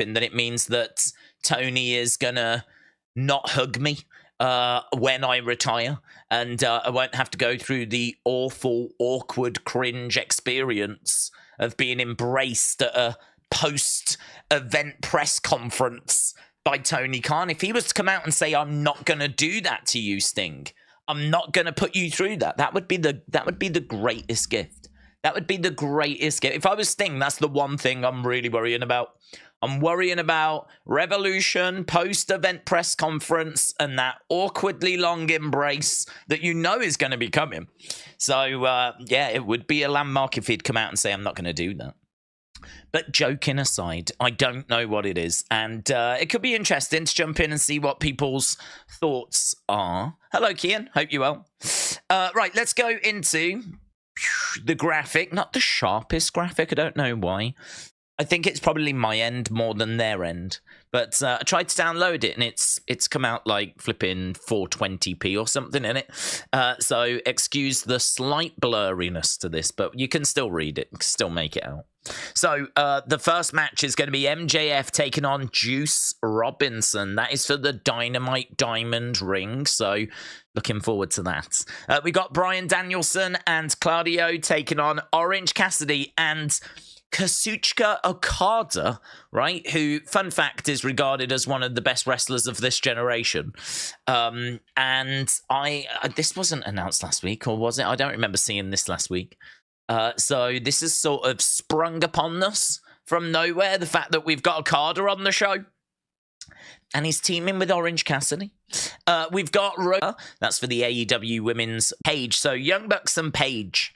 hoping that it means that Tony is gonna not hug me when I retire, and I won't have to go through the awful, awkward, cringe experience of being embraced at a post-event press conference by Tony Khan. If he was to come out and say, "I'm not going to do that to you, Sting. I'm not going to put you through that," that would be the greatest gift. That would be the greatest gift. If I was Sting, that's the one thing I'm really worrying about. I'm worrying about Revolution, post-event press conference, and that awkwardly long embrace that you know is going to be coming. So, yeah, it would be a landmark if he'd come out and say, "I'm not going to do that." But joking aside, I don't know what it is. And it could be interesting to jump in and see what people's thoughts are. Hello, Kian. Hope you're well. Right, let's go into the graphic. Not the sharpest graphic. I don't know why. I think it's probably my end more than their end. But I tried to download it, and it's come out like flipping 420p or something in it. So excuse the slight blurriness to this, but you can still read it. You can still make it out. So the first match is going to be MJF taking on Juice Robinson. That is for the Dynamite Diamond ring. So looking forward to that. We got Bryan Danielson and Claudio taking on Orange Cassidy and Kazuchika Okada, right? Who, fun fact, is regarded as one of the best wrestlers of this generation. And this wasn't announced last week, or was it? I don't remember seeing this last week. So this is sort of sprung upon us from nowhere. The fact that we've got Okada on the show, and he's teaming with Orange Cassidy. We've got that's for the AEW Women's Page. So Young Bucks and Page.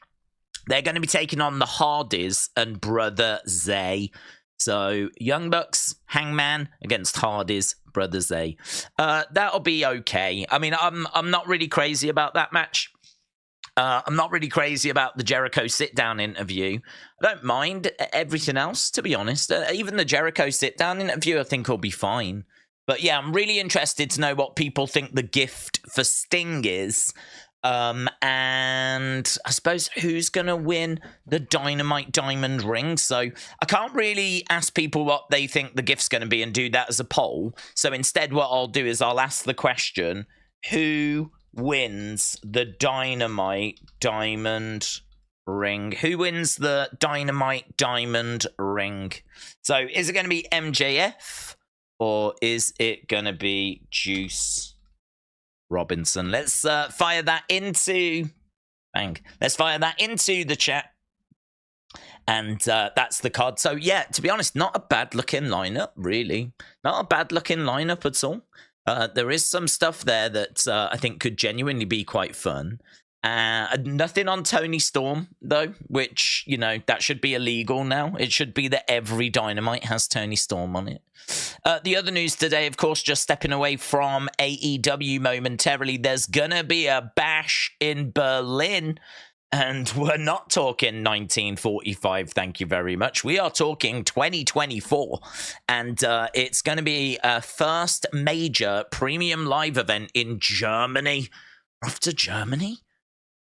They're going to be taking on the Hardys and Brother Zay. So, Young Bucks, Hangman against Hardys, Brother Zay. That'll be okay. I mean, I'm not really crazy about that match. I'm not really crazy about the Jericho sit-down interview. I don't mind everything else, to be honest. Even the Jericho sit-down interview, I think will be fine. But yeah, I'm really interested to know what people think the gift for Sting is. And I suppose who's going to win the Dynamite Diamond ring. So I can't really ask people what they think the gift's going to be and do that as a poll. So instead what I'll do is I'll ask the question, who wins the Dynamite Diamond ring? Who wins the Dynamite Diamond ring? So is it going to be MJF or is it going to be Juice Robinson? Let's fire that into Let's fire that into the chat. And that's the card. So yeah, to be honest, not a bad looking lineup, really. Not a bad looking lineup at all. There is some stuff there that I think could genuinely be quite fun. Nothing on Tony Storm, though, which, you know, that should be illegal now. It should be that every Dynamite has Tony Storm on it. The other news today, of course, just stepping away from AEW momentarily, there's gonna be a bash in Berlin. And we're not talking 1945, thank you very much. We are talking 2024. And it's going to be a first major premium live event in Germany. Off to Germany?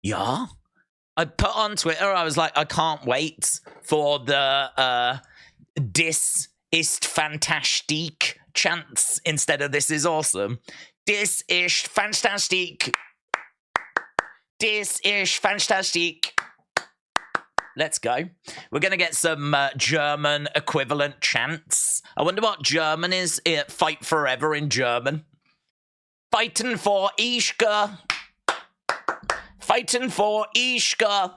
Yeah. I put on Twitter, I was like, I can't wait for the "This ist fantastic" chants instead of "This is awesome." This ist fantastic. This ist fantastic. Let's go. We're going to get some German equivalent chants. I wonder what German is. Fight forever in German. Fighten for Ischke. Fighting for Ischke.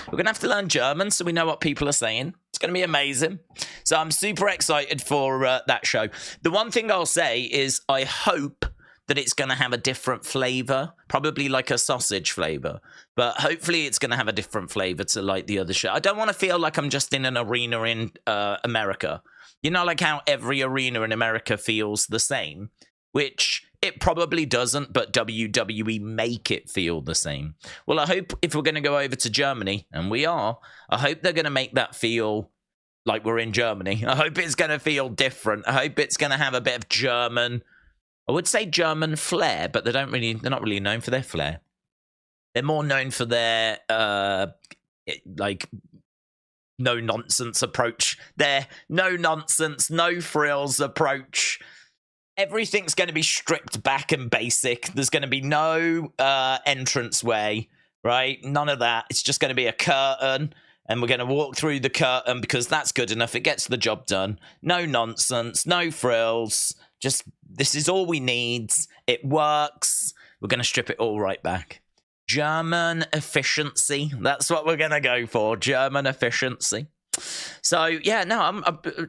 We're going to have to learn German so we know what people are saying. It's going to be amazing. So I'm super excited for that show. The one thing I'll say is I hope that it's going to have a different flavor, probably like a sausage flavor. But hopefully it's going to have a different flavor to like the other show. I don't want to feel like I'm just in an arena in America. You know, like how every arena in America feels the same, which it probably doesn't, but WWE make it feel the same. Well, I hope if we're going to go over to Germany, and we are, I hope they're going to make that feel like we're in Germany. I hope it's going to feel different. I hope it's going to have a bit of German, I would say German flair, but they're not really known for their flair. They're more known for their, like, no nonsense approach there. No nonsense, no frills approach. Everything's going to be stripped back and basic. There's going to be no entrance way, right? None of that. It's just going to be a curtain, and we're going to walk through the curtain because that's good enough. It gets the job done. No nonsense, no frills. Just, this is all we need. It works. We're going to strip it all right back. German efficiency. That's what we're going to go for. German efficiency. So, yeah, no, I'm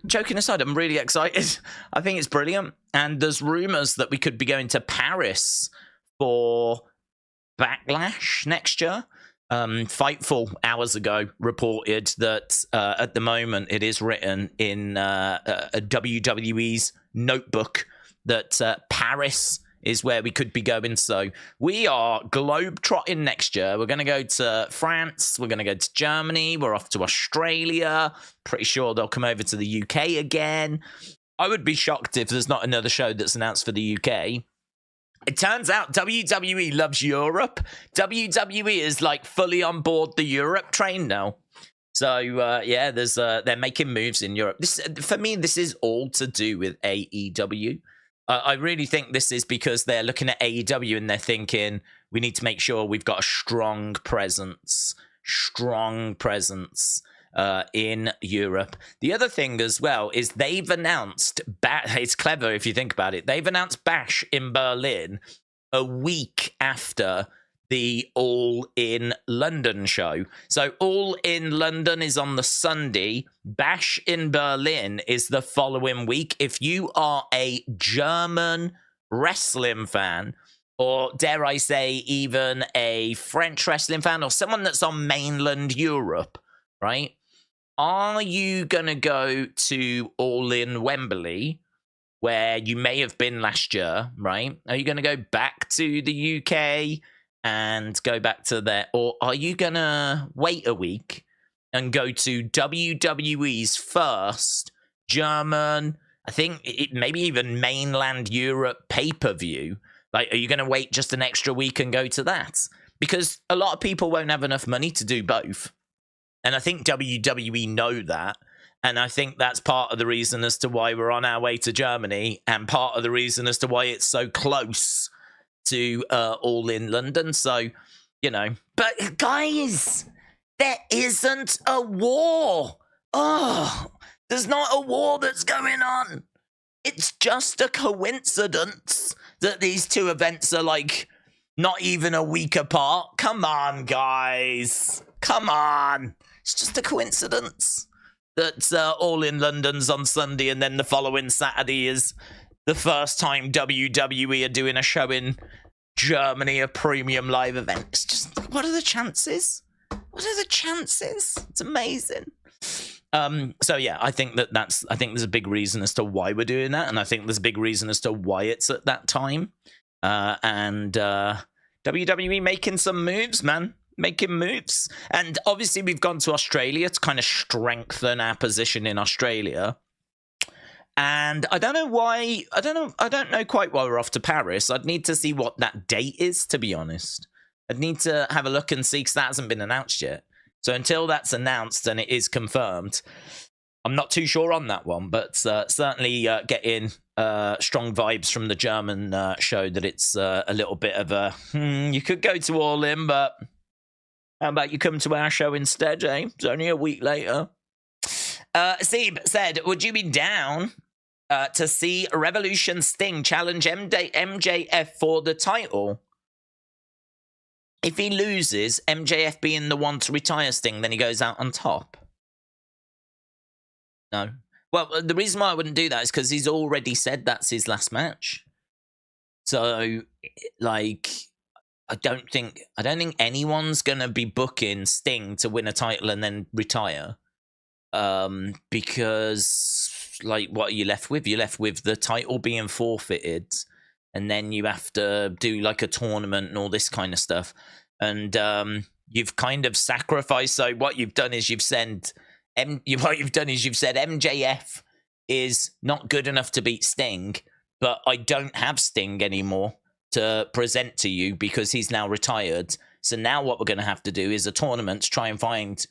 joking aside, I'm really excited. I think it's brilliant. And there's rumors that we could be going to Paris for Backlash next year. Fightful hours ago reported that at the moment it is written in WWE's notebook that Paris is where we could be going. So we are globe-trotting next year. We're going to go to France. We're going to go to Germany. We're off to Australia. Pretty sure they'll come over to the UK again. I would be shocked if there's not another show that's announced for the UK. It turns out WWE loves Europe. WWE is like fully on board the Europe train now. So, yeah, they're making moves in Europe. For me, this is all to do with AEW. I really think this is because they're looking at AEW and they're thinking, we need to make sure we've got a strong presence in Europe. The other thing as well is they've announced, it's clever if you think about it, they've announced Bash in Berlin a week after the All in London show. So All in London is on the Sunday. Bash in Berlin is the following week. If you are a German wrestling fan, or dare I say even a French wrestling fan, or someone that's on mainland Europe, right? Are you going to go to All in Wembley, where you may have been last year, right? Are you going to go back to the UK and go back to there? Or are you going to wait a week and go to WWE's first German, I think maybe even mainland Europe pay-per-view? Like, are you going to wait just an extra week and go to that? Because a lot of people won't have enough money to do both. And I think WWE know that. And I think that's part of the reason as to why we're on our way to Germany, and part of the reason as to why it's so close to All in London. So, you know. But guys, there isn't a war. Oh, there's not a war that's going on. It's just a coincidence that these two events are like not even a week apart. Come on, guys. Come on. It's just a coincidence that All in London's on Sunday, and then the following Saturday is the first time WWE are doing a show in Germany, a premium live event. It's just, what are the chances? What are the chances? It's amazing. So yeah, I think there's a big reason as to why we're doing that, and I think there's a big reason as to why it's at that time. And WWE making some moves, man. Making moves. And obviously we've gone to Australia to kind of strengthen our position in Australia. And I don't know why, I don't know quite why we're off to Paris. I'd need to see what that date is, to be honest. I'd need to have a look and see, because that hasn't been announced yet. So until that's announced and it is confirmed, I'm not too sure on that one, but certainly getting strong vibes from the German show that it's a little bit of a, you could go to All In, but how about you come to our show instead, eh? It's only a week later. Seeb said, would you be down to see Revolution Sting challenge MJF for the title? If he loses, MJF being the one to retire Sting, then he goes out on top. No. Well, the reason why I wouldn't do that is because he's already said that's his last match. So, like, I don't think anyone's gonna be booking Sting to win a title and then retire. Because, like, what are you left with? You're left with the title being forfeited, and then you have to do like a tournament and all this kind of stuff. And you've kind of sacrificed. So what you've done is you've said MJF is not good enough to beat Sting, but I don't have Sting anymore to present to you because he's now retired. So now what we're going to have to do is a tournament to try and find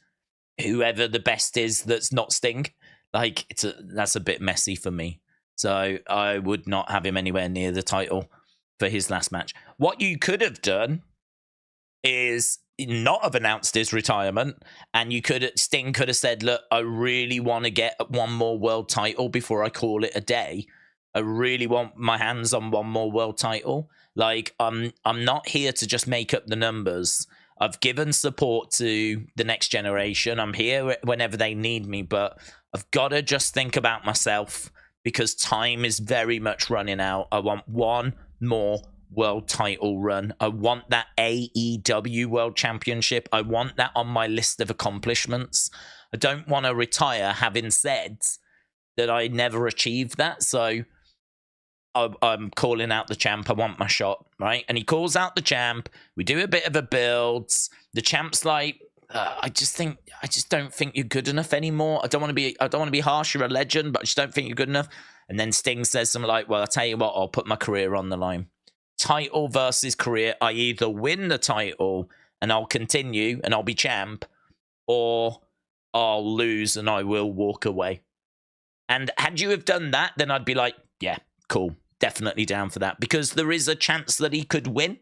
whoever the best is that's not Sting. Like, that's a bit messy for me. So I would not have him anywhere near the title for his last match. What you could have done is not have announced his retirement, and Sting could have said, look, I really want to get one more world title before I call it a day. I really want my hands on one more world title. Like, I'm not here to just make up the numbers. I've given support to the next generation. I'm here whenever they need me, but I've got to just think about myself because time is very much running out. I want one more world title run. I want that AEW World Championship. I want that on my list of accomplishments. I don't want to retire having said that I never achieved that. So I'm calling out the champ. I want my shot, right? And he calls out the champ. We do a bit of a build. The champ's like, I just don't think you're good enough anymore. I don't want to be harsh. You're a legend, but I just don't think you're good enough. And then Sting says something like, well, I'll tell you what, I'll put my career on the line. Title versus career. I either win the title and I'll continue and I'll be champ, or I'll lose and I will walk away. And had you have done that, then I'd be like, yeah, cool. Definitely down for that, because there is a chance that he could win.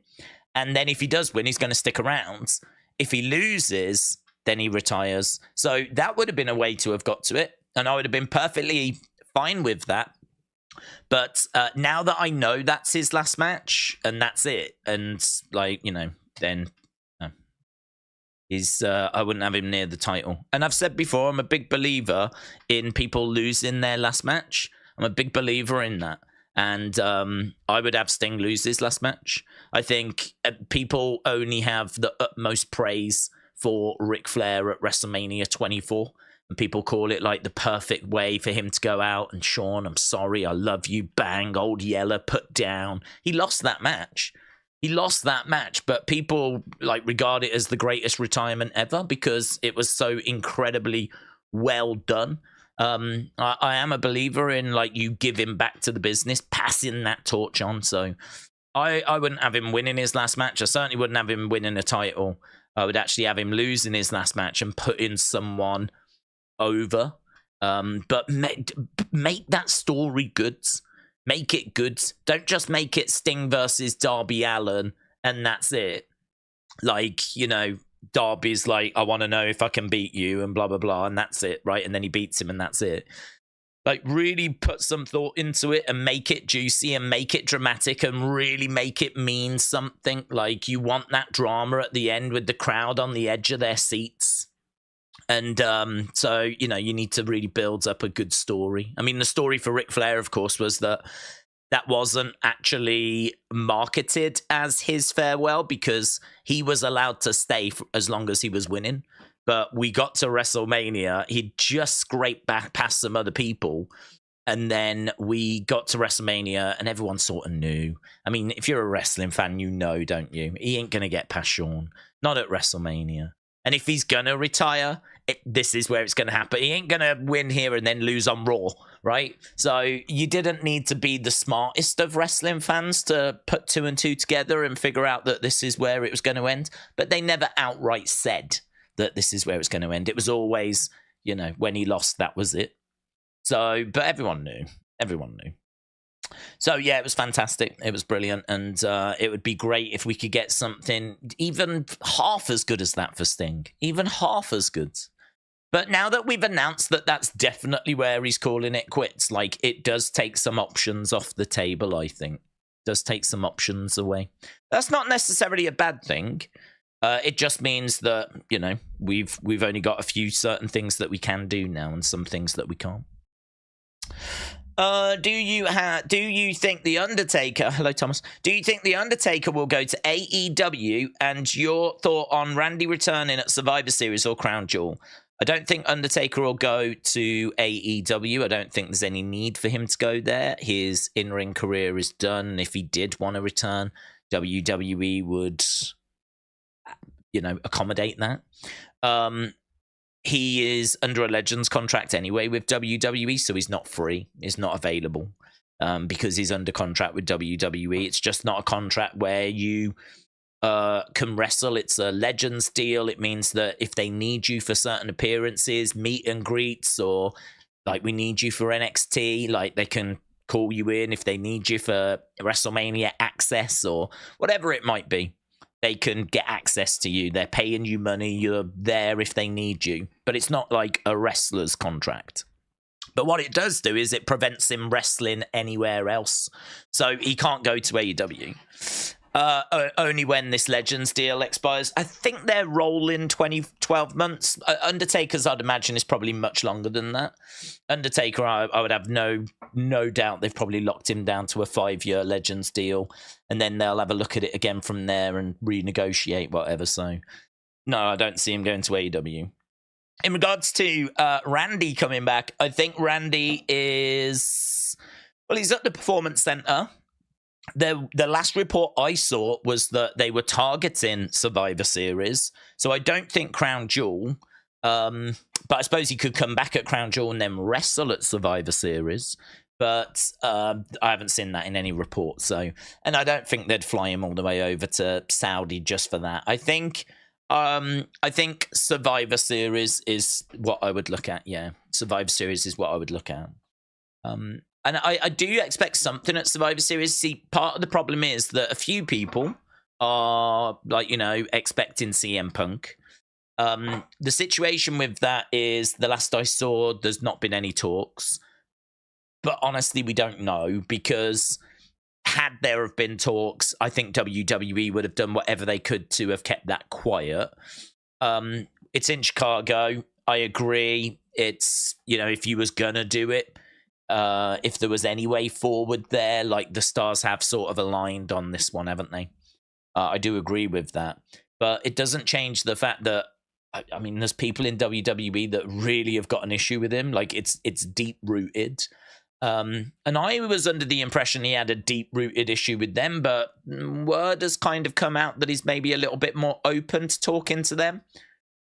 And then if he does win, he's going to stick around. If he loses, then he retires. So that would have been a way to have got to it. And I would have been perfectly fine with that. But now that I know that's his last match and that's it, and like, you know, then I wouldn't have him near the title. And I've said before, I'm a big believer in people losing their last match. I'm a big believer in that. And I would have Sting lose his last match. I think people only have the utmost praise for Ric Flair at WrestleMania 24. And people call it like the perfect way for him to go out and, Sean, I'm sorry, I love you, bang, old Yeller, put down. He lost that match. But people like regard it as the greatest retirement ever because it was so incredibly well done. I am a believer in, like, you give him back to the business, passing that torch on. So I wouldn't have him winning his last match. I certainly wouldn't have him winning a title. I would actually have him losing his last match and putting someone over. But make that story good. Make it good. Don't just make it Sting versus Darby Allin and that's it. Like, you know, Darby's like, I want to know if I can beat you and blah, blah, blah. And that's it, right? And then he beats him and that's it. Like, really put some thought into it and make it juicy and make it dramatic and really make it mean something. Like, you want that drama at the end with the crowd on the edge of their seats. And so, you know, you need to really build up a good story. I mean, the story for Ric Flair, of course, was that wasn't actually marketed as his farewell because he was allowed to stay for as long as he was winning. But we got to WrestleMania. He just scraped back past some other people. And then we got to WrestleMania and everyone sort of knew. I mean, if you're a wrestling fan, you know, don't you? He ain't going to get past Shawn. Not at WrestleMania. And if he's going to retire, this is where it's going to happen. He ain't going to win here and then lose on Raw, right? So you didn't need to be the smartest of wrestling fans to put 2 and 2 together and figure out that this is where it was going to end. But they never outright said that this is where it's going to end. It was always, you know, when he lost, that was it. So, but everyone knew. Everyone knew. So, yeah, it was fantastic. It was brilliant. And it would be great if we could get something even half as good as that for Sting. Even half as good. But now that we've announced that that's definitely where he's calling it quits, like, it does take some options off the table, I think. It does take some options away. That's not necessarily a bad thing. It just means that, you know, we've only got a few certain things that we can do now and some things that we can't. Do you think The Undertaker... Hello, Thomas. Do you think The Undertaker will go to AEW? And your thought on Randy returning at Survivor Series or Crown Jewel? I don't think Undertaker will go to AEW. I don't think there's any need for him to go there. His in-ring career is done. If he did want to return, WWE would, you know, accommodate that. He is under a Legends contract anyway with WWE, so he's not free. He's not available because he's under contract with WWE. It's just not a contract where you can wrestle. It's a Legends deal. It means that if they need you for certain appearances, meet and greets, or like we need you for NXT, like they can call you in. If they need you for WrestleMania access or whatever it might be, they can get access to you. They're paying you money. You're there if they need you. But it's not like a wrestler's contract. But what it does do is it prevents him wrestling anywhere else. So he can't go to AEW. Only when this Legends deal expires. I think they're rolling 12 months. Undertaker's, I'd imagine, is probably much longer than that. Undertaker, I would have no doubt they've probably locked him down to a 5-year Legends deal, and then they'll have a look at it again from there and renegotiate whatever. So, no, I don't see him going to AEW. In regards to Randy coming back, I think Randy is... Well, he's at the Performance Center. The last report I saw was that they were targeting Survivor Series, so I don't think Crown Jewel, but I suppose he could come back at Crown Jewel and then wrestle at Survivor Series, but I haven't seen that in any report, so, and I don't think they'd fly him all the way over to Saudi just for that. I think Survivor Series is what I would look at, yeah. Survivor Series is what I would look at. And I do expect something at Survivor Series. See, part of the problem is that a few people are, like, you know, expecting CM Punk. The situation with that is, the last I saw, there's not been any talks. But honestly, we don't know, because had there have been talks, I think WWE would have done whatever they could to have kept that quiet. It's in Chicago. I agree. It's, you know, if you was going to do it, if there was any way forward there, like the stars have sort of aligned on this one, haven't they? I do agree with that. But it doesn't change the fact that, I mean, there's people in WWE that really have got an issue with him. Like, it's deep-rooted. And I was under the impression he had a deep-rooted issue with them, but word has kind of come out that he's maybe a little bit more open to talking to them.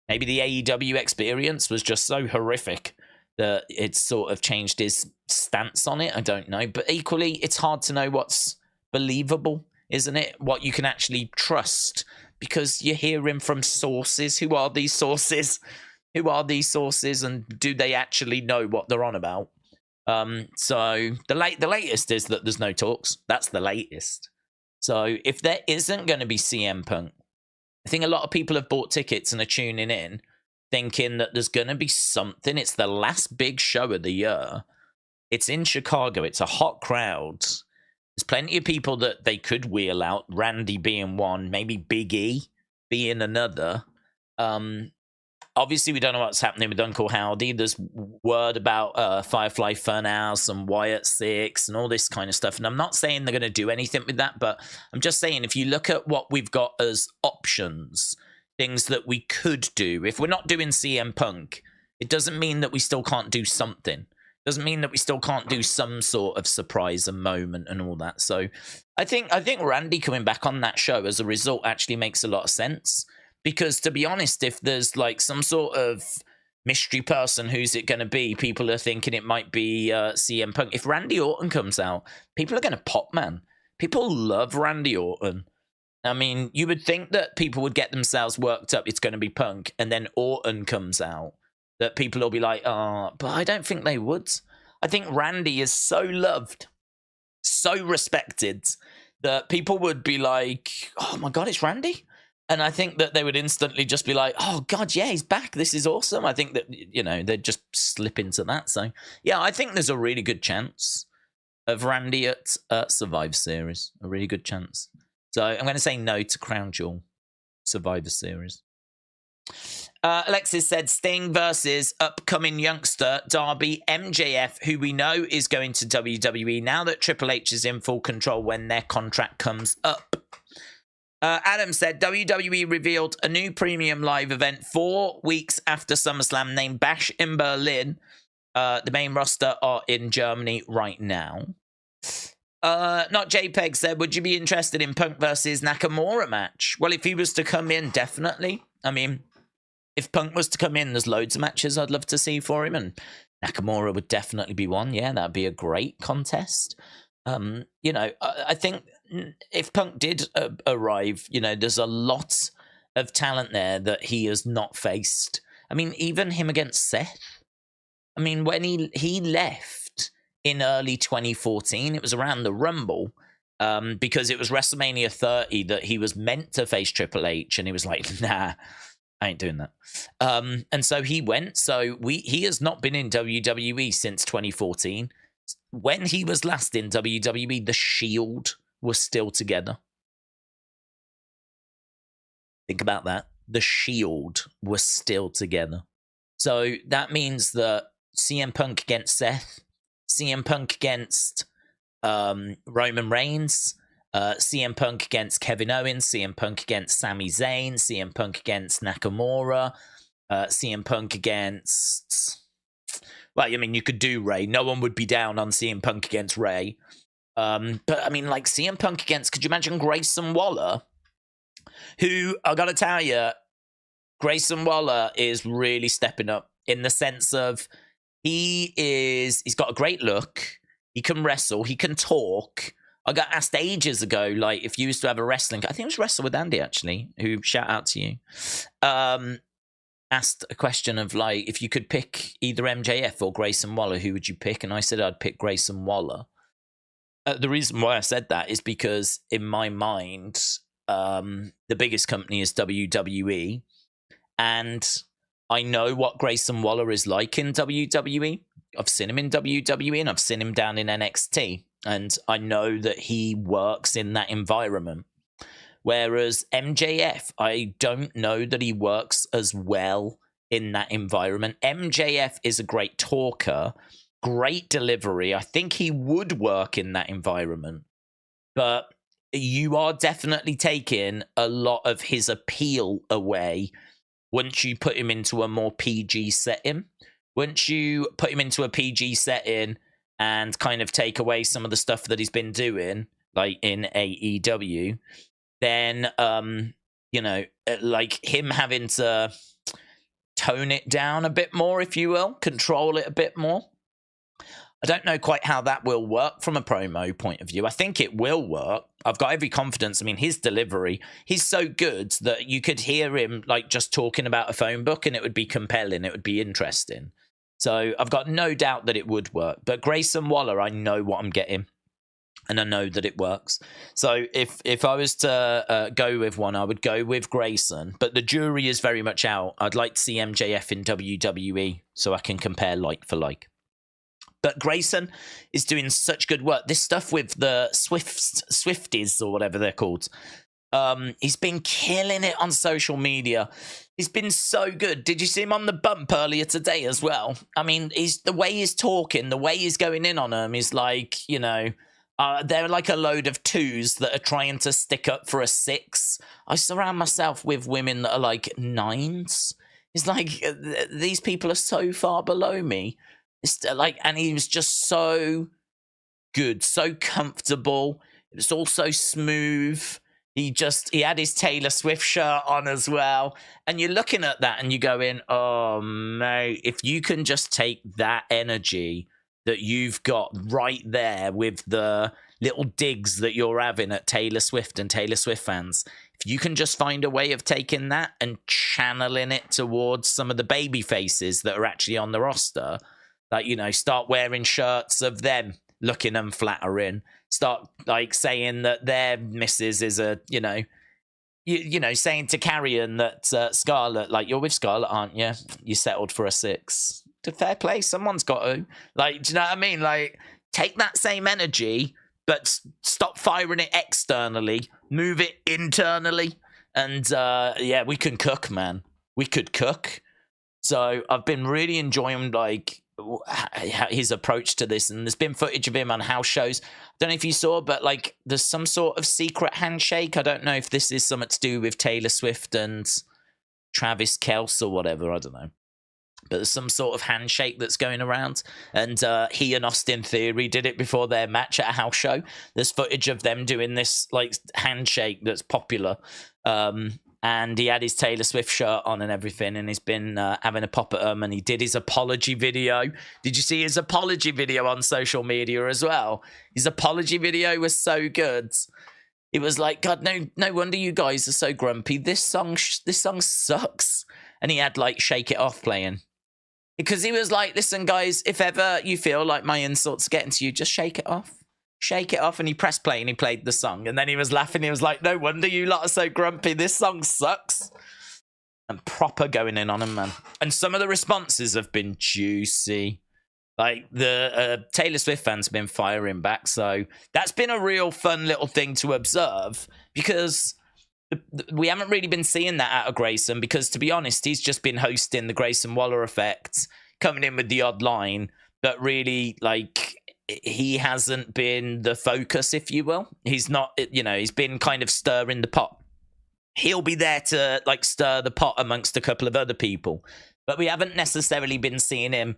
Maybe the AEW experience was just so horrific that it's sort of changed his stance on it. I don't know. But equally, it's hard to know what's believable, isn't it? What you can actually trust, because you're hearing from sources. Who are these sources? Who are these sources, and do they actually know what they're on about? So the latest is that there's no talks. That's the latest. So if there isn't going to be CM Punk, I think a lot of people have bought tickets and are tuning in thinking that there's going to be something. It's the last big show of the year. It's in Chicago. It's a hot crowd. There's plenty of people that they could wheel out, Randy being one, maybe Big E being another. Obviously, we don't know what's happening with Uncle Howdy. There's word about Firefly Funhouse and Wyatt Six and all this kind of stuff. And I'm not saying they're going to do anything with that, but I'm just saying, if you look at what we've got as options, things that we could do, if we're not doing CM Punk, it doesn't mean that we still can't do something. Doesn't mean that we still can't do some sort of surprise and moment and all that. So I think Randy coming back on that show as a result actually makes a lot of sense. Because to be honest, if there's like some sort of mystery person, who's it going to be? People are thinking it might be CM Punk. If Randy Orton comes out, people are going to pop, man. People love Randy Orton. I mean, you would think that people would get themselves worked up. It's going to be Punk, and then Orton comes out, that people will be like, oh, but I don't think they would. I think Randy is so loved, so respected, that people would be like, oh my God, it's Randy? And I think that they would instantly just be like, oh God, yeah, he's back. This is awesome. I think that, you know, they'd just slip into that. So yeah, I think there's a really good chance of Randy at Survivor Series. A really good chance. So I'm going to say no to Crown Jewel Survivor Series. Alexis said Sting versus upcoming youngster Darby MJF, who we know is going to WWE now that Triple H is in full control when their contract comes up. Adam said WWE revealed a new premium live event 4 weeks after SummerSlam named Bash in Berlin. The main roster are in Germany right now. Not JPEG said, would you be interested in Punk versus Nakamura match? Well, if he was to come in, definitely. I mean, if Punk was to come in, there's loads of matches I'd love to see for him, and Nakamura would definitely be one. Yeah, that'd be a great contest. You know, I think if Punk did arrive, you know, there's a lot of talent there that he has not faced. I mean, even him against Seth. I mean, when he left in early 2014, it was around the Rumble, because it was WrestleMania 30 that he was meant to face Triple H, and he was like, nah, I ain't doing that. And so he went. So he has not been in WWE since 2014. When he was last in WWE, the Shield was still together. Think about that. The Shield was still together. So that means that CM Punk against Seth, CM Punk against Roman Reigns, CM Punk against Kevin Owens, CM Punk against Sami Zayn, CM Punk against Nakamura, CM Punk against... Well, I mean, you could do Ray. No one would be down on CM Punk against Ray. But, I mean, like, CM Punk against... Could you imagine Grayson Waller? Who, I gotta tell you, Grayson Waller is really stepping up in the sense of he's got a great look. He can wrestle. He can talk. I got asked ages ago, like, if you used to have a wrestling... I think it was Wrestle with Andy, actually, who, shout out to you. Asked a question of, like, if you could pick either MJF or Grayson Waller, who would you pick? And I said I'd pick Grayson Waller. The reason why I said that is because, in my mind, the biggest company is WWE. And I know what Grayson Waller is like in WWE. I've seen him in WWE and I've seen him down in NXT. And I know that he works in that environment. Whereas MJF, I don't know that he works as well in that environment. MJF is a great talker, great delivery. I think he would work in that environment. But you are definitely taking a lot of his appeal away once you put him into a more PG setting. Once you put him into a PG setting and kind of take away some of the stuff that he's been doing, like in AEW, then, you know, like him having to tone it down a bit more, if you will, control it a bit more. I don't know quite how that will work from a promo point of view. I think it will work. I've got every confidence. I mean, his delivery, he's so good that you could hear him like just talking about a phone book and it would be compelling. It would be interesting. So I've got no doubt that it would work. But Grayson Waller, I know what I'm getting. And I know that it works. So if I was to go with one, I would go with Grayson. But the jury is very much out. I'd like to see MJF in WWE so I can compare like for like. But Grayson is doing such good work. This stuff with the Swifties or whatever they're called. He's been killing it on social media. He's been so good. Did you see him on the bump earlier today as well? I mean, the way he's talking, the way he's going in on them is like, you know... they're like a load of twos that are trying to stick up for a 6. I surround myself with women that are like 9s. It's like, these people are so far below me. It's like, and he was just so good, so comfortable. It was all so smooth. He had his Taylor Swift shirt on as well. And you're looking at that and you're going, oh, mate, if you can just take that energy that you've got right there with the little digs that you're having at Taylor Swift and Taylor Swift fans, if you can just find a way of taking that and channeling it towards some of the baby faces that are actually on the roster, like, you know, start wearing shirts of them looking unflattering, start like saying that their missus is a, you know, saying to Carrion that Scarlett, like, you're with Scarlett, aren't you? You settled for a 6. To fair play, someone's got to. Like, do you know what I mean? Like, take that same energy, but stop firing it externally, move it internally, and yeah, we can cook, man. We could cook. So I've been really enjoying like his approach to this, and there's been footage of him on house shows. I don't know if you saw, but like there's some sort of secret handshake. I don't know if this is something to do with Taylor Swift and Travis Kelce or whatever. I don't know. But there's some sort of handshake that's going around. And he and Austin Theory did it before their match at a house show. There's footage of them doing this like handshake that's popular. And he had his Taylor Swift shirt on and everything. And he's been having a pop at them. And he did his apology video. Did you see his apology video on social media as well? His apology video was so good. He was like, God, no wonder you guys are so grumpy. This song sucks. And he had like Shake It Off playing. Because he was like, listen, guys, if ever you feel like my insults are getting to you, just shake it off. Shake it off. And he pressed play and he played the song. And then he was laughing. He was like, no wonder you lot are so grumpy. This song sucks. And proper going in on him, man. And some of the responses have been juicy. Like, the Taylor Swift fans have been firing back. So that's been a real fun little thing to observe. Because we haven't really been seeing that out of Grayson, because to be honest, he's just been hosting the Grayson Waller effect, coming in with the odd line, but really, like, he hasn't been the focus, if you will. He's not, he's been kind of stirring the pot. He'll be there to, like, stir the pot amongst a couple of other people, but we haven't necessarily been seeing him,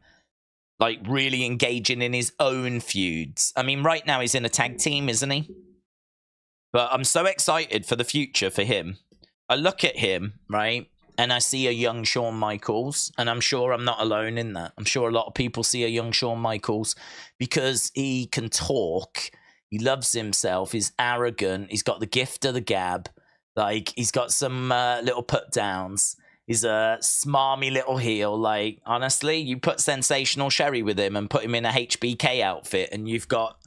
like, really engaging in his own feuds. I mean, right now he's in a tag team, isn't he? But I'm so excited for the future for him. I look at him, right, and I see a young Shawn Michaels, and I'm sure I'm not alone in that. I'm sure a lot of people see a young Shawn Michaels because he can talk, he loves himself, he's arrogant, he's got the gift of the gab, like, he's got some little put-downs, he's a smarmy little heel. Like, honestly, you put Sensational Sherry with him and put him in a HBK outfit, and you've got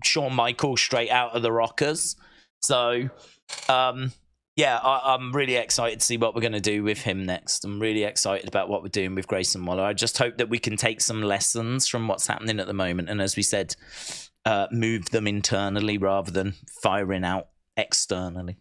Shawn Michaels straight out of the Rockers. So, yeah, I'm really excited to see what we're going to do with him next. I'm really excited about what we're doing with Grayson Waller. I just hope that we can take some lessons from what's happening at the moment. And as we said, move them internally rather than firing out externally.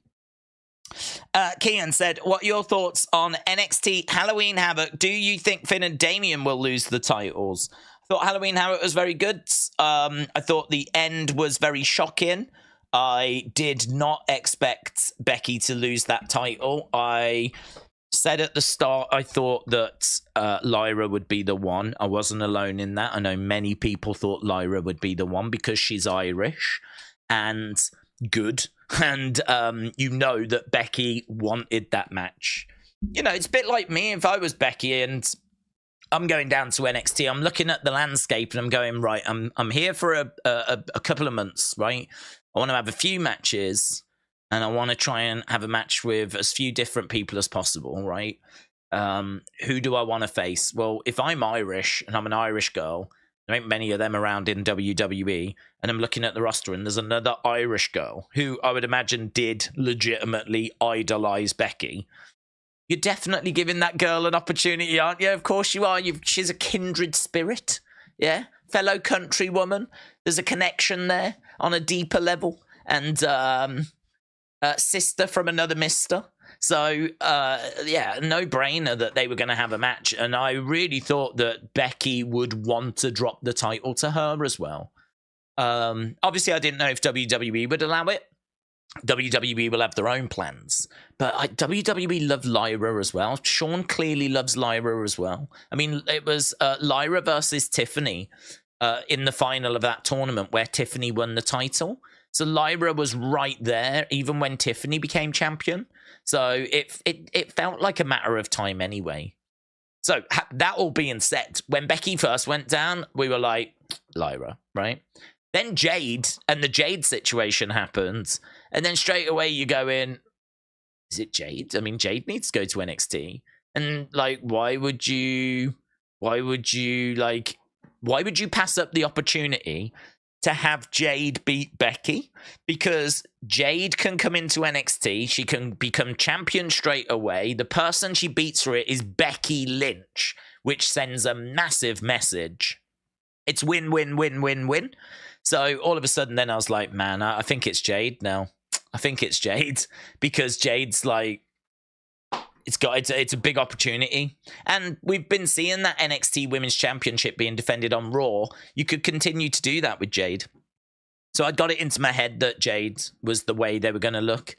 Kian said, what are your thoughts on NXT Halloween Havoc? Do you think Finn and Damian will lose the titles? I thought Halloween Havoc was very good. I thought the end was very shocking. I did not expect Becky to lose that title. I said at the start I thought that Lyra would be the one. I wasn't alone in that. I know many people thought Lyra would be the one because she's Irish and good. And you know that Becky wanted that match. It's a bit like me. If I was Becky and I'm going down to NXT, I'm looking at the landscape and I'm going, right, I'm here for a couple of months, right? I want to have a few matches and I want to try and have a match with as few different people as possible, right? Who do I want to face? Well, if I'm Irish and I'm an Irish girl, there ain't many of them around in WWE, and I'm looking at the roster and there's another Irish girl who I would imagine did legitimately idolize Becky. You're definitely giving that girl an opportunity, aren't you? Of course you are. She's a kindred spirit, yeah? Fellow countrywoman. There's a connection there on a deeper level. And sister from another mister. So, yeah, no-brainer that they were going to have a match. And I really thought that Becky would want to drop the title to her as well. Obviously, I didn't know if WWE would allow it. WWE will have their own plans. But WWE love Lyra as well. Shawn clearly loves Lyra as well. I mean, it was Lyra versus Tiffany in the final of that tournament where Tiffany won the title. So Lyra was right there, even when Tiffany became champion. So it felt like a matter of time anyway. So that all being said, when Becky first went down, we were like, Lyra, right? Then Jade and the Jade situation happens. And then straight away you go in, is it Jade? I mean, Jade needs to go to NXT. And like, why would you pass up the opportunity to have Jade beat Becky? Because Jade can come into NXT. She can become champion straight away. The person she beats for it is Becky Lynch, which sends a massive message. It's win, win, win, win, win. So all of a sudden then I was like, man, I think it's Jade now. I think it's Jade because Jade's like, it's a big opportunity. And we've been seeing that NXT Women's Championship being defended on Raw. You could continue to do that with Jade. So I got it into my head that Jade was the way they were going to look.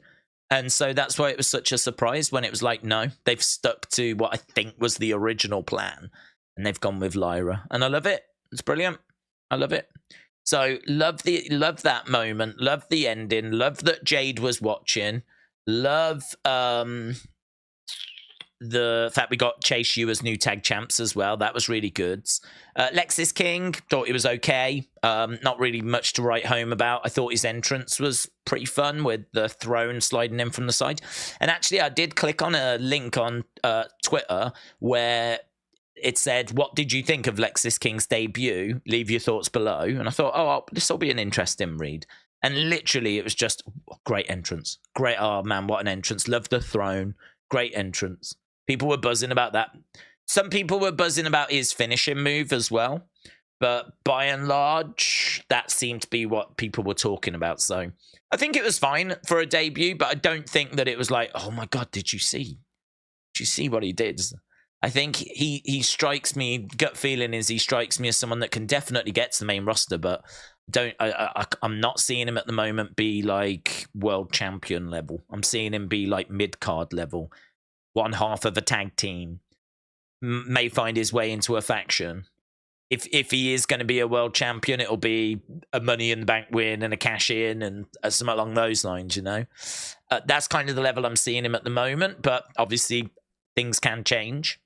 And so that's why it was such a surprise when it was like, no, they've stuck to what I think was the original plan. And they've gone with Lyra. And I love it. It's brilliant. I love it. So love that moment. Love the ending. Love that Jade was watching. Love the fact we got Chase U as new tag champs as well, that was really good. Lexis King, thought it was okay. Not really much to write home about. I thought his entrance was pretty fun with the throne sliding in from the side. And actually, I did click on a link on Twitter where it said, "What did you think of Lexis King's debut? Leave your thoughts below." And I thought, oh, this will be an interesting read. And literally, it was just great entrance. Great, oh man, what an entrance. Love the throne. Great entrance. People were buzzing about that. Some people were buzzing about his finishing move as well. But by and large, that seemed to be what people were talking about. So I think it was fine for a debut, but I don't think that it was like, oh my God, did you see? Did you see what he did? I think he strikes me, gut feeling is he strikes me as someone that can definitely get to the main roster, but I'm not seeing him at the moment be like world champion level. I'm seeing him be like mid-card level. One half of a tag team. May find his way into a faction. If he is going to be a world champion, it'll be a Money in the Bank win and a cash in and something along those lines, you know. That's kind of the level I'm seeing him at the moment, but obviously things can change.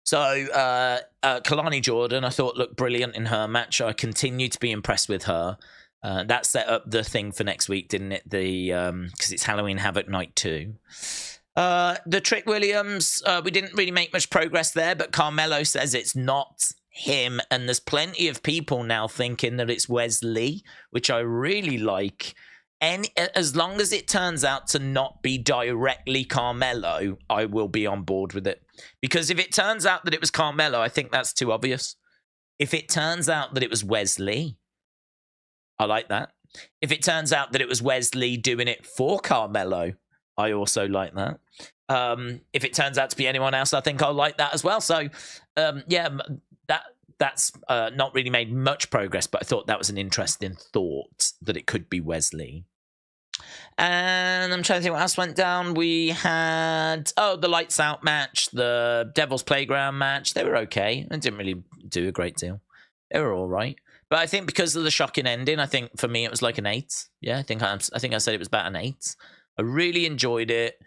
So, Kalani Jordan, I thought looked brilliant in her match. I continue to be impressed with her. That set up the thing for next week, didn't it? Because it's Halloween Havoc Night 2. The Trick Williams, we didn't really make much progress there, but Carmelo says it's not him, and there's plenty of people now thinking that it's Wesley, which I really like. And as long as it turns out to not be directly Carmelo, I will be on board with it. Because if it turns out that it was Carmelo, I think that's too obvious. If it turns out that it was Wesley, I like that. If it turns out that it was Wesley doing it for Carmelo, I also like that. If it turns out to be anyone else, I think I'll like that as well. So, that's not really made much progress, but I thought that was an interesting thought that it could be Wesley. And I'm trying to think what else went down. We had, the Lights Out match, the Devil's Playground match. They were okay. They didn't really do a great deal. They were all right. But I think because of the shocking ending, I think for me it was like an 8. Yeah, I think I said it was about an 8. I really enjoyed it.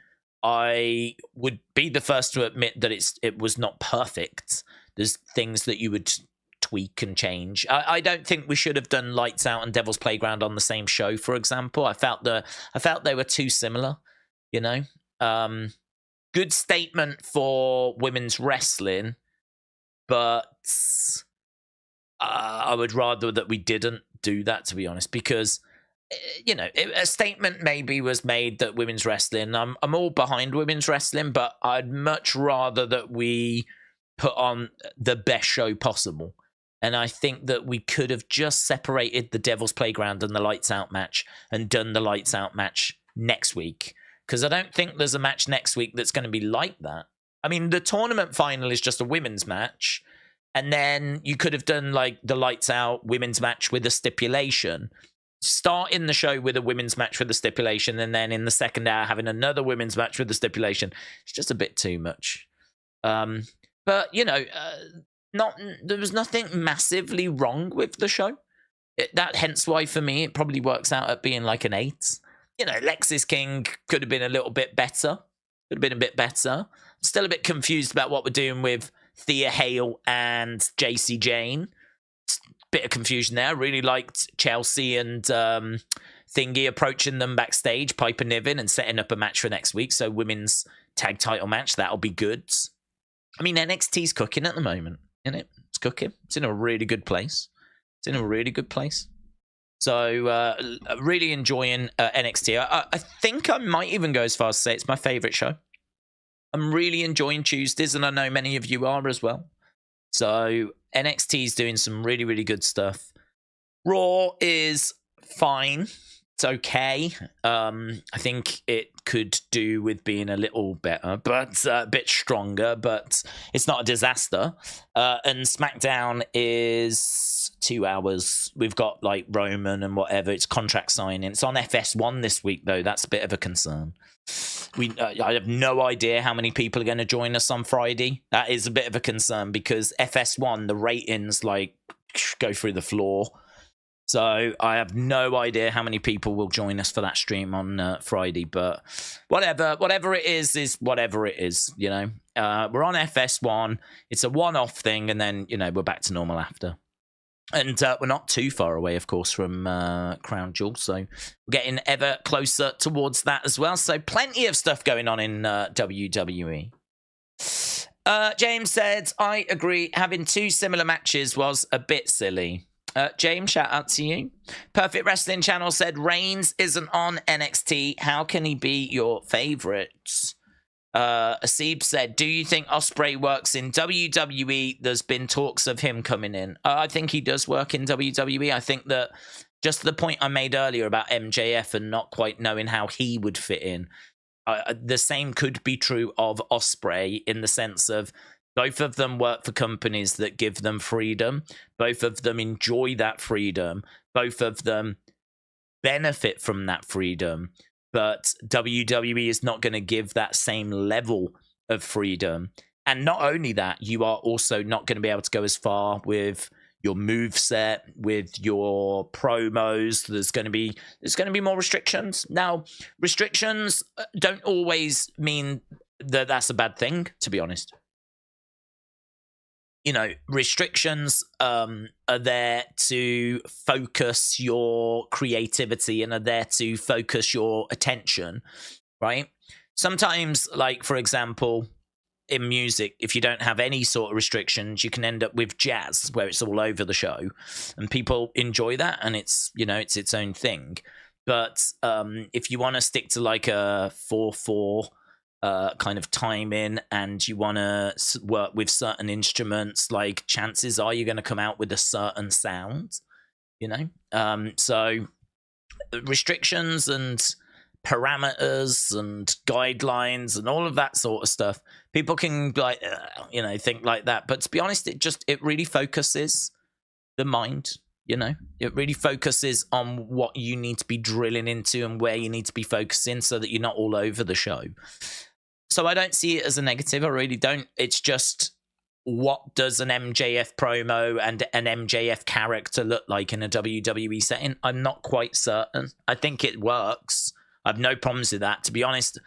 I would be the first to admit that it was not perfect. There's things that you would tweak and change. I don't think we should have done Lights Out and Devil's Playground on the same show, for example. I felt they were too similar, you know. Good statement for women's wrestling, but I would rather that we didn't do that, to be honest, because you know, a statement maybe was made that women's wrestling, I'm all behind women's wrestling, but I'd much rather that we put on the best show possible. And I think that we could have just separated the Devil's Playground and the Lights Out match and done the Lights Out match next week. Because I don't think there's a match next week that's going to be like that. I mean, the tournament final is just a women's match. And then you could have done like the Lights Out women's match with a stipulation. Starting the show with a women's match with a stipulation. And then in the second hour, having another women's match with a stipulation. It's just a bit too much. But, you know... there was nothing massively wrong with the show. Hence why, for me, it probably works out at being like an 8. You know, Lexis King could have been a little bit better. Could have been a bit better. Still a bit confused about what we're doing with Thea Hale and JC Jane. Bit of confusion there. I really liked Chelsea and Thingy approaching them backstage, Piper Niven, and setting up a match for next week. So women's tag title match, that'll be good. I mean, NXT's cooking at the moment. Isn't it? It's cooking. It's in a really good place. So, really enjoying NXT. I think I might even go as far as to say it's my favourite show. I'm really enjoying Tuesdays, and I know many of you are as well. So, NXT's doing some really, really good stuff. Raw is fine. It's okay. I think it could do with being a little better, but a bit stronger, but it's not a disaster. And SmackDown is 2 hours. We've got like Roman and whatever. It's contract signing. It's on FS1 this week, though. That's a bit of a concern. I have no idea how many people are going to join us on Friday. That is a bit of a concern because FS1, the ratings like go through the floor. So I have no idea how many people will join us for that stream on Friday, but whatever it is whatever it is, you know. We're on FS1. It's a one-off thing, and then, you know, we're back to normal after. And we're not too far away, of course, from Crown Jewel, so we're getting ever closer towards that as well. So plenty of stuff going on in WWE. James said, I agree, having two similar matches was a bit silly. James, shout out to you. Perfect Wrestling Channel said, Reigns isn't on NXT. How can he be your favourite? Asib said, do you think Ospreay works in WWE? There's been talks of him coming in. I think he does work in WWE. I think that just the point I made earlier about MJF and not quite knowing how he would fit in, the same could be true of Ospreay, in the sense of both of them work for companies that give them freedom. Both of them enjoy that freedom. Both of them benefit from that freedom. But WWE is not going to give that same level of freedom. And not only that, you are also not going to be able to go as far with your moveset, with your promos. There's going to be more restrictions. Now, restrictions don't always mean that that's a bad thing, to be honest. You know, restrictions are there to focus your creativity and are there to focus your attention, right? Sometimes, like, for example, in music, if you don't have any sort of restrictions, you can end up with jazz, where it's all over the show, and people enjoy that, and it's, you know, it's its own thing. But if you want to stick to like a 4/4 kind of timing, and you want to work with certain instruments, like, chances are you're going to come out with a certain sound, you know. So restrictions and parameters and guidelines and all of that sort of stuff, people can, like, you know, think like that, but to be honest, it really focuses the mind. You know, it really focuses on what you need to be drilling into and where you need to be focusing, so that you're not all over the show. So I don't see it as a negative. I really don't. It's just, what does an MJF promo and an MJF character look like in a WWE setting? I'm not quite certain. I think it works. I have no problems with that. To be honest,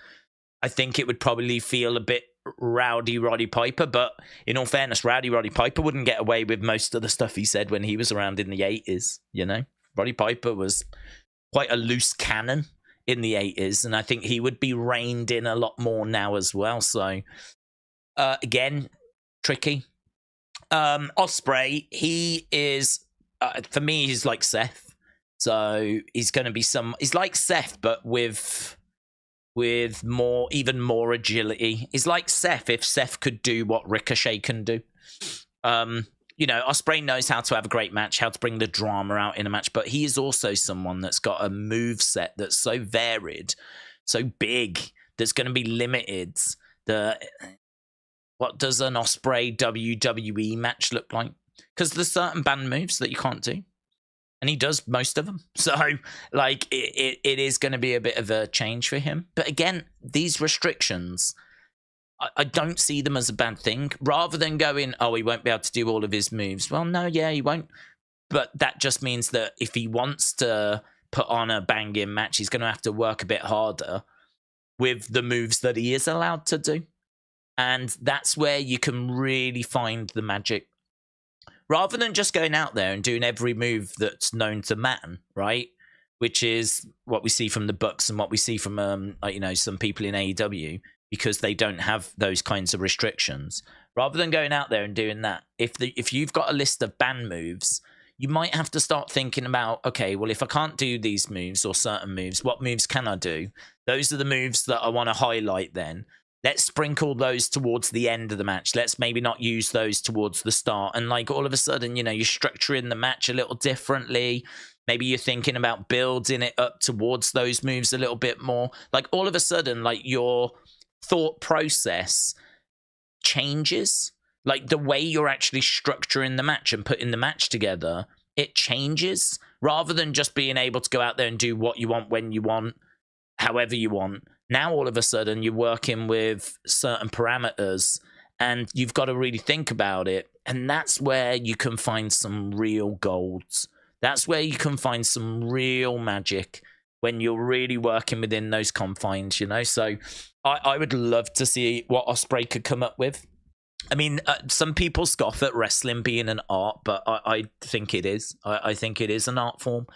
I think it would probably feel a bit Rowdy Roddy Piper, but in all fairness, Rowdy Roddy Piper wouldn't get away with most of the stuff he said when he was around in the 80s, you know? Roddy Piper was quite a loose cannon in the 80s, and I think he would be reined in a lot more now as well. So, again, tricky. Ospreay, he is, for me, he's like Seth. So he's going to be he's like Seth, but with more, even more agility. He's like Seth if Seth could do what Ricochet can do. You know, Ospreay knows how to have a great match, how to bring the drama out in a match, but he is also someone that's got a move set that's so varied, so big, that's going to be limited. What does an Ospreay WWE match look like? Because there's certain banned moves that you can't do, and he does most of them. So, like, it is going to be a bit of a change for him. But again, these restrictions, I don't see them as a bad thing. Rather than going, oh, he won't be able to do all of his moves. Well, no, yeah, he won't. But that just means that if he wants to put on a banging match, he's going to have to work a bit harder with the moves that he is allowed to do. And that's where you can really find the magic. Rather than just going out there and doing every move that's known to man, right? Which is what we see from the Bucks and what we see from, you know, some people in AEW, because they don't have those kinds of restrictions. Rather than going out there and doing that, if you've got a list of ban moves, you might have to start thinking about, okay, well, if I can't do these moves or certain moves, what moves can I do? Those are the moves that I want to highlight then. Let's sprinkle those towards the end of the match. Let's maybe not use those towards the start. And, like, all of a sudden, you know, you're structuring the match a little differently. Maybe you're thinking about building it up towards those moves a little bit more. Like, all of a sudden, like, your thought process changes. Like, the way you're actually structuring the match and putting the match together, it changes. Rather than just being able to go out there and do what you want, when you want, however you want. Now, all of a sudden, you're working with certain parameters, and you've got to really think about it. And that's where you can find some real golds. That's where you can find some real magic when you're really working within those confines, you know? So I would love to see what Ospreay could come up with. I mean, some people scoff at wrestling being an art, but I think it is. I think it is an art form.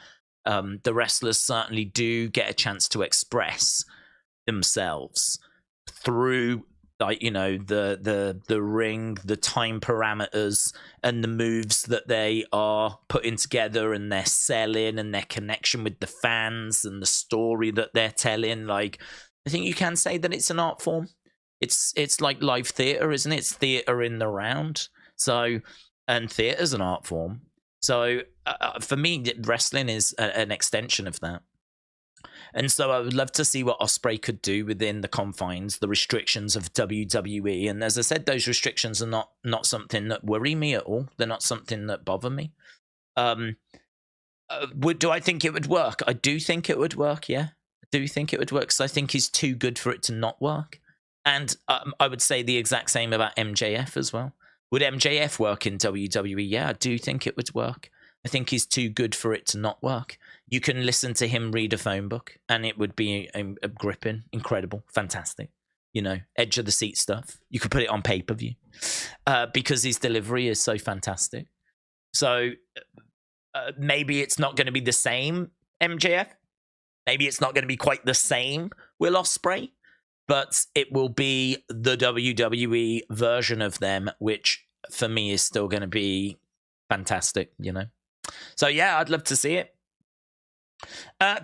The wrestlers certainly do get a chance to express themselves through, like, you know, the ring, the time parameters, and the moves that they are putting together, and their selling, and their connection with the fans, and the story that they're telling. Like, I think you can say that it's an art form. It's like live theater, isn't it? It's theater in the round. So, and theater's an art form. So for me, wrestling is an extension of that. And so I would love to see what Ospreay could do within the confines, the restrictions of WWE. And as I said, those restrictions are not something that worry me at all. They're not something that bother me. Do I think it would work? I do think it would work, yeah. I do think it would work, because I think he's too good for it to not work. And I would say the exact same about MJF as well. Would MJF work in WWE? Yeah, I do think it would work. I think he's too good for it to not work. You can listen to him read a phone book, and it would be a gripping, incredible, fantastic, you know, edge of the seat stuff. You could put it on pay-per-view because his delivery is so fantastic. So maybe it's not going to be the same MJF. Maybe it's not going to be quite the same Will Ospreay. But it will be the WWE version of them, which for me is still going to be fantastic, you know? So yeah, I'd love to see it.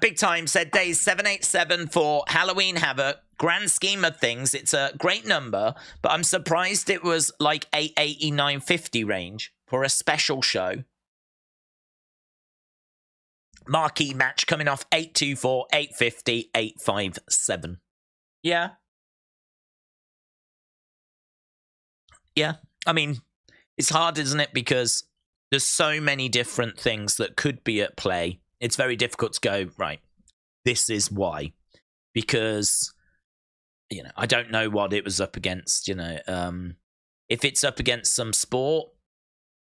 Big Time said days 787 for Halloween Havoc. Grand scheme of things, it's a great number, but I'm surprised it was like 880, 950 range for a special show. Marquee match coming off 824, 850, 857. Yeah. Yeah. I mean, it's hard, isn't it? Because there's so many different things that could be at play. It's very difficult to go, right, this is why. Because, you know, I don't know what it was up against, you know. If it's up against some sport,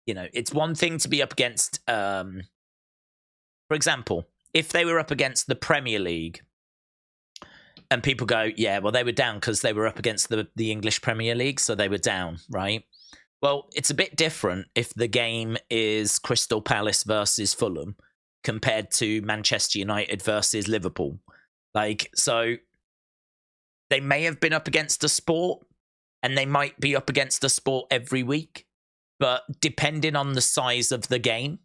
you know, it's one thing to be up against, for example, if they were up against the Premier League, and people go, yeah, well, they were down because they were up against the English Premier League, so they were down, right? Well, it's a bit different if the game is Crystal Palace versus Fulham compared to Manchester United versus Liverpool. Like, so they may have been up against a sport, and they might be up against a sport every week, but depending on the size of the game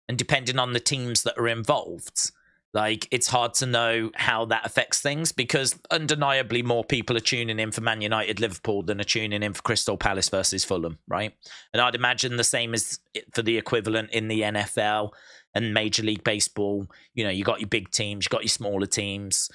and depending on the teams that are involved, like, it's hard to know how that affects things, because undeniably more people are tuning in for Man United Liverpool than are tuning in for Crystal Palace versus Fulham, right? And I'd imagine the same is for the equivalent in the NFL and Major League Baseball. You know, you got your big teams, you got your smaller teams.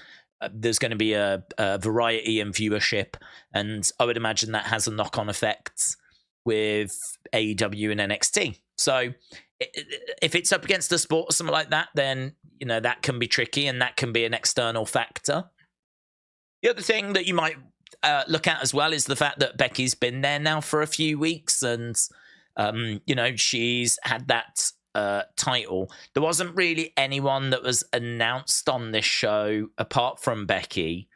There's going to be a variety in viewership, and I would imagine that has a knock-on effect with AEW and NXT. So if it's up against a sport or something like that, then, you know, that can be tricky, and that can be an external factor. The other thing that you might look at as well is the fact that Becky's been there now for a few weeks, and, you know, she's had that title. There wasn't really anyone that was announced on this show apart from Becky.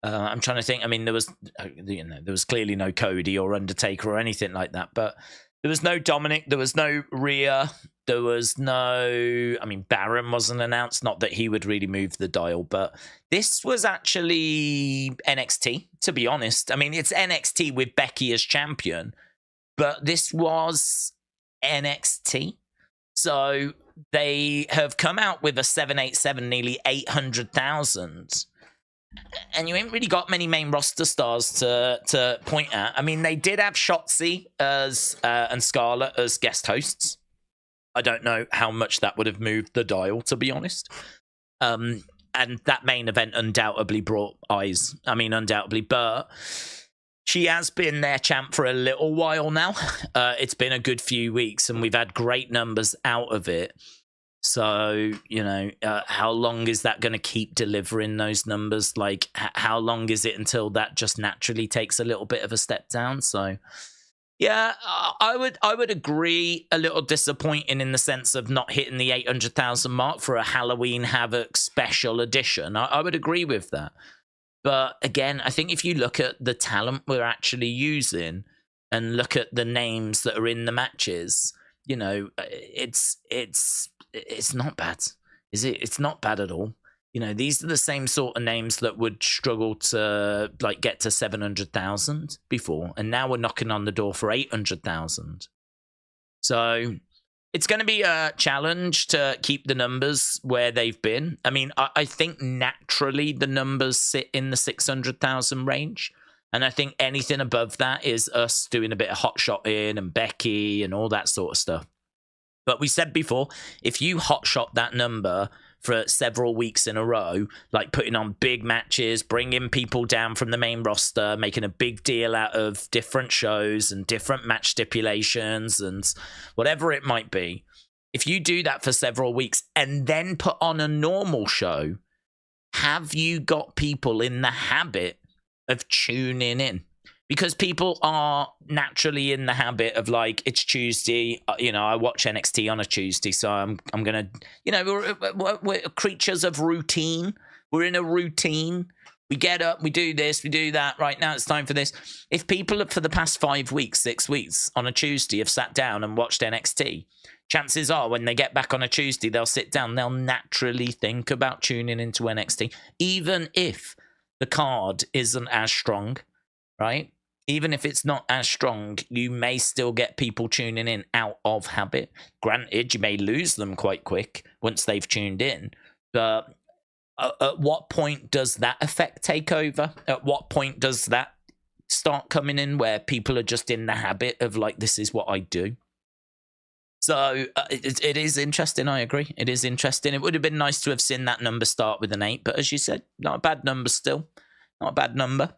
I'm trying to think. I mean, there was clearly no Cody or Undertaker or anything like that, but there was no Dominic, there was no Rhea, there was no... I mean, Baron wasn't announced, not that he would really move the dial, but this was actually NXT, to be honest. I mean, it's NXT with Becky as champion, but this was NXT. So they have come out with a 787, nearly 800,000. And you ain't really got many main roster stars to point at. I mean, they did have Shotzi as and Scarlett as guest hosts. I don't know how much that would have moved the dial, to be honest. And that main event undoubtedly brought eyes. I mean, undoubtedly. But she has been their champ for a little while now. It's been a good few weeks, and we've had great numbers out of it. So, you know, how long is that going to keep delivering those numbers? Like, how long is it until that just naturally takes a little bit of a step down? So, Yeah, I would agree. A little disappointing in the sense of not hitting the 800,000 mark for a Halloween Havoc special edition. I would agree with that. But again, I think if you look at the talent we're actually using and look at the names that are in the matches, you know, it's not bad, is it? It's not bad at all. You know, these are the same sort of names that would struggle to like get to 700,000 before, and now we're knocking on the door for 800,000. So it's going to be a challenge to keep the numbers where they've been. I mean, I think naturally the numbers sit in the 600,000 range, and I think anything above that is us doing a bit of hot shotting and Becky and all that sort of stuff. But we said before, if you hot shot that number for several weeks in a row, like putting on big matches, bringing people down from the main roster, making a big deal out of different shows and different match stipulations and whatever it might be, if you do that for several weeks and then put on a normal show, have you got people in the habit of tuning in? Because people are naturally in the habit of like, it's Tuesday, you know, I watch NXT on a Tuesday, so I'm going to, you know, we're creatures of routine. We're in a routine. We get up, we do this, we do that. Right now it's time for this. If people for the past 5 weeks, 6 weeks on a Tuesday have sat down and watched NXT, chances are when they get back on a Tuesday, they'll sit down, they'll naturally think about tuning into NXT, even if the card isn't as strong, right? Even if it's not as strong, you may still get people tuning in out of habit. Granted, you may lose them quite quick once they've tuned in. But at what point does that effect take over? At what point does that start coming in where people are just in the habit of like, this is what I do? So it is interesting. I agree. It is interesting. It would have been nice to have seen that number start with an 8. But as you said, not a bad number still. Not a bad number.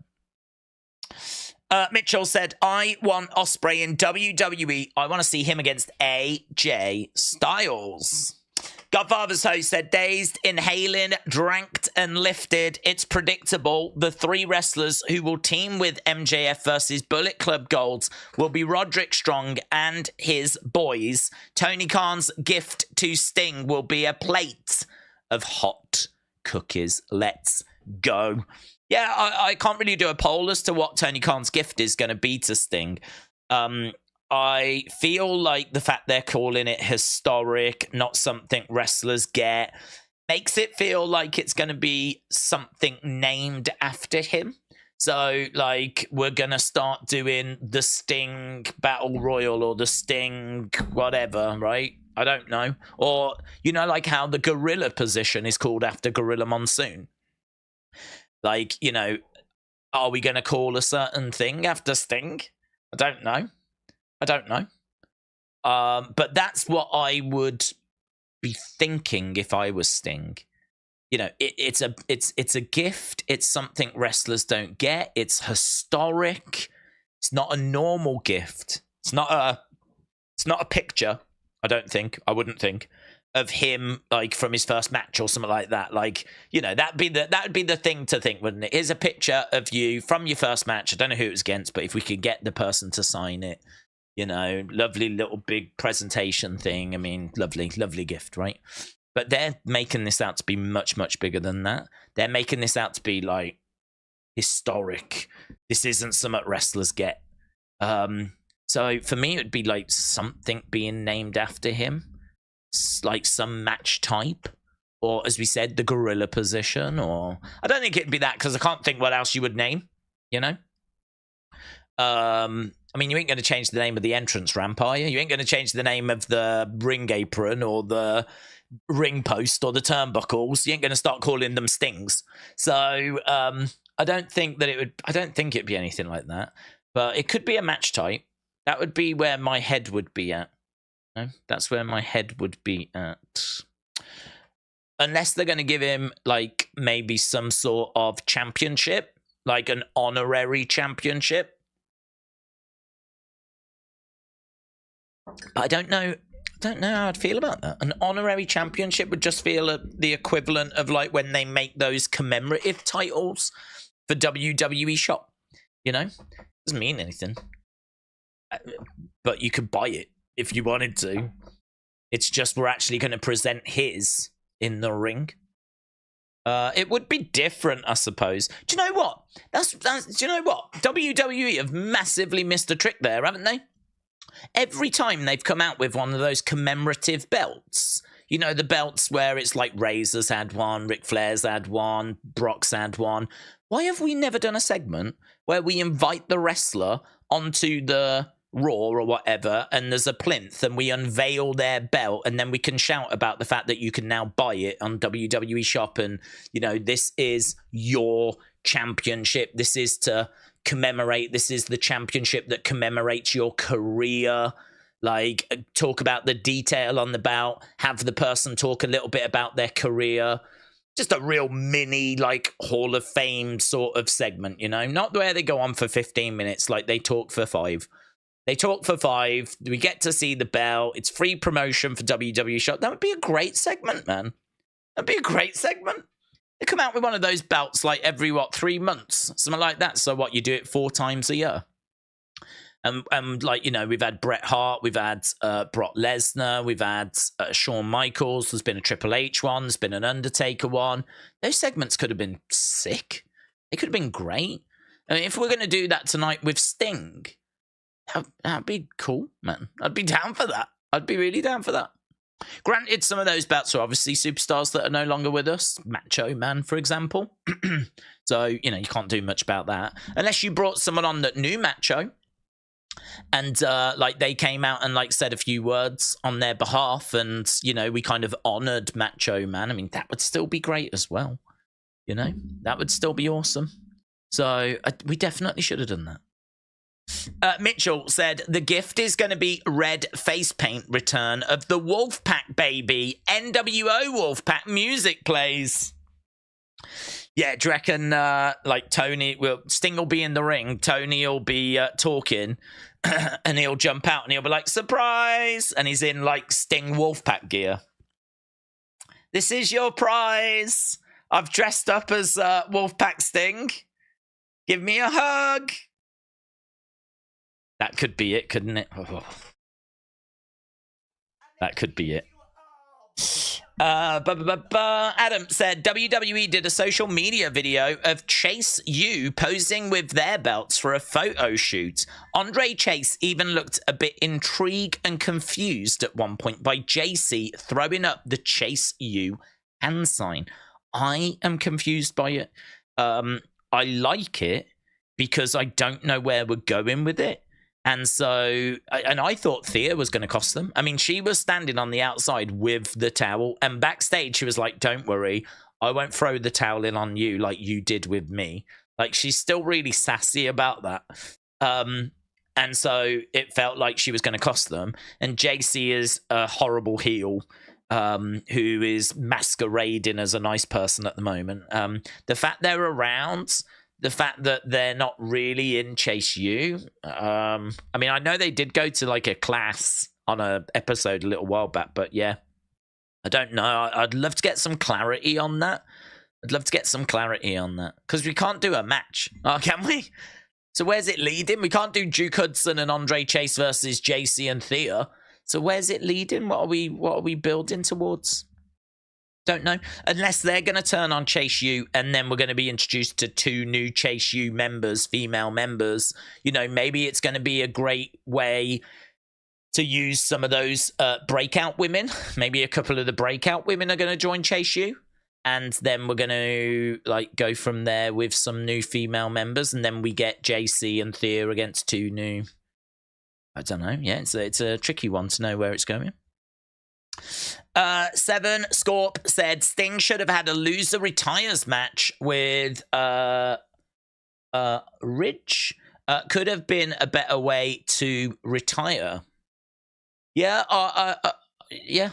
Mitchell said, I want Ospreay in WWE. I want to see him against AJ Styles. Godfather's host said, dazed, inhaling, dranked, and lifted. It's predictable. The 3 wrestlers who will team with MJF versus Bullet Club Golds will be Roderick Strong and his boys. Tony Khan's gift to Sting will be a plate of hot cookies. Let's go. Yeah, I can't really do a poll as to what Tony Khan's gift is going to be to Sting. I feel like the fact they're calling it historic, not something wrestlers get, makes it feel like it's going to be something named after him. So, like, we're going to start doing the Sting Battle Royal or the Sting whatever, right? I don't know. Or, you know, like how the gorilla position is called after Gorilla Monsoon. Like, you know, are we going to call a certain thing after Sting? I don't know. But that's what I would be thinking if I was Sting. You know, it's a gift. It's something wrestlers don't get. It's historic. It's not a normal gift. It's not a picture. I wouldn't think of him like from his first match or something like that. Like, you know, that would be the thing to think, wouldn't it? Here's a picture of you from your first match. I don't know who it was against, but if we could get the person to sign it, you know, lovely little big presentation thing. I mean, lovely gift, right? But they're making this out to be much, much bigger than that. They're making this out to be like historic. This isn't something wrestlers get. So for me, it would be like something being named after him. Like some match type, or as we said, the gorilla position, or I don't think it'd be that because I can't think what else you would name, you know. I mean, you ain't going to change the name of the entrance ramp, are you? You ain't going to change the name of the ring apron or the ring post or the turnbuckles. You ain't going to start calling them Stings. So I don't think it'd be anything like that, but it could be a match type. That would be where my head would be at. No, that's where my head would be at. Unless they're going to give him, like, maybe some sort of championship, like an honorary championship. But I don't know how I'd feel about that. An honorary championship would just feel the equivalent of, like, when they make those commemorative titles for WWE Shop. You know? Doesn't mean anything. but you could buy it if you wanted to. It's just we're actually going to present his in the ring. It would be different, I suppose. Do you know what? Do you know what? WWE have massively missed a trick there, haven't they? Every time they've come out with one of those commemorative belts, you know, the belts where it's like Razor's had one, Ric Flair's had one, Brock's had one. Why have we never done a segment where we invite the wrestler onto the Raw or whatever, and there's a plinth, and we unveil their belt, and then we can shout about the fact that you can now buy it on WWE Shop, and, you know, this is your championship. This is to commemorate. This is the championship that commemorates your career. Like, talk about the detail on the belt, have the person talk a little bit about their career. Just a real mini, like, Hall of Fame sort of segment, you know? Not where they go on for 15 minutes, like they talk for 5. They talk for 5. We get to see the belt. It's free promotion for WWE Shop. That would be a great segment, man. That'd be a great segment. They come out with one of those belts like every, 3 months? Something like that. So what, you do it 4 times a year? And like, you know, we've had Bret Hart, we've had Brock Lesnar, we've had Shawn Michaels, there's been a Triple H one, there's been an Undertaker one. Those segments could have been sick. They could have been great. I mean, if we're going to do that tonight with Sting, that'd be cool, man. I'd be down for that. I'd be really down for that. Granted, some of those belts are obviously superstars that are no longer with us. Macho Man, for example. So, you know, you can't do much about that. Unless you brought someone on that knew Macho, and like they came out and like said a few words on their behalf, and, you know, we kind of honored Macho Man. I mean, that would still be great as well. You know, that would still be awesome. So we definitely should have done that. Mitchell said the gift is going to be red face paint return of the Wolfpack, baby. NWO Wolfpack music plays. Yeah, do you reckon, like, Sting will be in the ring, Tony will be talking, and he'll jump out and he'll be like, surprise! And he's in, like, Sting Wolfpack gear. This is your prize! I've dressed up as Wolfpack Sting. Give me a hug! That could be it, couldn't it? Oh. That could be it. Adam said WWE did a social media video of Chase U posing with their belts for a photo shoot. Andre Chase even looked a bit intrigued and confused at one point by JC throwing up the Chase U hand sign. I am confused by it. I like it because I don't know where we're going with it. And so, and I thought Thea was going to cost them. I mean, she was standing on the outside with the towel, and backstage she was like, don't worry, I won't throw the towel in on you like you did with me. Like, she's still really sassy about that. And so it felt like she was going to cost them. And JC is a horrible heel who is masquerading as a nice person at the moment. The fact they're around... The fact that they're not really in Chase U. I mean, I know they did go to like a class on a episode a little while back, but yeah, I don't know. I'd love to get some clarity on that. Because we can't do a match, can we? So where's it leading? We can't do Duke Hudson and Andre Chase versus JC and Thea. So where's it leading? What are we building towards? Don't know. Unless they're going to turn on Chase U, and then we're going to be introduced to 2 new Chase U members, female members. You know, maybe it's going to be a great way to use some of those breakout women. Maybe a couple of the breakout women are going to join Chase U. And then we're going to like go from there with some new female members. And then we get JC and Thea against 2 new. I don't know. Yeah, it's a tricky one to know where it's going. 7 Scorp said Sting should have had a loser retires match with Ridge. Could have been a better way to retire. Yeah, yeah.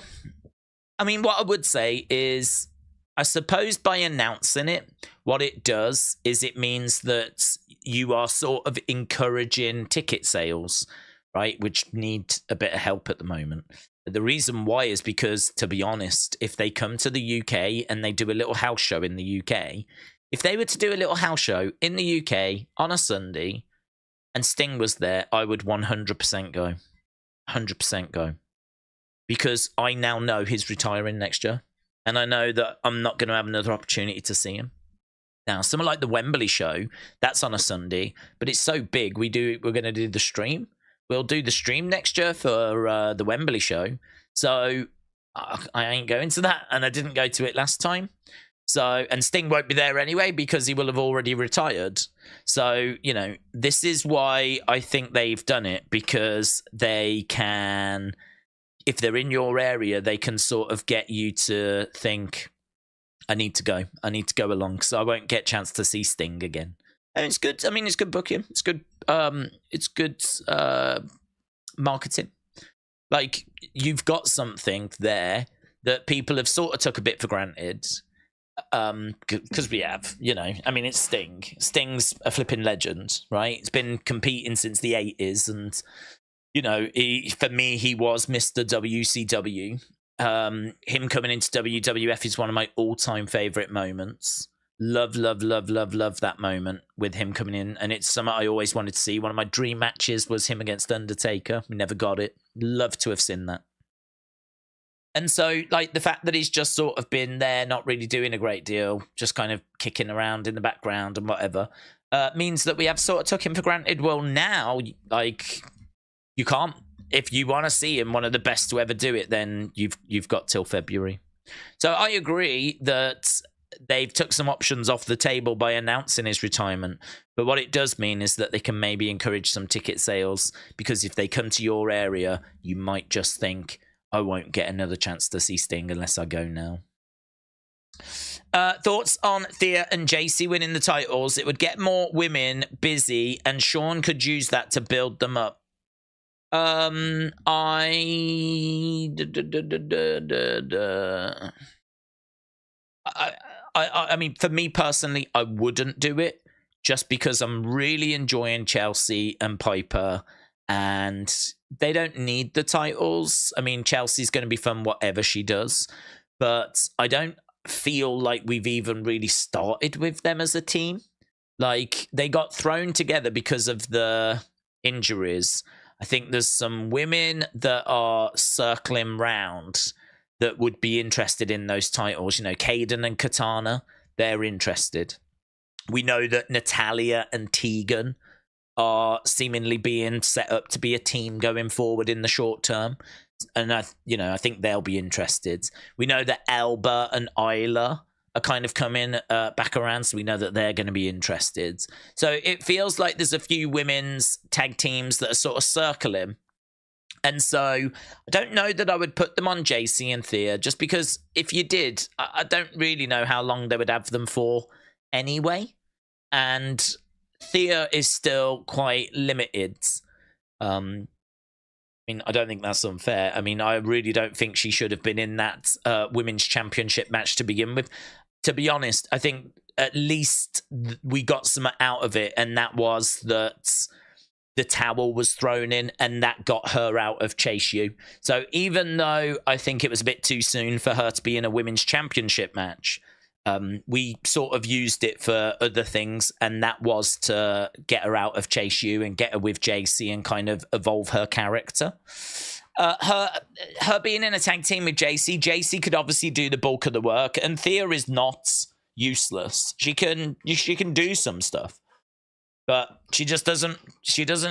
I mean, what I would say is, I suppose by announcing it, what it does is it means that you are sort of encouraging ticket sales, right? Which need a bit of help at the moment. The reason why is because, to be honest, if they come to the UK and they do a little house show in the UK, if they were to do a little house show in the UK on a Sunday, and Sting was there, I would 100% go. 100% go. Because I now know he's retiring next year. And I know that I'm not going to have another opportunity to see him. Now, something like the Wembley show, that's on a Sunday, but it's so big, we're going to do the stream. We'll do the stream next year for the Wembley show. So I ain't going to that, and I didn't go to it last time. So, and Sting won't be there anyway because he will have already retired. So, you know, this is why I think they've done it, because they can, if they're in your area, they can sort of get you to think, I need to go along, so I won't get a chance to see Sting again. And it's good. I mean, it's good booking. It's good. It's good marketing. Like, you've got something there that people have sort of took a bit for granted. Because we have, you know, I mean, it's Sting. Sting's a flipping legend, right? It's been competing since the 80s, and you know, for me, he was Mr. WCW. Him coming into WWF is one of my all-time favorite moments. Love that moment with him coming in, and it's something I always wanted to see. One of my dream matches was him against Undertaker. We never got it. Love to have seen that. And so, like, the fact that he's just sort of been there, not really doing a great deal, just kind of kicking around in the background and whatever, means that we have sort of took him for granted. Well, now, like, you can't. If you want to see him, one of the best to ever do it, then you've got till February. So I agree that they've took some options off the table by announcing his retirement. But what it does mean is that they can maybe encourage some ticket sales, because if they come to your area, you might just think, I won't get another chance to see Sting unless I go now. Thoughts on Thea and JC winning the titles? It would get more women busy, and Sean could use that to build them up. I mean, for me personally, I wouldn't do it, just because I'm really enjoying Chelsea and Piper, and they don't need the titles. I mean, Chelsea's going to be fun whatever she does, but I don't feel like we've even really started with them as a team. Like, they got thrown together because of the injuries. I think there's some women that are circling round that would be interested in those titles. You know, Kaden and Katana, they're interested. We know that Natalia and Tegan are seemingly being set up to be a team going forward in the short term. And I think they'll be interested. We know that Elba and Isla are kind of coming back around, so we know that they're going to be interested. So it feels like there's a few women's tag teams that are sort of circling. And so I don't know that I would put them on JC and Thea, just because if you did, I don't really know how long they would have them for anyway. And Thea is still quite limited. I mean, I don't think that's unfair. I mean, I really don't think she should have been in that women's championship match to begin with. To be honest, I think at least we got some out of it, and that was that the towel was thrown in, and that got her out of Chase U. So even though I think it was a bit too soon for her to be in a women's championship match, we sort of used it for other things, and that was to get her out of Chase U and get her with JC and kind of evolve her character. Her being in a tag team with JC could obviously do the bulk of the work, and Thea is not useless. She can do some stuff, but she doesn't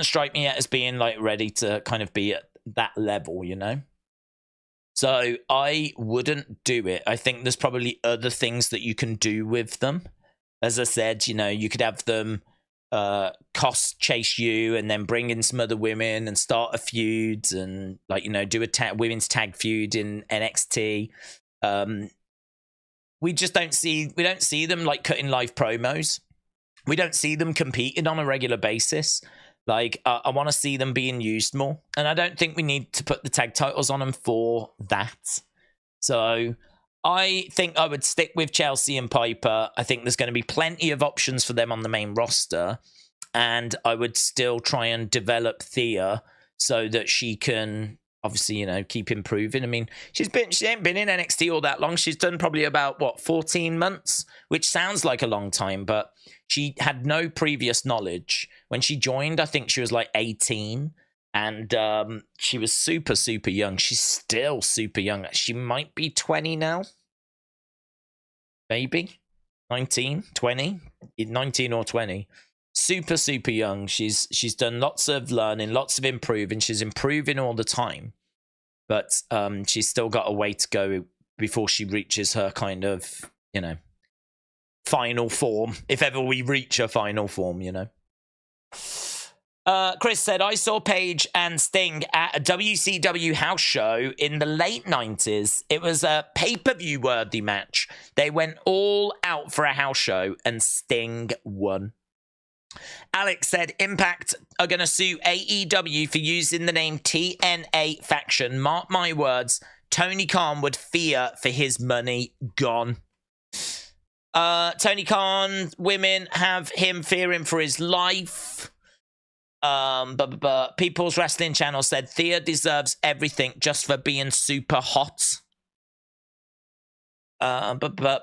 strike me yet as being like ready to kind of be at that level, you know? So I wouldn't do it. I think there's probably other things that you can do with them. As I said, you know, you could have them cost Chase U and then bring in some other women and start a feud and, like, you know, do a women's tag feud in NXT. We don't see them like cutting live promos. We don't see them competing on a regular basis. Like, I want to see them being used more. And I don't think we need to put the tag titles on them for that. So I think I would stick with Chelsea and Piper. I think there's going to be plenty of options for them on the main roster. And I would still try and develop Thea so that she can obviously, you know, keep improving. I mean, she ain't been in NXT all that long. She's done probably about, what, 14 months, which sounds like a long time, but she had no previous knowledge. When she joined, I think she was like 18, and she was super, super young. She's still super young. She might be 20 now. Maybe 19, 20, 19 or 20. Super, super young. She's done lots of learning, lots of improving. She's improving all the time, but she's still got a way to go before she reaches her kind of, you know, final form. If ever we reach a final form, you know. Chris said, I saw Paige and Sting at a WCW house show in the late 90s. It was a pay-per-view worthy match. They went all out for a house show and Sting won. Alex said, Impact are going to sue AEW for using the name TNA faction. Mark my words, Tony Khan would fear for his money gone. Tony Khan, women have him fearing for his life. People's Wrestling Channel said Thea deserves everything just for being super hot.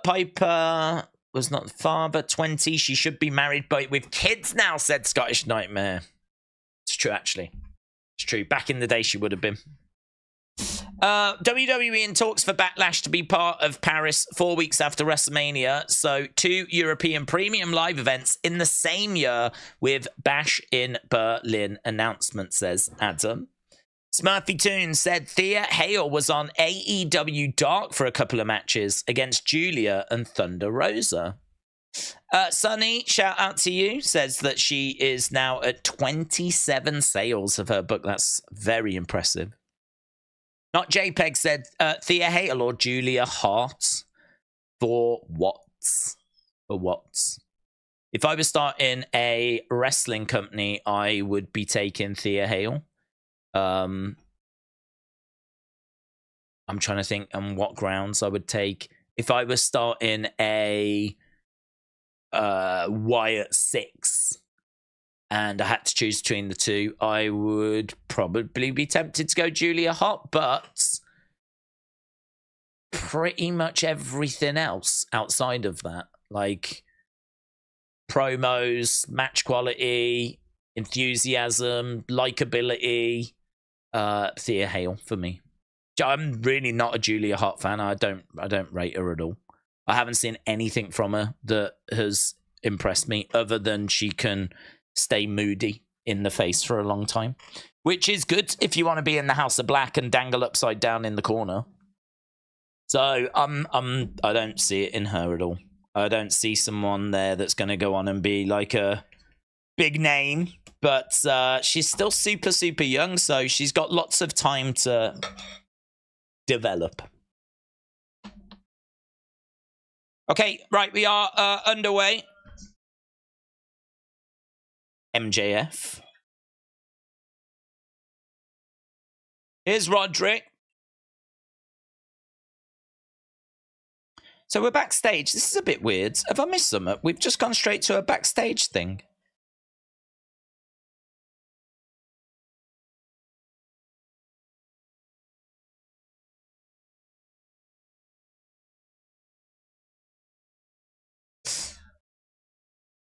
Piper was not the father. 20. She should be married, but with kids now, said Scottish Nightmare. It's true, actually. It's true. Back in the day, she would have been. WWE in talks for Backlash to be part of Paris 4 weeks after WrestleMania. So 2 European premium live events in the same year with Bash in Berlin. Announcement, says Adam. Smurfy Toon said Thea Hale was on AEW Dark for a couple of matches against Julia and Thunder Rosa. Sunny, shout out to you, says that she is now at 27 sales of her book. That's very impressive. Not JPEG said Thea Hale or Julia Hart. For what? For what? If I was starting a wrestling company, I would be taking Thea Hale. I'm trying to think on what grounds I would take. If I was starting a Wyatt 6 and I had to choose between the two, I would probably be tempted to go Julia Hart, but pretty much everything else outside of that, like promos, match quality, enthusiasm, likability, Thea Hale for me. I'm really not a Julia Hart fan. I don't rate her at all. I haven't seen anything from her that has impressed me other than she can stay moody in the face for a long time, which is good if you want to be in the House of Black and dangle upside down in the corner. So I don't see it in her at all. I don't see someone there that's going to go on and be like a big name, but she's still super, super young, so she's got lots of time to develop. Okay, right, we are underway. MJF. Here's Roderick. So we're backstage. This is a bit weird. Have I missed something? We've just gone straight to a backstage thing.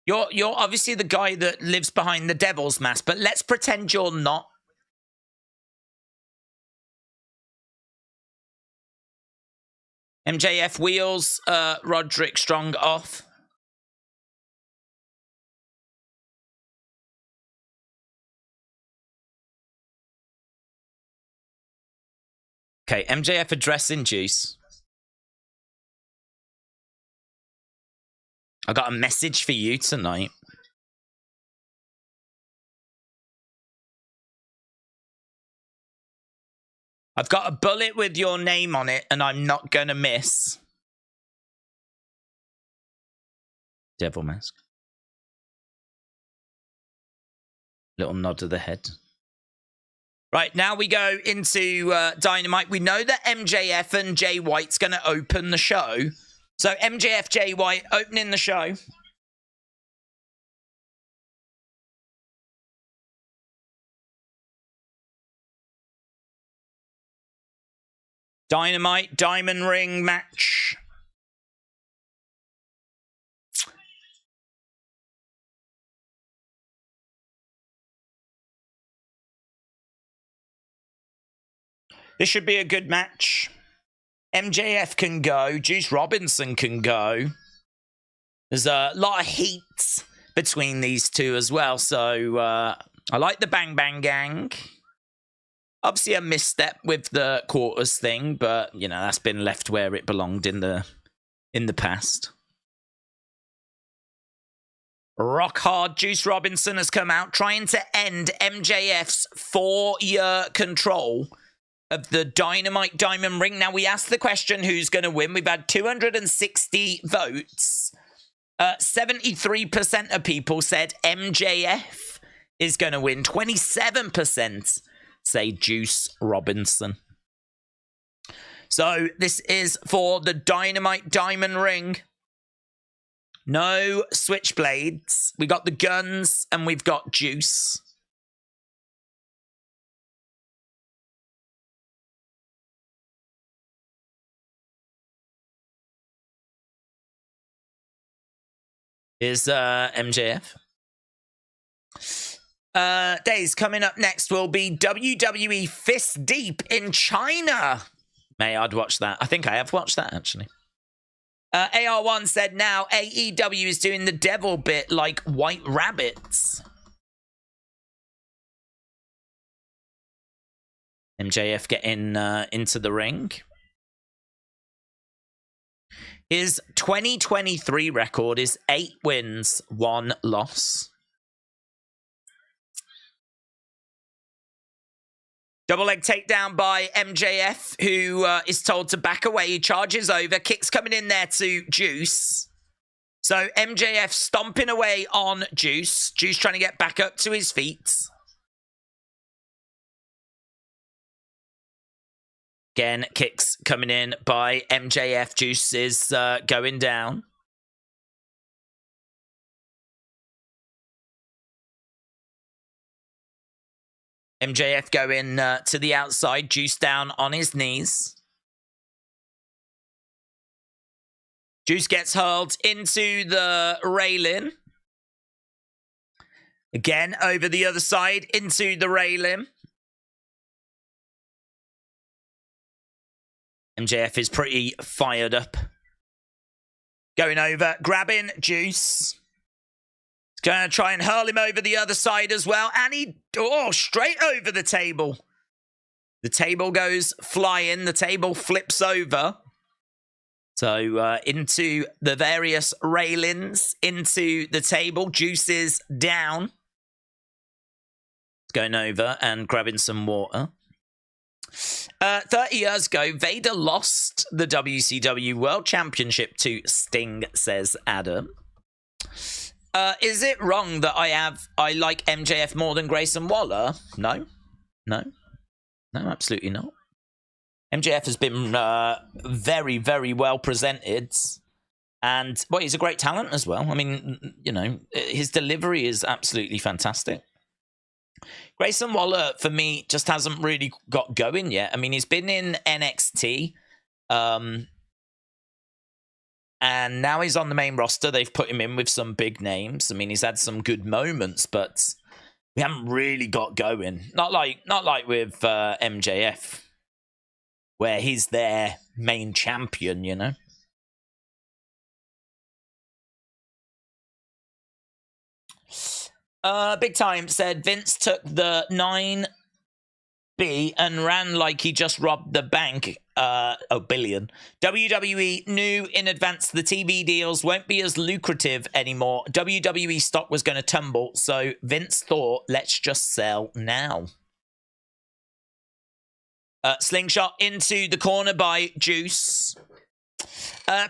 You're obviously the guy that lives behind the devil's mask, but let's pretend you're not. MJF wheels Roderick Strong off. Okay, MJF addressing Juice. I got a message for you tonight. I've got a bullet with your name on it, and I'm not going to miss. Devil mask. Little nod of the head. Right, now we go into Dynamite. We know that MJF and Jay White's going to open the show. So MJF, Jay White opening the show. Dynamite Diamond Ring match. This should be a good match. MJF can go. Juice Robinson can go. There's a lot of heat between these two as well. So I like the Bang Bang Gang. Obviously a misstep with the quarters thing, but you know, that's been left where it belonged in the past. Rock Hard Juice Robinson has come out trying to end MJF's 4-year control of the Dynamite Diamond Ring. Now, we asked the question, who's going to win? We've had 260 votes. 73% of people said MJF is going to win. 27% say Juice Robinson. So, this is for the Dynamite Diamond Ring. No switchblades. We got the guns and we've got Juice. Is MJF. Days coming up next will be WWE Fist Deep in China. May I'd watch that. I think I have watched that, actually. AR1 said now AEW is doing the devil bit like White Rabbits. MJF getting into the ring. His 2023 record is 8 wins, 1 loss. Double leg takedown by MJF, who is told to back away. He charges over. Kicks coming in there to Juice. So MJF stomping away on Juice. Juice trying to get back up to his feet. Again, kicks coming in by MJF. Juice is going down. MJF going to the outside. Juice down on his knees. Juice gets hurled into the railing. Again, over the other side, into the railing. MJF is pretty fired up. Going over, grabbing Juice. He's going to try and hurl him over the other side as well. And he, straight over the table. The table goes flying. The table flips over. So into the various railings, into the table. Juice is down. Going over and grabbing some water. 30 years ago, Vader lost the WCW World Championship to Sting, says Adam. Is it wrong that I like MJF more than Grayson Waller? No, absolutely not. MJF has been very, very well presented. And, well, he's a great talent as well. I mean, you know, his delivery is absolutely fantastic. Grayson Waller, for me, just hasn't really got going yet. I mean, he's been in NXT. And now he's on the main roster. They've put him in with some big names. I mean, he's had some good moments, but we haven't really got going. Not like with MJF, where he's their main champion, you know? Big Time said Vince took the 9B and ran like he just robbed the bank. Billion. WWE knew in advance the TV deals won't be as lucrative anymore. WWE stock was going to tumble, so Vince thought, let's just sell now. Slingshot into the corner by Juice.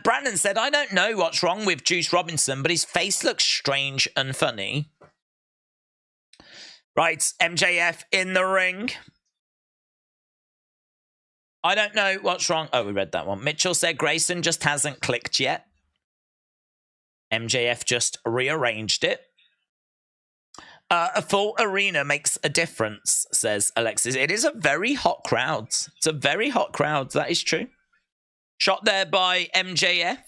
Brandon said, I don't know what's wrong with Juice Robinson, but his face looks strange and funny. Right, MJF in the ring. I don't know what's wrong. Oh, we read that one. Mitchell said Grayson just hasn't clicked yet. MJF just rearranged it. A full arena makes a difference, says Alexis. It is a very hot crowd. It's a very hot crowd. That is true. Shot there by MJF.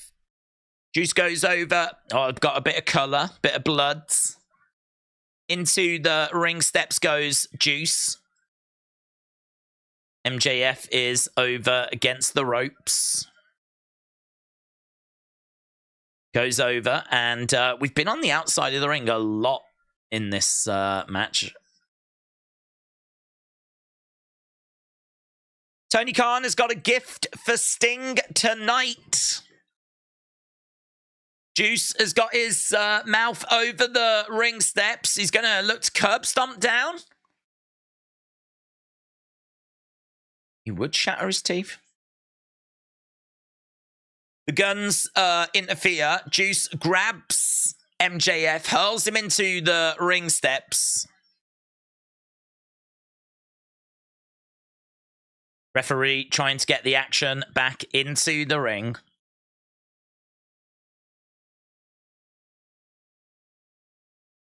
Juice goes over. Oh, I've got a bit of colour, bit of blood. Into the ring steps goes Juice. MJF is over against the ropes. Goes over, and we've been on the outside of the ring a lot in this match. Tony Khan has got a gift for Sting tonight. Juice has got his mouth over the ring steps. He's going to look to curb stomp down. He would shatter his teeth. The Guns interfere. Juice grabs MJF, hurls him into the ring steps. Referee trying to get the action back into the ring.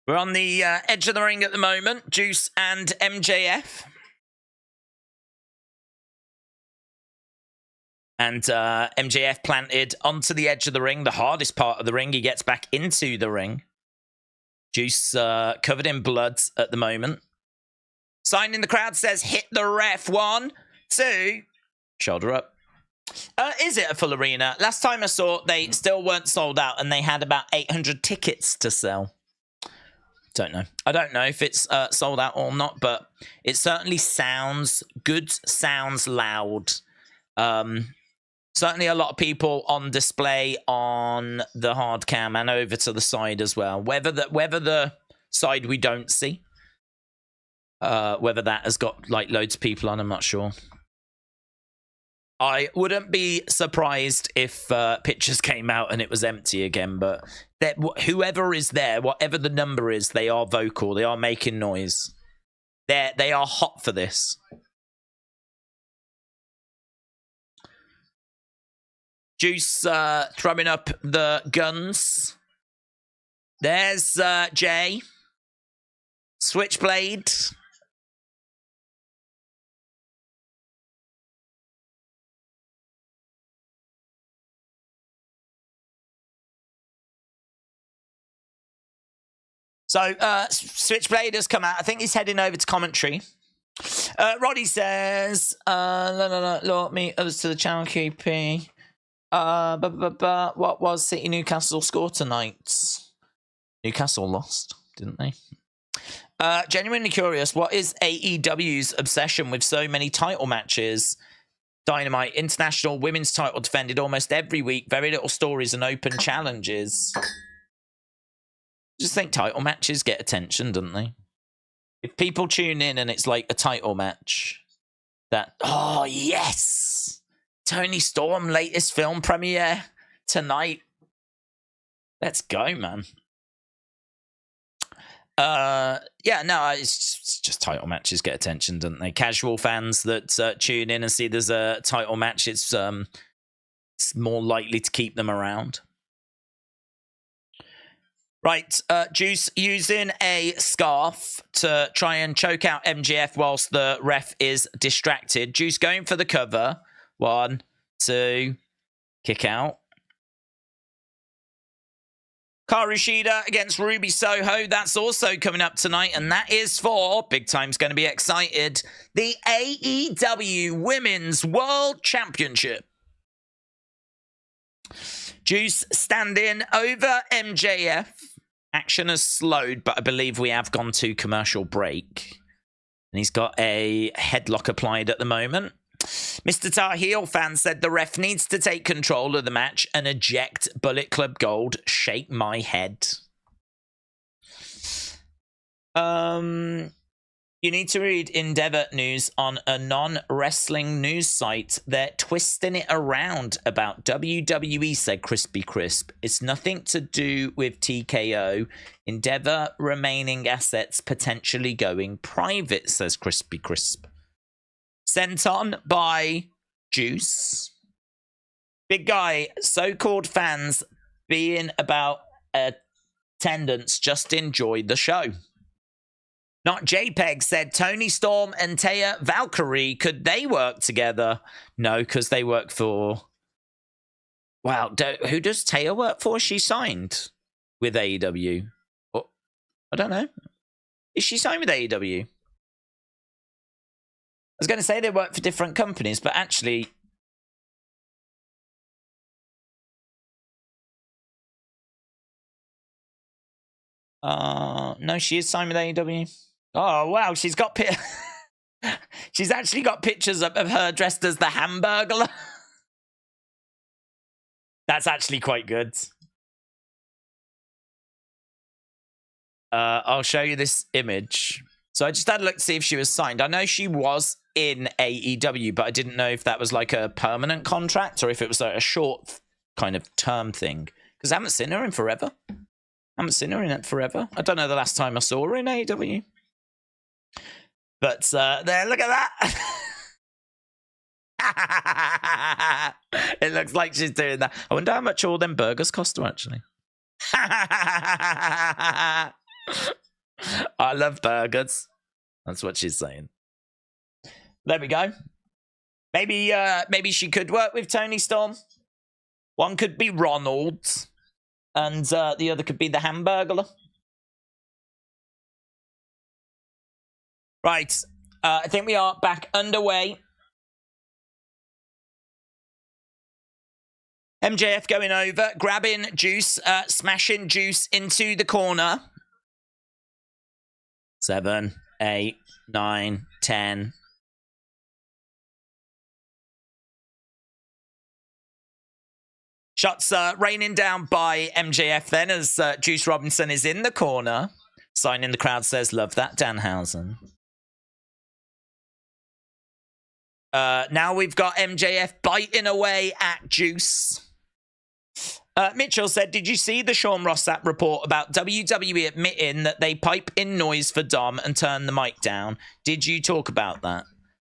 We're on the edge of the ring at the moment, Juice and MJF. And MJF planted onto the edge of the ring, the hardest part of the ring. He gets back into the ring. Juice covered in blood at the moment. Sign in the crowd says, hit the ref. 1, 2. Shoulder up. Is it a full arena? Last time I saw, they still weren't sold out, and they had about 800 tickets to sell. Don't know. I don't know if it's sold out or not, but it certainly sounds good, sounds loud. Certainly a lot of people on display on the hard cam and over to the side as well. Whether the side we don't see, whether that has got like loads of people on, I'm not sure. I wouldn't be surprised if pictures came out and it was empty again, but whoever is there, whatever the number is, they are vocal. They are making noise. They are hot for this. Juice throwing up the guns. There's Jay. Switchblade. So, Switchblade has come out. I think he's heading over to commentary. Roddy says, Lord, me, others to the channel, QP. What was City Newcastle score tonight? Newcastle lost, didn't they? Genuinely curious, what is AEW's obsession with so many title matches? Dynamite, international women's title defended almost every week. Very little stories and open challenges. Just think title matches get attention, don't they? If people tune in and it's like a title match, oh yes, Tony Storm latest film premiere tonight. Let's go, man. Yeah, no, it's just title matches get attention, don't they? Casual fans that tune in and see there's a title match, it's more likely to keep them around. Right, Juice using a scarf to try and choke out MJF whilst the ref is distracted. Juice going for the cover. 1, 2, kick out. Karu Shida against Ruby Soho. That's also coming up tonight, and that is for, big time's going to be excited, the AEW Women's World Championship. Juice standing over MJF. Action has slowed, but I believe we have gone to commercial break. And he's got a headlock applied at the moment. Mr. Tar Heel fan said the ref needs to take control of the match and eject Bullet Club Gold. Shake my head. You need to read Endeavor News on a non-wrestling news site. They're twisting it around about WWE, said Crispy Crisp. It's nothing to do with TKO. Endeavor remaining assets potentially going private, says Crispy Crisp. Sent on by Juice. Big guy, so-called fans being about attendance, just enjoy the show. Not JPEG said Tony Storm and Taya Valkyrie. Could they work together? No, because they work for... Wow, who does Taya work for? She signed with AEW. Oh, I don't know. Is she signed with AEW? I was going to say they work for different companies, but actually... no, she is signed with AEW. Oh, wow, she's got... she's actually got pictures of her dressed as the Hamburglar. That's actually quite good. I'll show you this image. So I just had a look to see if she was signed. I know she was in AEW, but I didn't know if that was like a permanent contract or if it was like a short kind of term thing. Because I haven't seen her in forever. I haven't seen her in it forever. I don't know the last time I saw her in AEW. But there, look at that. It looks like she's doing that. I wonder how much all them burgers cost her, actually. I love burgers. That's what she's saying. There we go. Maybe she could work with Tony Storm. One could be Ronald, and the other could be the Hamburglar. Right. I think we are back underway. MJF going over, grabbing Juice, smashing Juice into the corner. 7, 8, 9, 10. Shots raining down by MJF then as Juice Robinson is in the corner. Sign in the crowd says, love that, Danhausen. Now we've got MJF biting away at Juice. Mitchell said, did you see the Sean Rossap report about WWE admitting that they pipe in noise for Dom and turn the mic down? Did you talk about that?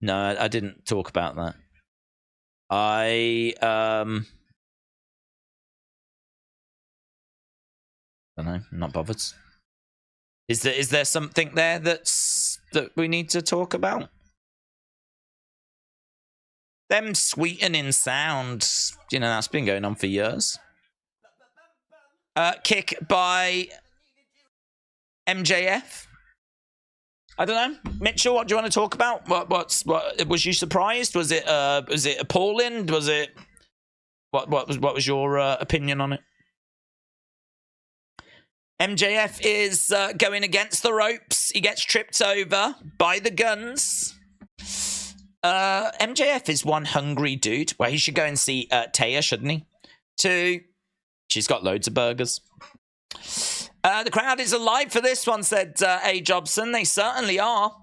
No, I didn't talk about that. I don't know. I'm not bothered. Is there something there that we need to talk about? Them sweetening sounds, you know, that's been going on for years. Kick by MJF. I don't know, Mitchell. What do you want to talk about? What was you surprised? Was it appalling? Was it what was your opinion on it? MJF is going against the ropes. He gets tripped over by the Guns. MJF is one hungry dude. Well, he should go and see Taya, shouldn't he? 2, she's got loads of burgers. The crowd is alive for this one, said A. Jobson. They certainly are.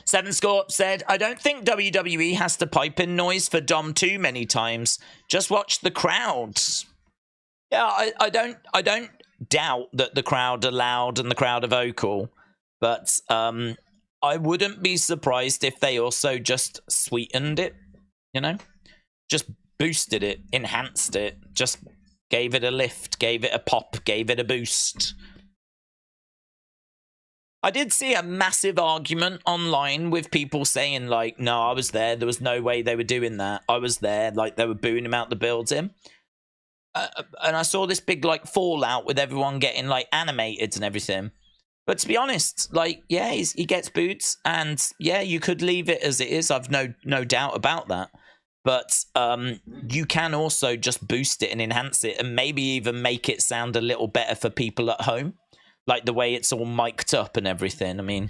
7 Scorp said, I don't think WWE has to pipe in noise for Dom too many times. Just watch the crowd. Yeah, I don't doubt that the crowd are loud and the crowd are vocal, but I wouldn't be surprised if they also just sweetened it, you know? Just boosted it, enhanced it, just gave it a lift, gave it a pop, gave it a boost. I did see a massive argument online with people saying, like, no, I was there. There was no way they were doing that. I was there. Like, they were booing him out the building. And I saw this big, like, fallout with everyone getting, like, animated and everything. But to be honest, like, yeah, he gets boots, and yeah, you could leave it as it is. I've no doubt about that. But you can also just boost it and enhance it, and maybe even make it sound a little better for people at home, like the way it's all mic'd up and everything. I mean,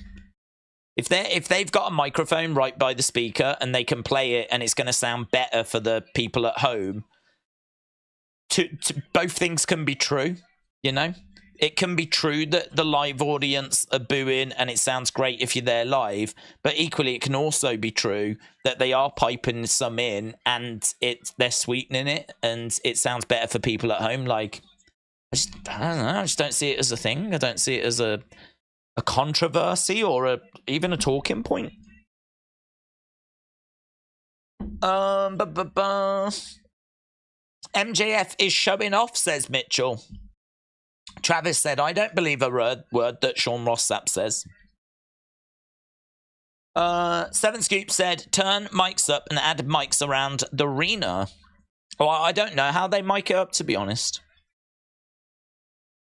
if they've got a microphone right by the speaker and they can play it, and it's going to sound better for the people at home. Both things can be true, you know. It can be true that the live audience are booing and it sounds great if you're there live, but equally it can also be true that they are piping some in and they're sweetening it and it sounds better for people at home. Like, I don't know, I just don't see it as a thing. I don't see it as a controversy or even a talking point. MJF is showing off, says Mitchell. Travis said, I don't believe a word that Sean Rossap says. Seven Scoop said, turn mics up and add mics around the arena. Well, I don't know how they mic it up, to be honest.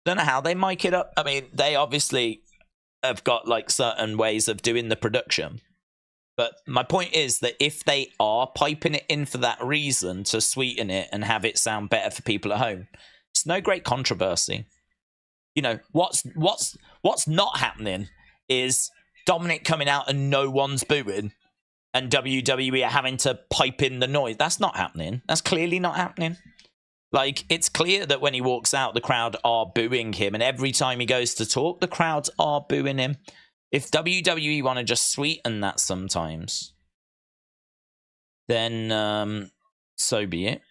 Don't know how they mic it up. I mean, they obviously have got like certain ways of doing the production. But my point is that if they are piping it in for that reason, to sweeten it and have it sound better for people at home, it's no great controversy. You know, what's not happening is Dominic coming out and no one's booing, and WWE are having to pipe in the noise. That's not happening. That's clearly not happening. Like, it's clear that when he walks out, the crowd are booing him, and every time he goes to talk, the crowds are booing him. If WWE want to just sweeten that sometimes, then so be it.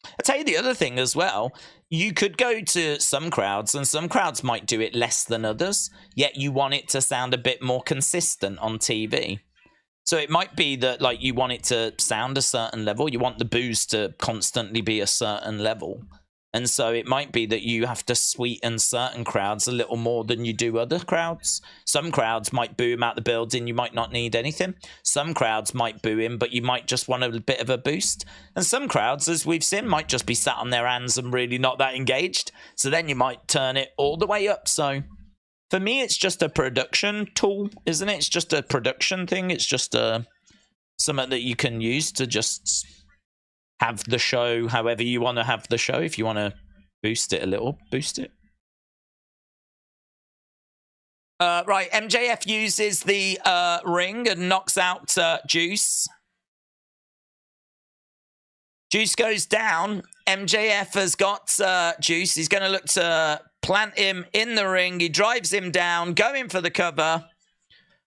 I'll tell you the other thing as well. You could go to some crowds, and some crowds might do it less than others, yet you want it to sound a bit more consistent on TV. So it might be that, like, you want it to sound a certain level. You want the boos to constantly be a certain level. And so it might be that you have to sweeten certain crowds a little more than you do other crowds. Some crowds might boo him out the building. You might not need anything. Some crowds might boo him, but you might just want a bit of a boost. And some crowds, as we've seen, might just be sat on their hands and really not that engaged. So then you might turn it all the way up. So for me, it's just a production tool, isn't it? It's just a production thing. It's just something that you can use to just have the show however you want to have the show. If you want to boost it a little, boost it. Right, MJF uses the ring and knocks out Juice. Juice goes down. MJF has got Juice. He's going to look to plant him in the ring. He drives him down, going for the cover.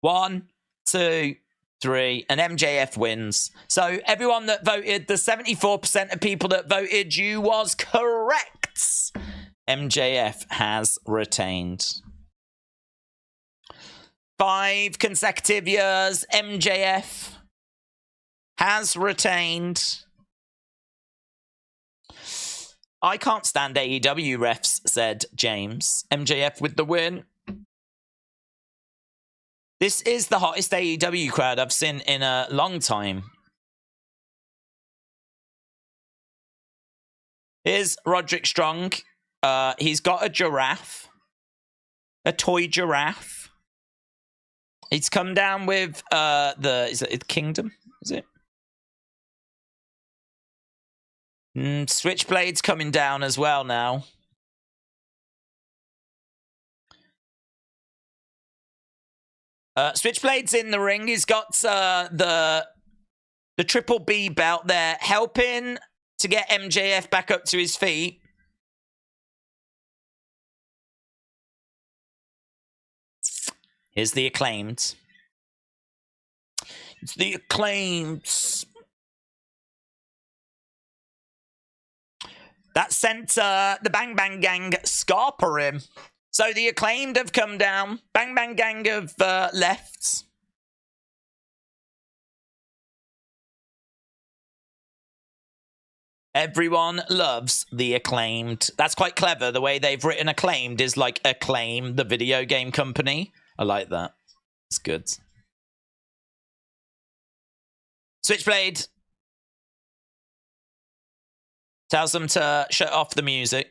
1, 2, 3, and MJF wins. So everyone that voted, the 74% of people that voted, you was correct. MJF has retained. 5 consecutive years, MJF has retained. I can't stand AEW refs, said James. MJF with the win. This is the hottest AEW crowd I've seen in a long time. Here's Roderick Strong. He's got a giraffe. A toy giraffe. He's come down with is it Kingdom? Is it? Switchblade's coming down as well now. Switchblade's in the ring. He's got the Triple B belt there, helping to get MJF back up to his feet. Here's the Acclaimed. It's the Acclaimed. That sent the Bang Bang Gang scarper him. So the Acclaimed have come down. Bang Bang Gang have left. Everyone loves the Acclaimed. That's quite clever. The way they've written Acclaimed is like Acclaim, the video game company. I like that. It's good. Switchblade tells them to shut off the music.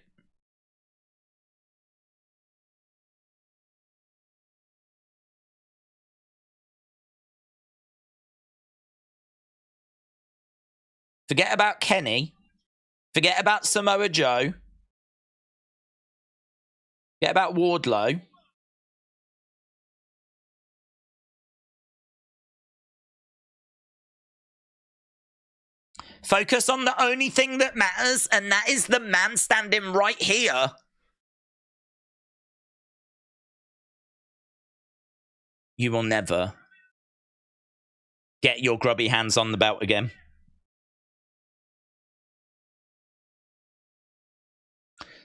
Forget about Kenny. Forget about Samoa Joe. Forget about Wardlow. Focus on the only thing that matters, and that is the man standing right here. You will never get your grubby hands on the belt again.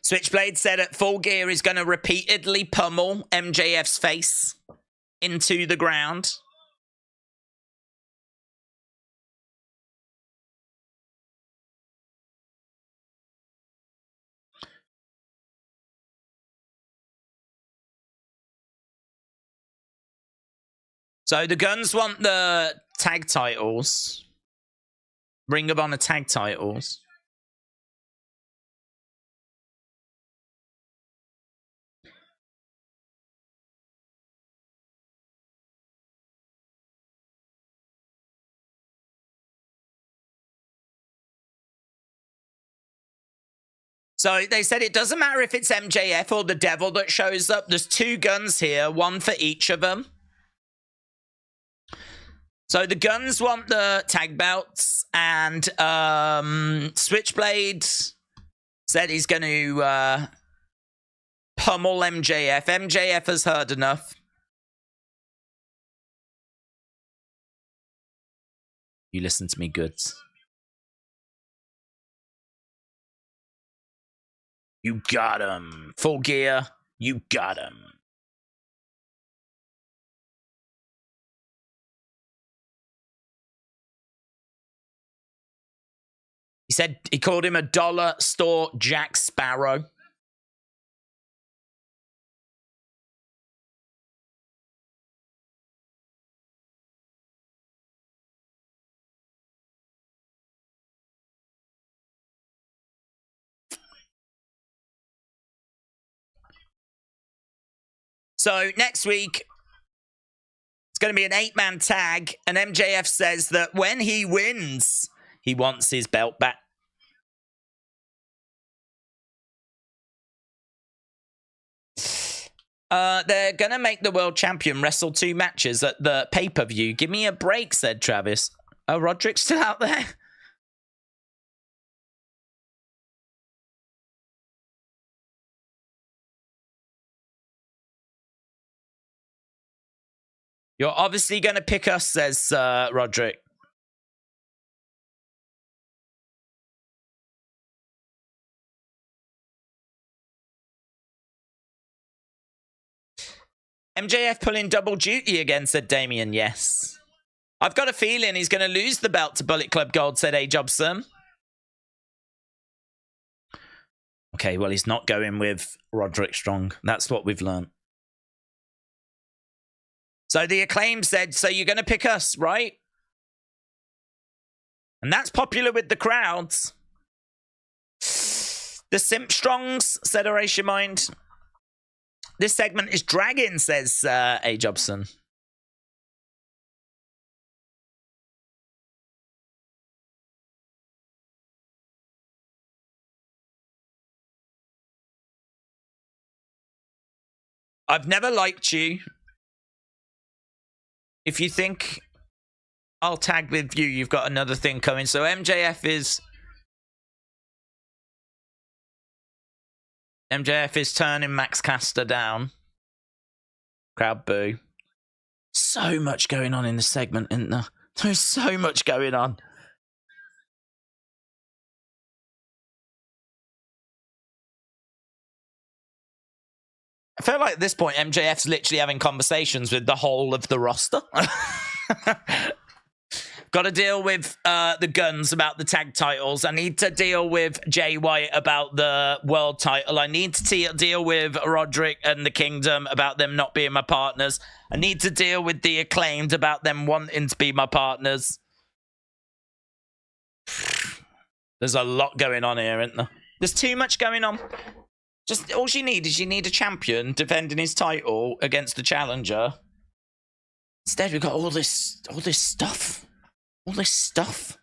Switchblade said at Full Gear is going to repeatedly pummel MJF's face into the ground. So the Guns want the tag titles. Ring of Honor tag titles. So they said it doesn't matter if it's MJF or the Devil that shows up. There's 2 Guns here, one for each of them. So the Guns want the tag belts, and Switchblade said he's going to pummel MJF. MJF has heard enough. You listen to me, goods. You got him. Full Gear, you got him. He said he called him a dollar store Jack Sparrow. So next week, it's going to be an 8-man tag, and MJF says that when he wins, he wants his belt back. They're going to make the world champion wrestle 2 matches at the pay-per-view. Give me a break, said Travis. Oh, Roderick's still out there? You're obviously going to pick us, says Roderick. MJF pulling double duty again, said Damien. Yes. I've got a feeling he's going to lose the belt to Bullet Club Gold, said A. Jobson. Okay, well, he's not going with Roderick Strong. That's what we've learned. So the Acclaim said, so you're going to pick us, right? And that's popular with the crowds. The Simp Strongs, said Erase Your Mind. This segment is dragging, says A. Jobson. I've never liked you. If you think I'll tag with you, you've got another thing coming. So MJF is turning Max Caster down. Crowd boo. So much going on in the segment, isn't there? There's so much going on. I feel like at this point, MJF's literally having conversations with the whole of the roster. Got to deal with the Guns about the tag titles. I need to deal with Jay White about the world title. I need to deal with Roderick and the Kingdom about them not being my partners. I need to deal with the Acclaimed about them wanting to be my partners. There's a lot going on here, isn't there? There's too much going on. Just all you need is a champion defending his title against the challenger. Instead, we've got all this stuff. All this stuff.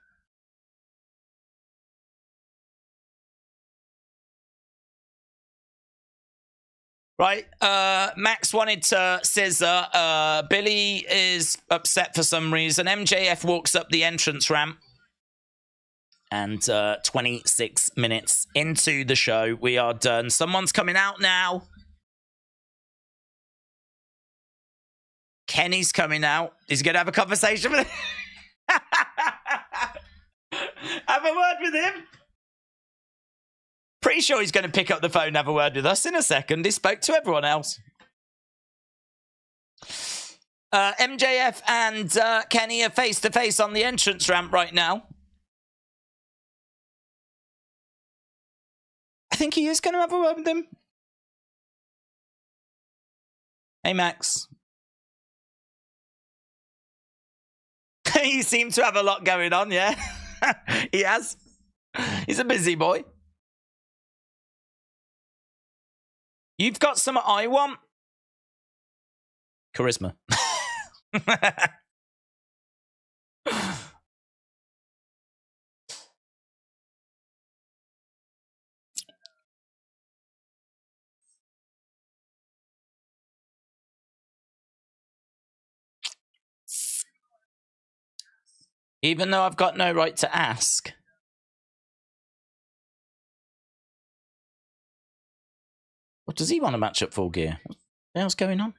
Right, Max wanted to scissor. Billy is upset for some reason. MJF walks up the entrance ramp. And 26 minutes into the show, we are done. Someone's coming out now. Kenny's coming out. He's going to have a conversation with him. Have a word with him. Pretty sure he's going to pick up the phone and have a word with us in a second. He spoke to everyone else. MJF and Kenny are face-to-face on the entrance ramp right now. I think he is going to have a word with him. Hey, Max. He seems to have a lot going on, yeah. He has. He's a busy boy. You've got some I want. Charisma. Even though I've got no right to ask. What does he want to match up Full Gear? What the hell's going on?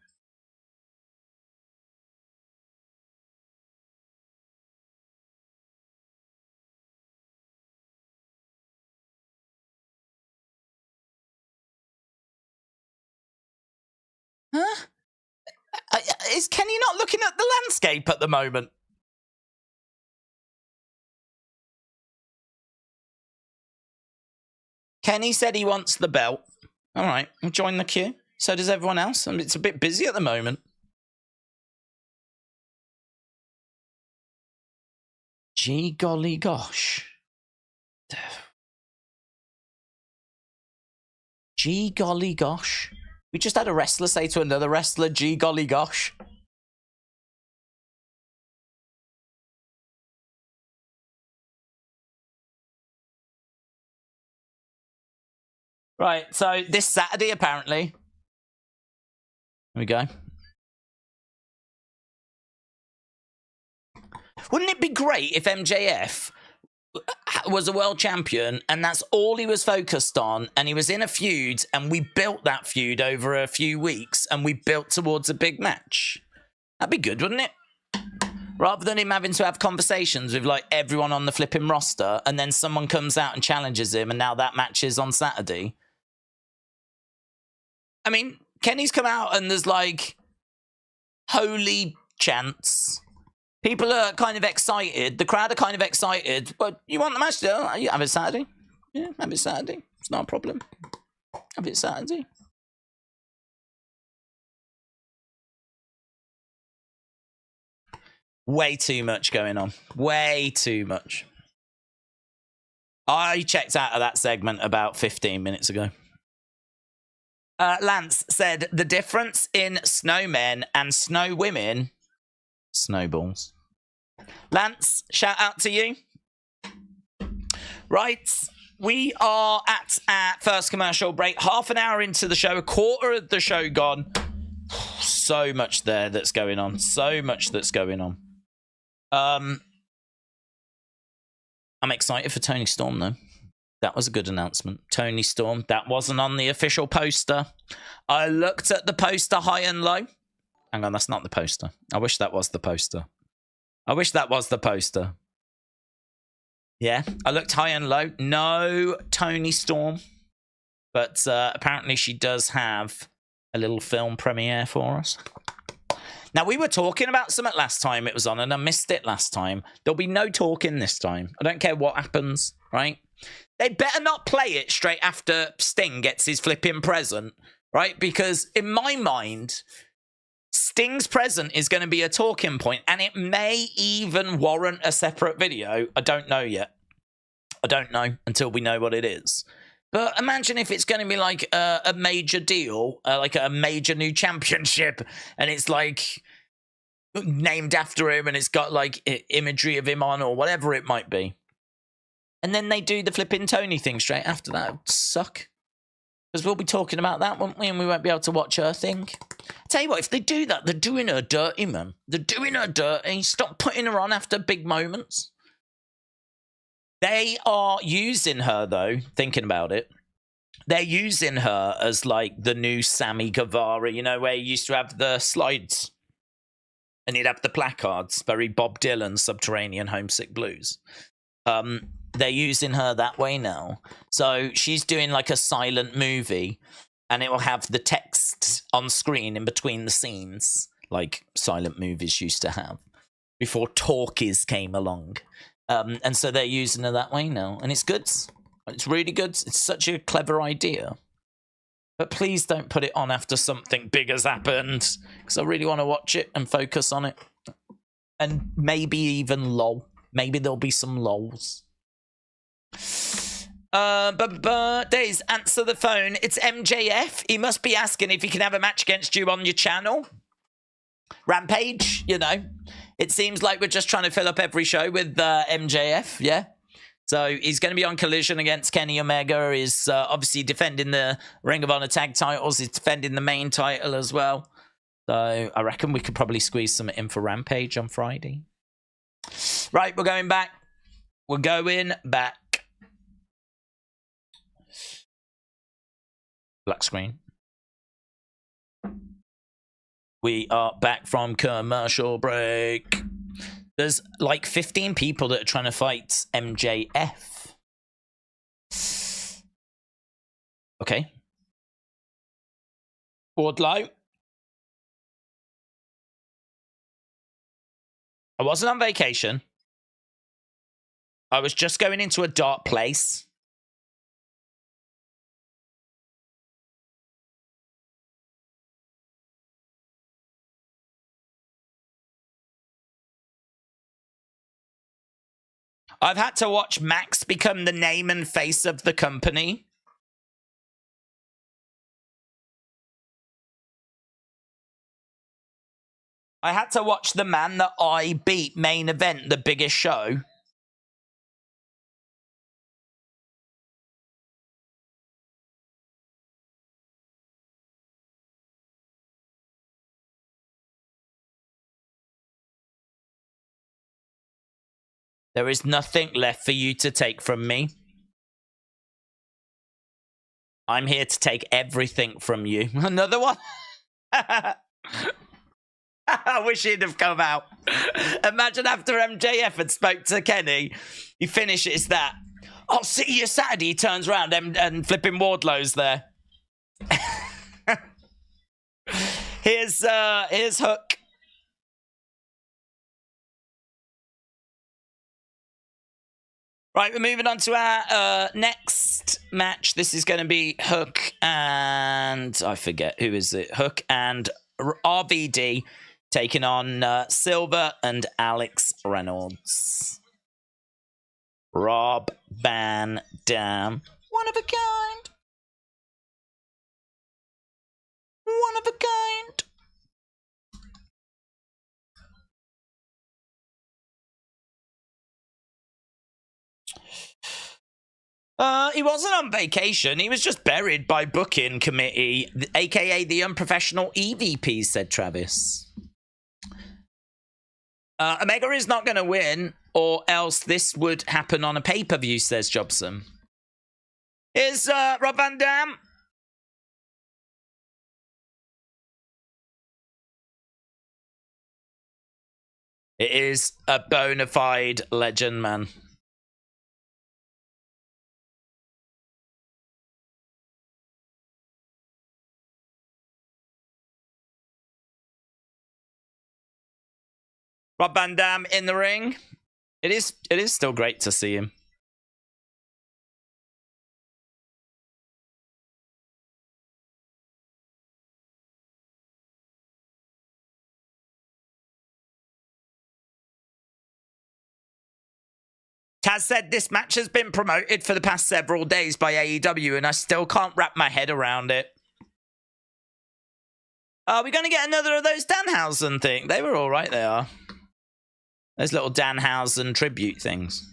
Huh? Is Kenny not looking at the landscape at the moment? Kenny said he wants the belt. All right, we'll join the queue. So does everyone else. I mean, it's a bit busy at the moment. Gee golly gosh. Gee golly gosh. We just had a wrestler say to another wrestler, gee golly gosh. Right, so this Saturday, apparently. Here we go. Wouldn't it be great if MJF was a world champion and that's all he was focused on, and he was in a feud and we built that feud over a few weeks and we built towards a big match? That'd be good, wouldn't it? Rather than him having to have conversations with like everyone on the flipping roster and then someone comes out and challenges him and now that match is on Saturday. I mean, Kenny's come out and there's like holy chants. People are kind of excited. The crowd are kind of excited. But you want the match still? You have it Saturday. Yeah, have it Saturday. It's not a problem. Have it Saturday. Way too much going on. Way too much. I checked out of that segment about 15 minutes ago. Lance said, the difference in snowmen and snow women, snowballs. Lance, shout out to you. Right, we are at our first commercial break. Half an hour into the show, a quarter of the show gone. So much there that's going on. So much that's going on. I'm excited for Tony Storm, though. That was a good announcement. Tony Storm. That wasn't on the official poster. I looked at the poster high and low. Hang on, that's not the poster. I wish that was the poster. I wish that was the poster. Yeah, I looked high and low. No Tony Storm. But apparently she does have a little film premiere for us. Now, we were talking about something last time it was on, and I missed it last time. There'll be no talking this time. I don't care what happens, right? They better not play it straight after Sting gets his flipping present, right? Because in my mind, Sting's present is going to be a talking point, and it may even warrant a separate video. I don't know yet. I don't know until we know what it is. But imagine if it's going to be like a major deal, like a major new championship, and it's like named after him, and it's got like imagery of him on or whatever it might be. And then they do the flipping Tony thing straight after that. It would suck. Because we'll be talking about that, won't we? And we won't be able to watch her thing. Tell you what, if they do that, they're doing her dirty, man. They're doing her dirty. Stop putting her on after big moments. They are using her, though, thinking about it. They're using her as, like, the new Sammy Guevara, you know, where he used to have the slides. And he'd have the placards, very Bob Dylan, Subterranean Homesick Blues. They're using her that way now. So she's doing like a silent movie, and it will have the text on screen in between the scenes, like silent movies used to have before talkies came along. And so they're using her that way now, and it's good. It's really good. It's such a clever idea. But please don't put it on after something big has happened, because I really want to watch it and focus on it. And maybe even LOL. Maybe there'll be some LOLs. Days, answer the phone. It's MJF. He must be asking if he can have a match against you on your channel. Rampage, you know. It seems like we're just trying to fill up every show with MJF, yeah? So he's going to be on Collision against Kenny Omega. He's obviously defending the Ring of Honor tag titles. He's defending the main title as well. So I reckon we could probably squeeze some in for Rampage on Friday. Right, we're going back. We're going back. Black screen. We are back from commercial break. There's like 15 people that are trying to fight MJF. Okay. Wardlow. I wasn't on vacation. I was just going into a dark place. I've had to watch Max become the name and face of the company. I had to watch the man that I beat main event, the biggest show. There is nothing left for you to take from me. I'm here to take everything from you. Another one? I wish he'd have come out. Imagine after MJF had spoke to Kenny, he finishes that. I'll see you Saturday. He turns around and flipping Wardlow's there. Here's Hook. Right, we're moving on to our next match. This is going to be Hook and... I forget, who is it? Hook and RVD taking on Silver and Alex Reynolds. Rob Van Dam. One of a kind. One of a kind. He wasn't on vacation. He was just buried by booking committee, aka the unprofessional EVP, said Travis. Omega is not going to win, or else this would happen on a pay-per-view, says Jobson. Here's Rob Van Dam. It is a bona fide legend, man. Rob Van Dam in the ring. It is still great to see him. Taz said this match has been promoted for the past several days by AEW and I still can't wrap my head around it. Are we going to get another of those Danhausen things? They were all right, they are. Those little Danhausen tribute things.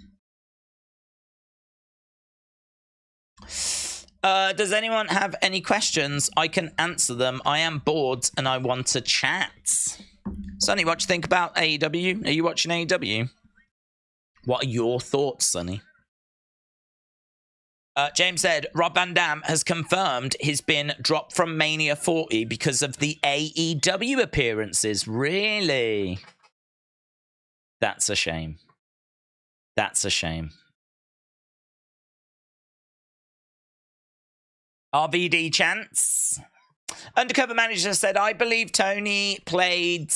Does anyone have any questions? I can answer them. I am bored and I want to chat. Sonny, what do you think about AEW? Are you watching AEW? What are your thoughts, Sonny? James said, Rob Van Dam has confirmed he's been dropped from Mania 40 because of the AEW appearances. Really? That's a shame. That's a shame. RVD chants. Undercover manager said, I believe Tony played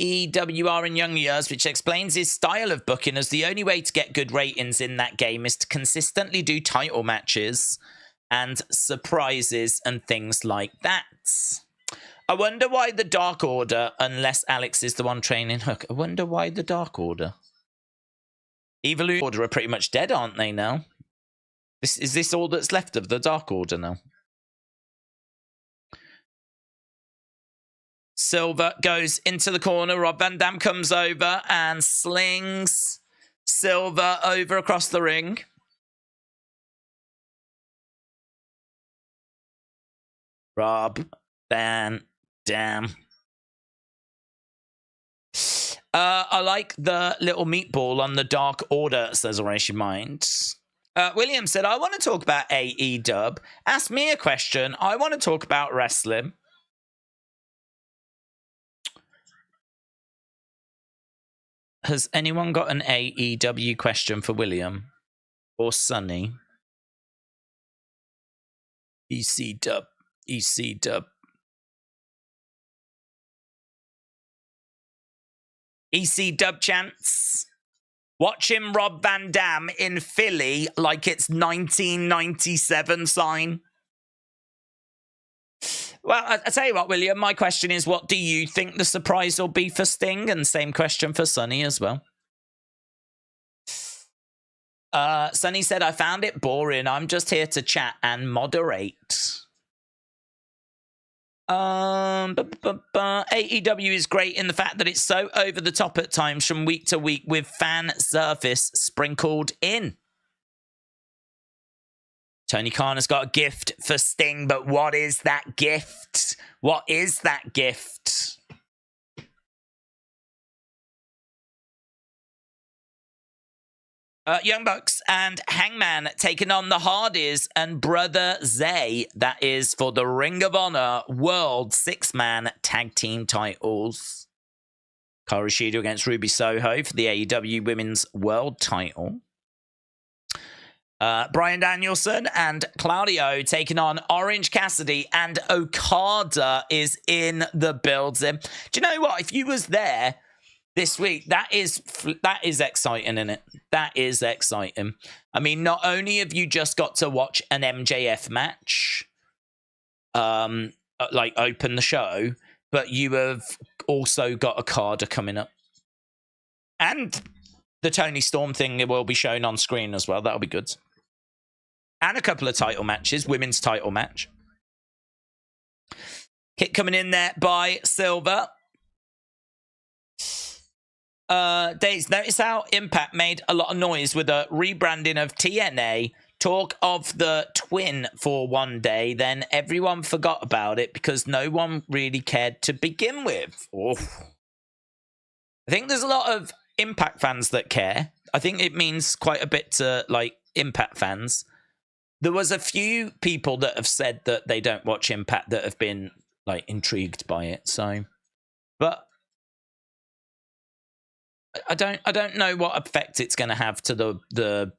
EWR in young years, which explains his style of booking as the only way to get good ratings in that game is to consistently do title matches and surprises and things like that. I wonder why the Dark Order, unless Alex is the one training Hook. I wonder why the Dark Order. Evolution Order are pretty much dead, aren't they now? Is this all that's left of the Dark Order now? Silver goes into the corner. Rob Van Dam comes over and slings Silver over across the ring. Rob Van Dam. I like the little meatball on the Dark Order, says Oration Mind. William said, I want to talk about AEW. Ask me a question. I want to talk about wrestling. Has anyone got an AEW question for William? Or Sonny? EC Dub. EC Dub chants. Watching Rob Van Dam in Philly like it's 1997 sign. Well, I tell you what, William, my question is, what do you think the surprise will be for Sting? And same question for Sonny as well. Sonny said, I found it boring. I'm just here to chat and moderate. AEW is great in the fact that it's so over the top at times from week to week with fan service sprinkled in. Tony Khan has got a gift for Sting, but what is that gift? What is that gift? Young Bucks and Hangman taking on the Hardys and Brother Zay. That is for the Ring of Honor World Six-Man Tag Team titles. Kairi Shido against Ruby Soho for the AEW Women's World title. Bryan Danielson and Claudio taking on Orange Cassidy, and Okada is in the building. Do you know what? If you was there this week, that is exciting, isn't it? That is exciting. I mean, not only have you just got to watch an MJF match, like open the show, but you have also got Okada coming up. And the Tony Storm thing will be shown on screen as well. That'll be good. And a couple of title matches, women's title match. Kick coming in there by Silver. Days, notice how Impact made a lot of noise with a rebranding of TNA. Talk of the twin for one day, then everyone forgot about it because no one really cared to begin with. Oof. I think there's a lot of Impact fans that care. I think it means quite a bit to, like, Impact fans. There was a few people that have said that they don't watch Impact that have been, like, intrigued by it. So, but I don't know what effect it's going to have to the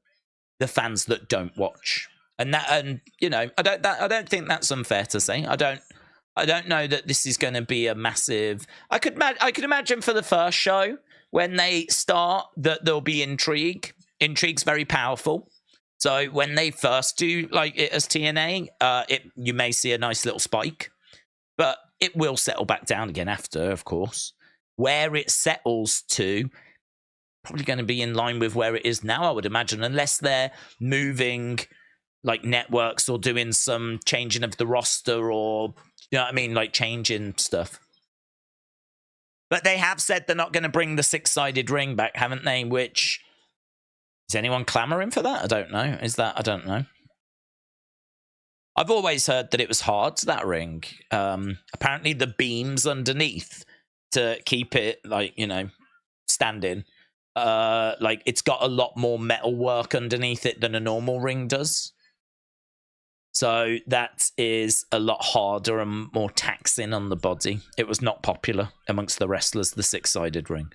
fans that don't watch. And you know, I don't think that's unfair to say. I don't know that this is going to be a massive. I could imagine for the first show when they start that there'll be intrigue. Intrigue's very powerful. So when they first do like it as TNA, you may see a nice little spike, but it will settle back down again after, of course. Where it settles to, probably going to be in line with where it is now, I would imagine, unless they're moving like networks or doing some changing of the roster or, you know what I mean, like changing stuff. But they have said they're not going to bring the six-sided ring back, haven't they? Which, is anyone clamoring for that? I don't know. I don't know. I've always heard that it was hard, that ring. Apparently the beams underneath to keep it, like, you know, standing. Like, it's got a lot more metal work underneath it than a normal ring does. So that is a lot harder and more taxing on the body. It was not popular amongst the wrestlers, the six-sided ring.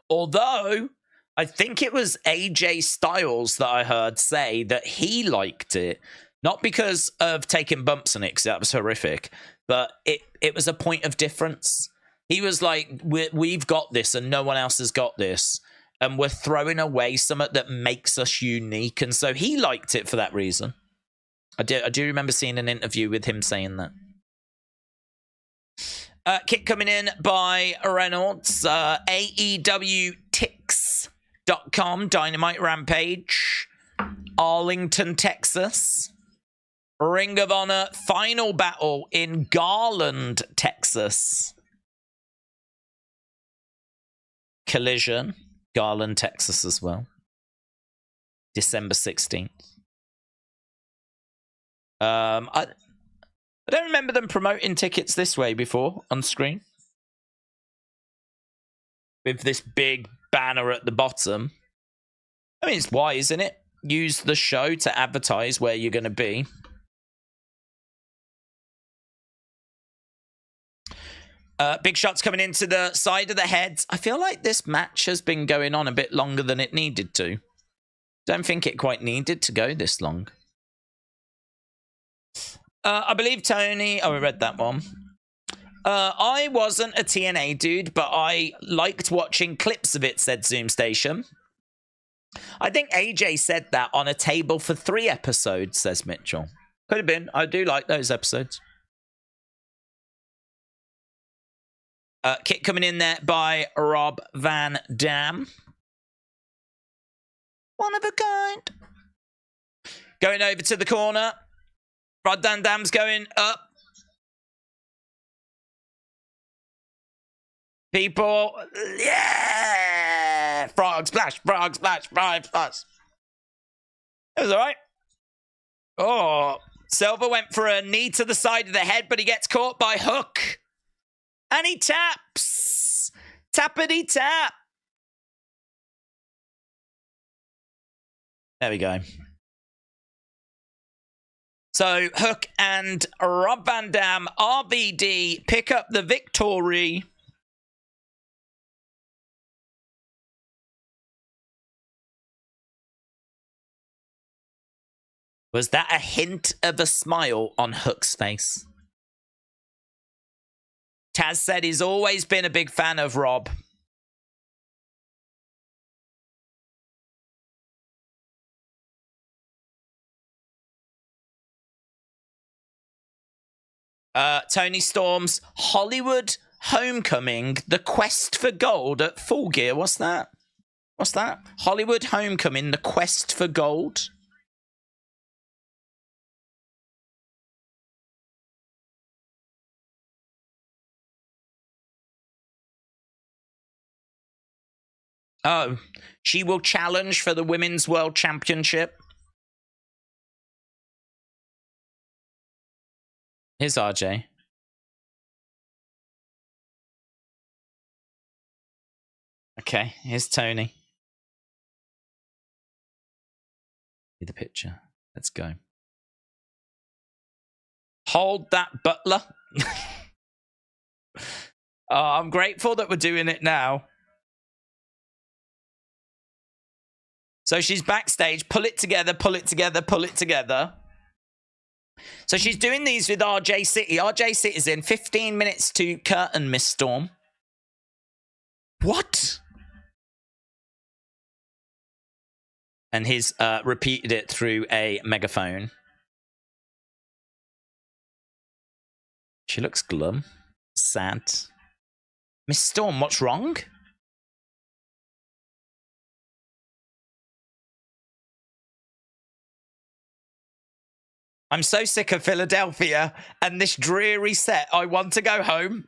Although, I think it was AJ Styles that I heard say that he liked it. Not because of taking bumps on it, because that was horrific. But it was a point of difference. He was like, we've got this and no one else has got this. And we're throwing away something that makes us unique. And so he liked it for that reason. I do remember seeing an interview with him saying that. Kick coming in by Reynolds. AEW Tix.com, Dynamite Rampage. Arlington, Texas. Ring of Honor Final Battle in Garland, Texas. Collision, Garland, Texas as well. December 16th. I don't remember them promoting tickets this way before on screen. With this big banner at the bottom. I mean, it's wise, isn't it? Use the show to advertise where you're going to be. Big shots coming into the side of the heads. I feel like this match has been going on a bit longer than it needed to. Don't think it quite needed to go this long. I believe Tony... Oh, I read that one. I wasn't a TNA dude, but I liked watching clips of it, said Zoom Station. I think AJ said that on a table for 3 episodes, says Mitchell. Could have been. I do like those episodes. Kick coming in there by Rob Van Dam. One of a kind. Going over to the corner. Rob Van Dam's going up. People, yeah! Frog splash, frog splash, frog splash. It was all right. Oh, Silver went for a knee to the side of the head, but he gets caught by Hook. And he taps. Tappity tap. There we go. So Hook and Rob Van Dam, RVD, pick up the victory. Was that a hint of a smile on Hook's face? Taz said he's always been a big fan of Rob. Tony Storm's Hollywood Homecoming, the quest for gold at Full Gear. What's that? What's that? Hollywood Homecoming, the quest for gold. Oh, she will challenge for the Women's World Championship. Here's RJ. Okay, here's Tony. See the picture. Let's go. Hold that, Butler. Oh, I'm grateful that we're doing it now. So she's backstage. Pull it together, pull it together, pull it together. So she's doing these with RJ City. RJ City's in 15 minutes to curtain, Miss Storm. What? And he's repeated it through a megaphone. She looks glum. Sad. Miss Storm, what's wrong? I'm so sick of Philadelphia and this dreary set. I want to go home.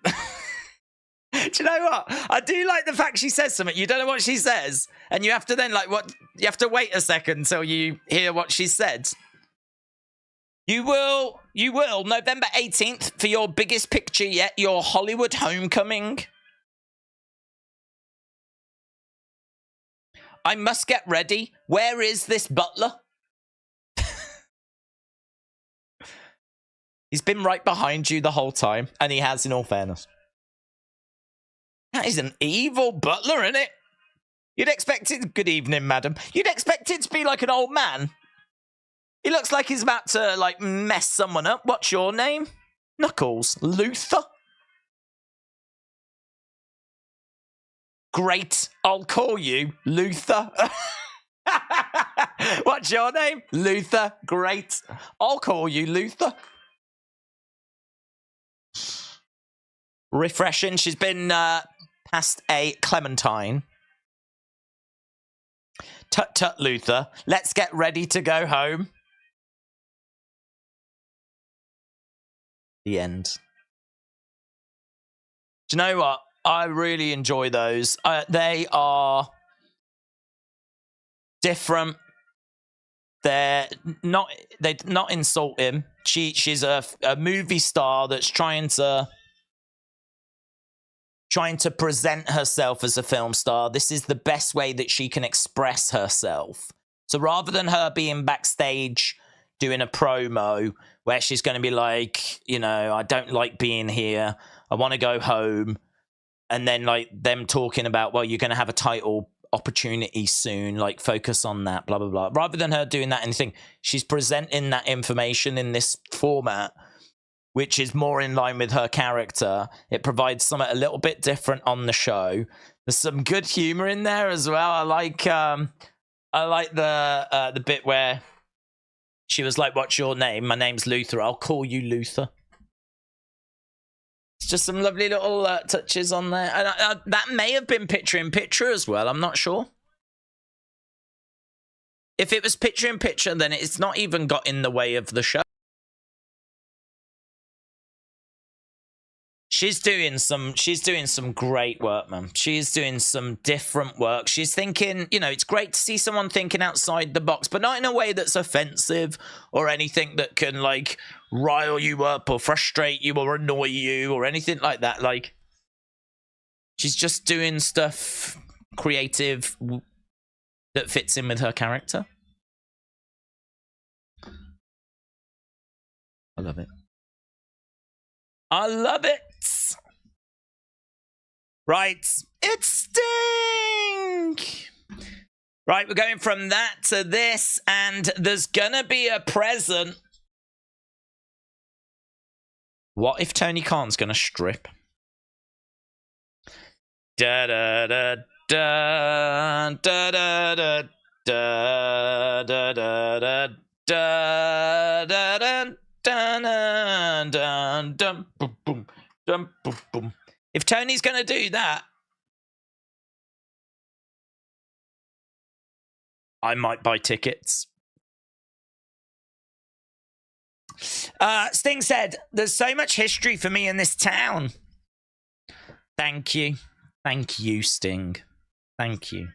Do you know what? I do like the fact she says something. You don't know what she says. And you have to then, like, what? You have to wait a second until you hear what she said. You will, November 18th, for your biggest picture yet, your Hollywood Homecoming. I must get ready. Where is this butler? He's been right behind you the whole time, and he has, in all fairness. That is an evil butler, isn't it? You'd expect it... Good evening, madam. You'd expect it to be like an old man. He looks like he's about to, like, mess someone up. What's your name? Knuckles. Luther? Great. I'll call you Luther. What's your name? Luther. Great. I'll call you Luther. refreshing. She's been past a Clementine. Tut tut, Luther. Let's get ready to go home. The end. Do you know what? I really enjoy those. They are different. They not insult him. She's a movie star that's trying to present herself as a film star. This is the best way that she can express herself. So rather than her being backstage doing a promo where she's going to be like, you know, I don't like being here, I want to go home, and then like them talking about, well, you're going to have a title opportunity soon, like focus on that, blah blah blah. Rather than her doing that anything, she's presenting that information in this format, which is more in line with her character. It provides something a little bit different on the show. There's some good humor in there as well. I like the bit where she was like, "What's your name?" "My name's Luther. I'll call you Luther." It's just some lovely little touches on there. And that may have been picture-in-picture as well. I'm not sure. If it was picture-in-picture, then it's not even got in the way of the show. She's doing some great work, man. She's doing some different work. She's thinking, you know, it's great to see someone thinking outside the box, but not in a way that's offensive or anything that can, like, rile you up or frustrate you or annoy you or anything like that. Like, she's just doing stuff creative that fits in with her character. I love it. I love it. Right, it's Sting. Right, we're going from that to this, and there's gonna be a present. What if Tony Khan's gonna strip? Da da da da da da da da da da da da da. Dun, dun, dun, dun, boom, boom, dun, boom, boom. If Tony's going to do that, I might buy tickets. Sting said, "There's so much history for me in this town." Thank you. Thank you, Sting. Thank you.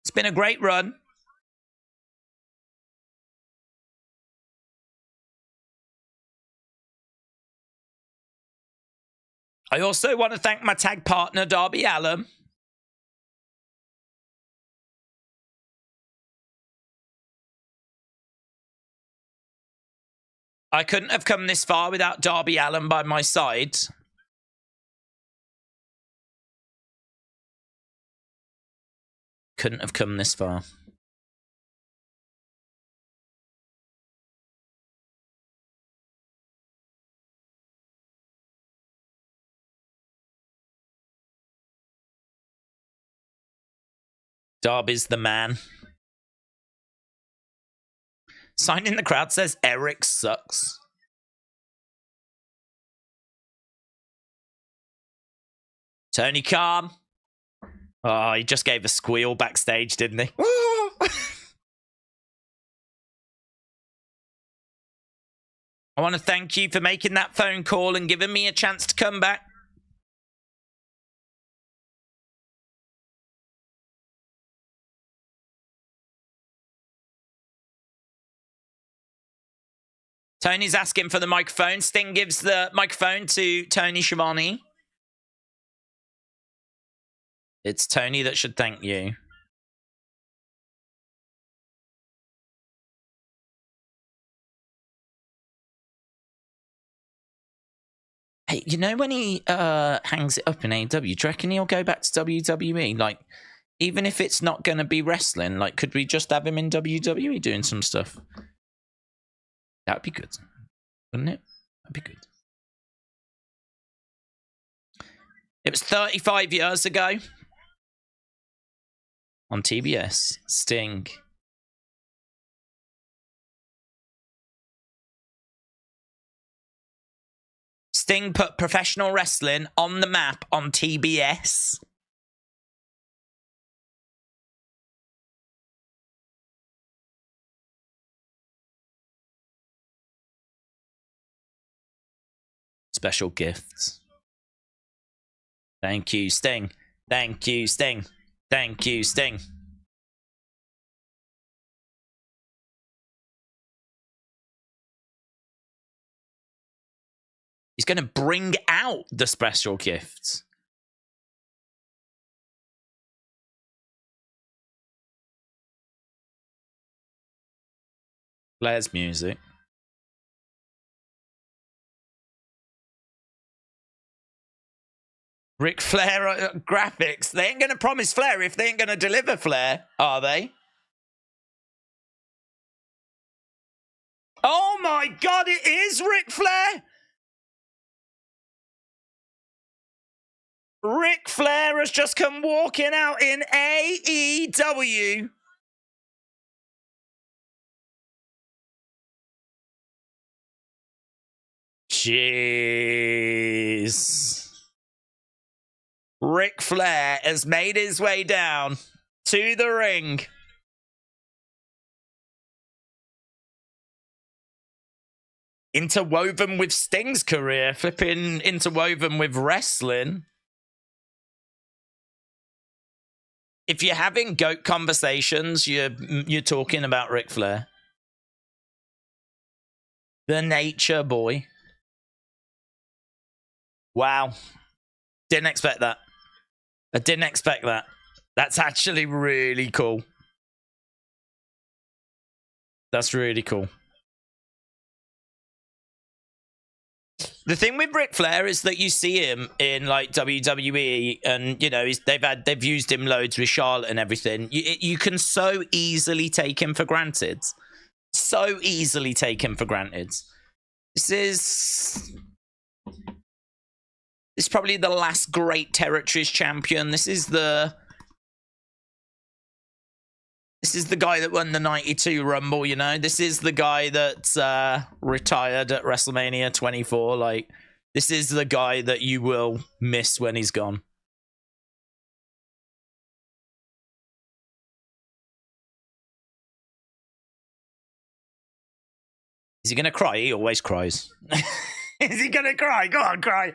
It's been a great run. I also want to thank my tag partner, Darby Allin. I couldn't have come this far without Darby Allin by my side. Couldn't have come this far. Darby's the man. Sign in the crowd says Eric sucks. Tony Khan. Oh, he just gave a squeal backstage, didn't he? I want to thank you for making that phone call and giving me a chance to come back. Tony's asking for the microphone. Sting gives the microphone to Tony Schiavone. It's Tony that should thank you. Hey, you know when he hangs it up in AEW, do you reckon he'll go back to WWE? Like, even if it's not going to be wrestling, like, could we just have him in WWE doing some stuff? That would be good, wouldn't it? That'd be good. It was 35 years ago on TBS. Sting. Sting put professional wrestling on the map on TBS. Special gifts. Thank you, Sting. Thank you, Sting. Thank you, Sting. He's going to bring out the special gifts. Flair's music. Ric Flair graphics. They ain't going to promise Flair if they ain't going to deliver Flair, are they? Oh my God, it is Ric Flair! Ric Flair has just come walking out in AEW. Jeez. Ric Flair has made his way down to the ring. Interwoven with Sting's career, flipping interwoven with wrestling. If you're having GOAT conversations, you're talking about Ric Flair. The Nature Boy. Wow. Didn't expect that. I didn't expect that. That's actually really cool. That's really cool. The thing with Ric Flair is that you see him in like WWE, and you know they've used him loads with Charlotte and everything. You can so easily take him for granted, so easily take him for granted. This is probably the last great territories champion. This is the guy that won the '92 Rumble, you know? This is the guy that retired at WrestleMania 24. Like, this is the guy that you will miss when he's gone. Is he going to cry? He always cries. Is he going to cry? Go on, cry.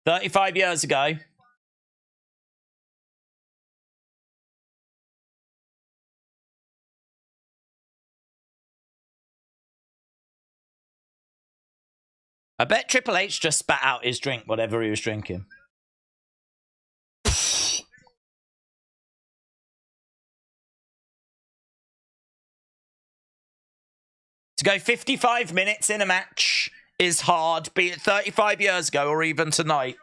"35 years ago, I bet Triple H just spat out his drink, whatever he was drinking. To go 55 minutes in a match is hard, be it 35 years ago or even tonight.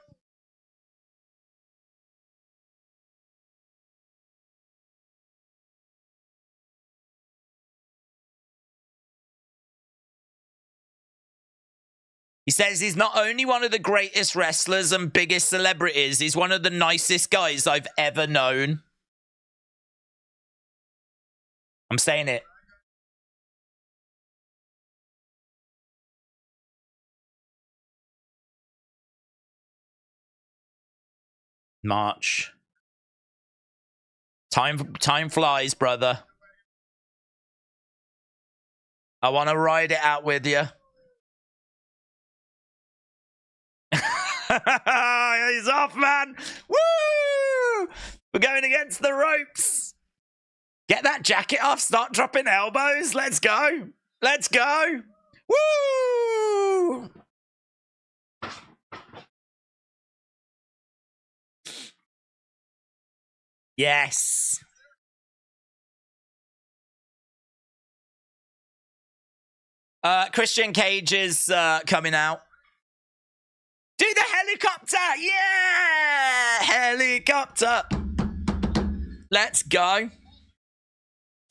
He says he's not only one of the greatest wrestlers and biggest celebrities, he's one of the nicest guys I've ever known. I'm saying it. March. Time flies, brother. I want to ride it out with you. He's off, man. Woo! We're going against the ropes. Get that jacket off. Start dropping elbows. Let's go. Let's go. Woo! Yes. Christian Cage is coming out. Do the helicopter! Yeah! Helicopter! Let's go. Do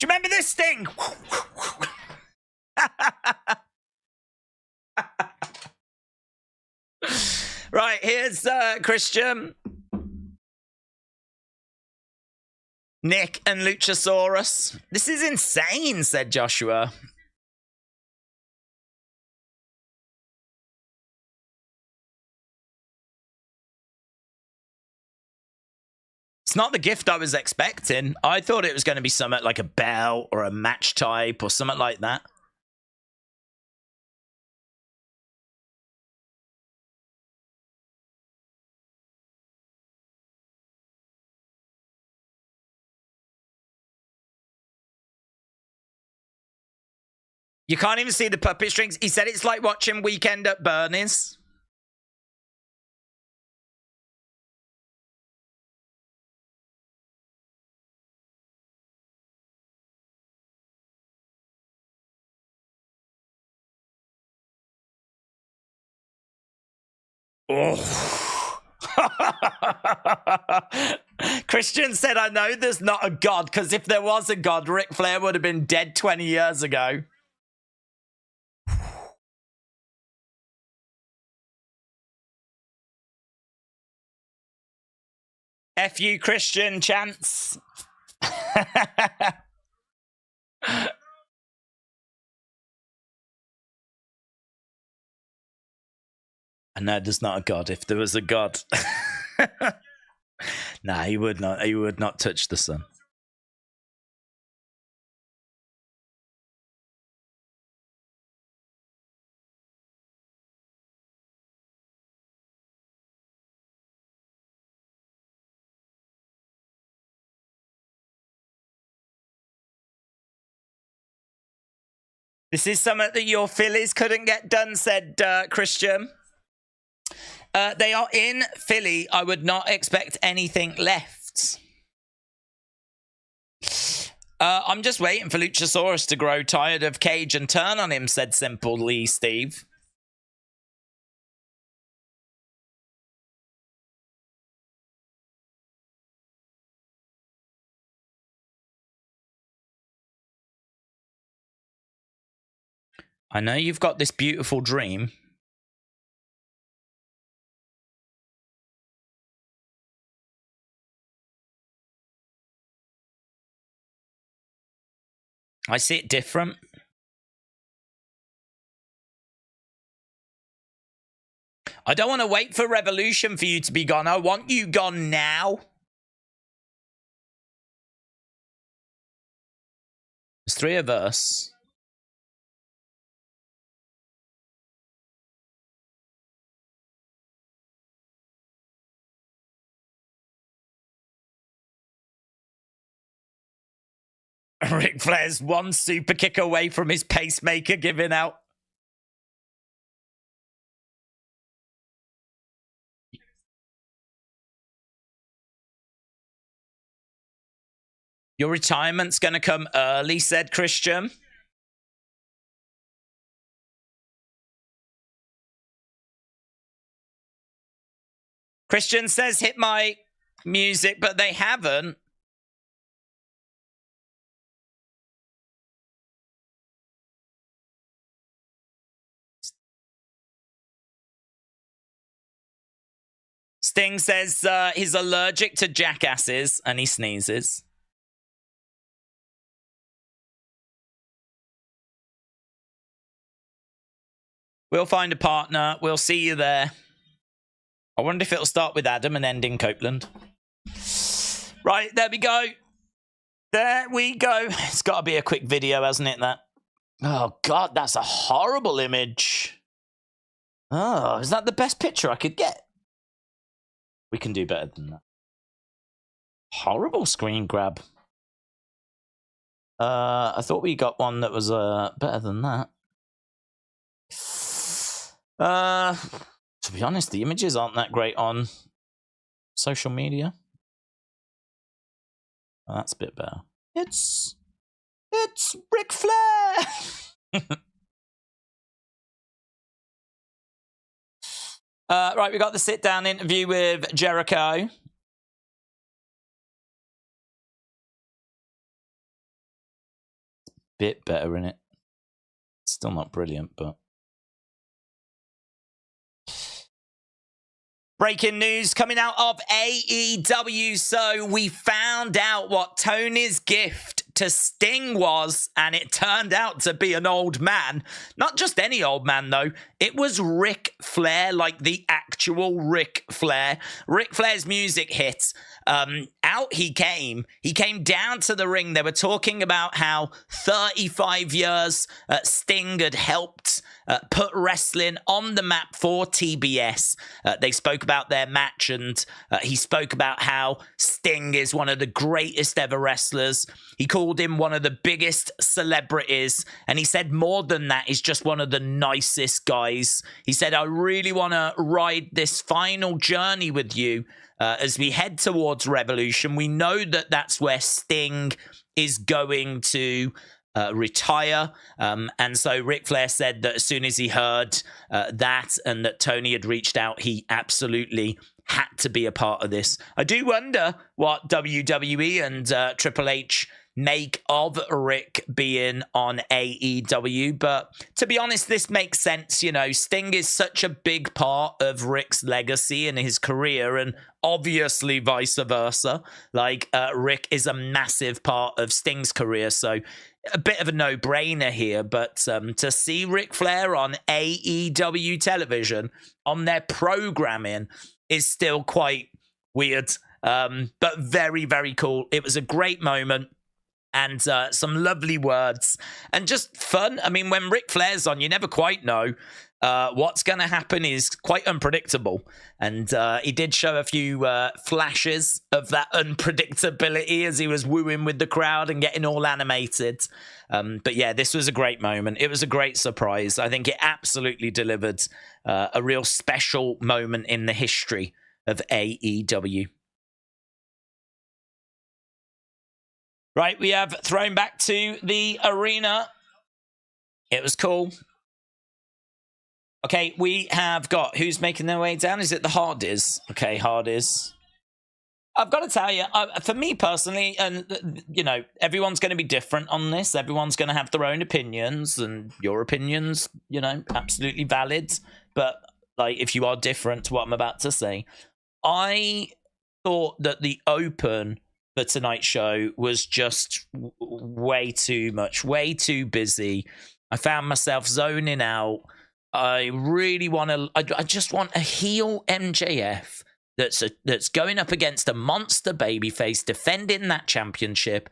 you remember this thing? Right, here's Christian. Nick and Luchasaurus. This is insane, said Joshua. It's not the gift I was expecting. I thought it was going to be something like a belt or a match type or something like that. You can't even see the puppet strings. He said it's like watching Weekend at Bernie's. Oh. Christian said, I know there's not a god, because if there was a god, Ric Flair would have been dead 20 years ago. F you, Christian chants. I know there's not a god. If there was a god, nah, he would not. He would not touch the sun. This is something that your Phillies couldn't get done, said Christian. They are in Philly. I would not expect anything left. I'm just waiting for Luchasaurus to grow tired of Cage and turn on him, said Simple Lee Steve. I know you've got this beautiful dream. I see it different. I don't want to wait for Revolution for you to be gone. I want you gone now. There's 3 of us. Ric Flair's one super kick away from his pacemaker giving out. Your retirement's going to come early, said Christian. Christian says hit my music, but they haven't. Sting says he's allergic to jackasses and he sneezes. We'll find a partner. We'll see you there. I wonder if it'll start with Adam and end in Copeland. Right, there we go. There we go. It's got to be a quick video, hasn't it, that? Oh, God, that's a horrible image. Oh, is that the best picture I could get? We can do better than that. Horrible screen grab. I thought we got one that was better than that. To be honest, the images aren't that great on social media. Oh, that's a bit better. It's Ric Flair. Right, we got the sit-down interview with Jericho. Bit better in it. Still not brilliant, but Breaking news coming out of AEW. So we found out what Tony's gift to Sting was, and it turned out to be an old man. Not just any old man, though. It was Ric Flair, like the actual Ric Flair. Ric Flair's music hit. Out he came. He came down to the ring. They were talking about how 35 years Sting had helped put wrestling on the map for TBS. They spoke about their match, and he spoke about how Sting is one of the greatest ever wrestlers. He called him one of the biggest celebrities, and he said more than that, he's just one of the nicest guys. He said, I really want to ride this final journey with you as we head towards Revolution. We know that that's where Sting is going to retire. And so Ric Flair said that as soon as he heard that and that Tony had reached out, he absolutely had to be a part of this. I do wonder what WWE and Triple H make of Rick being on AEW, but to be honest, this makes sense. You know, Sting is such a big part of Rick's legacy and his career, and obviously vice versa. Like, Rick is a massive part of Sting's career, so a bit of a no-brainer here. But to see Ric Flair on AEW television, on their programming, is still quite weird, but very, very cool. It was a great moment. And some lovely words and just fun. I mean, when Ric Flair's on, you never quite know what's going to happen. Is quite unpredictable. And he did show a few flashes of that unpredictability as he was wooing with the crowd and getting all animated. But yeah, this was a great moment. It was a great surprise. I think it absolutely delivered a real special moment in the history of AEW. Right, we have thrown back to the arena. It was cool. Okay, we have got, who's making their way down? Is it the Hardys? Okay, Hardys. I've got to tell you, for me personally, and, you know, everyone's going to be different on this. Everyone's going to have their own opinions, and your opinions, you know, absolutely valid. But, like, if you are different to what I'm about to say, I thought that the open for tonight's show was just way too much, way too busy. I found myself zoning out. I really want to, I just want a heel MJF that's going up against a monster babyface defending that championship.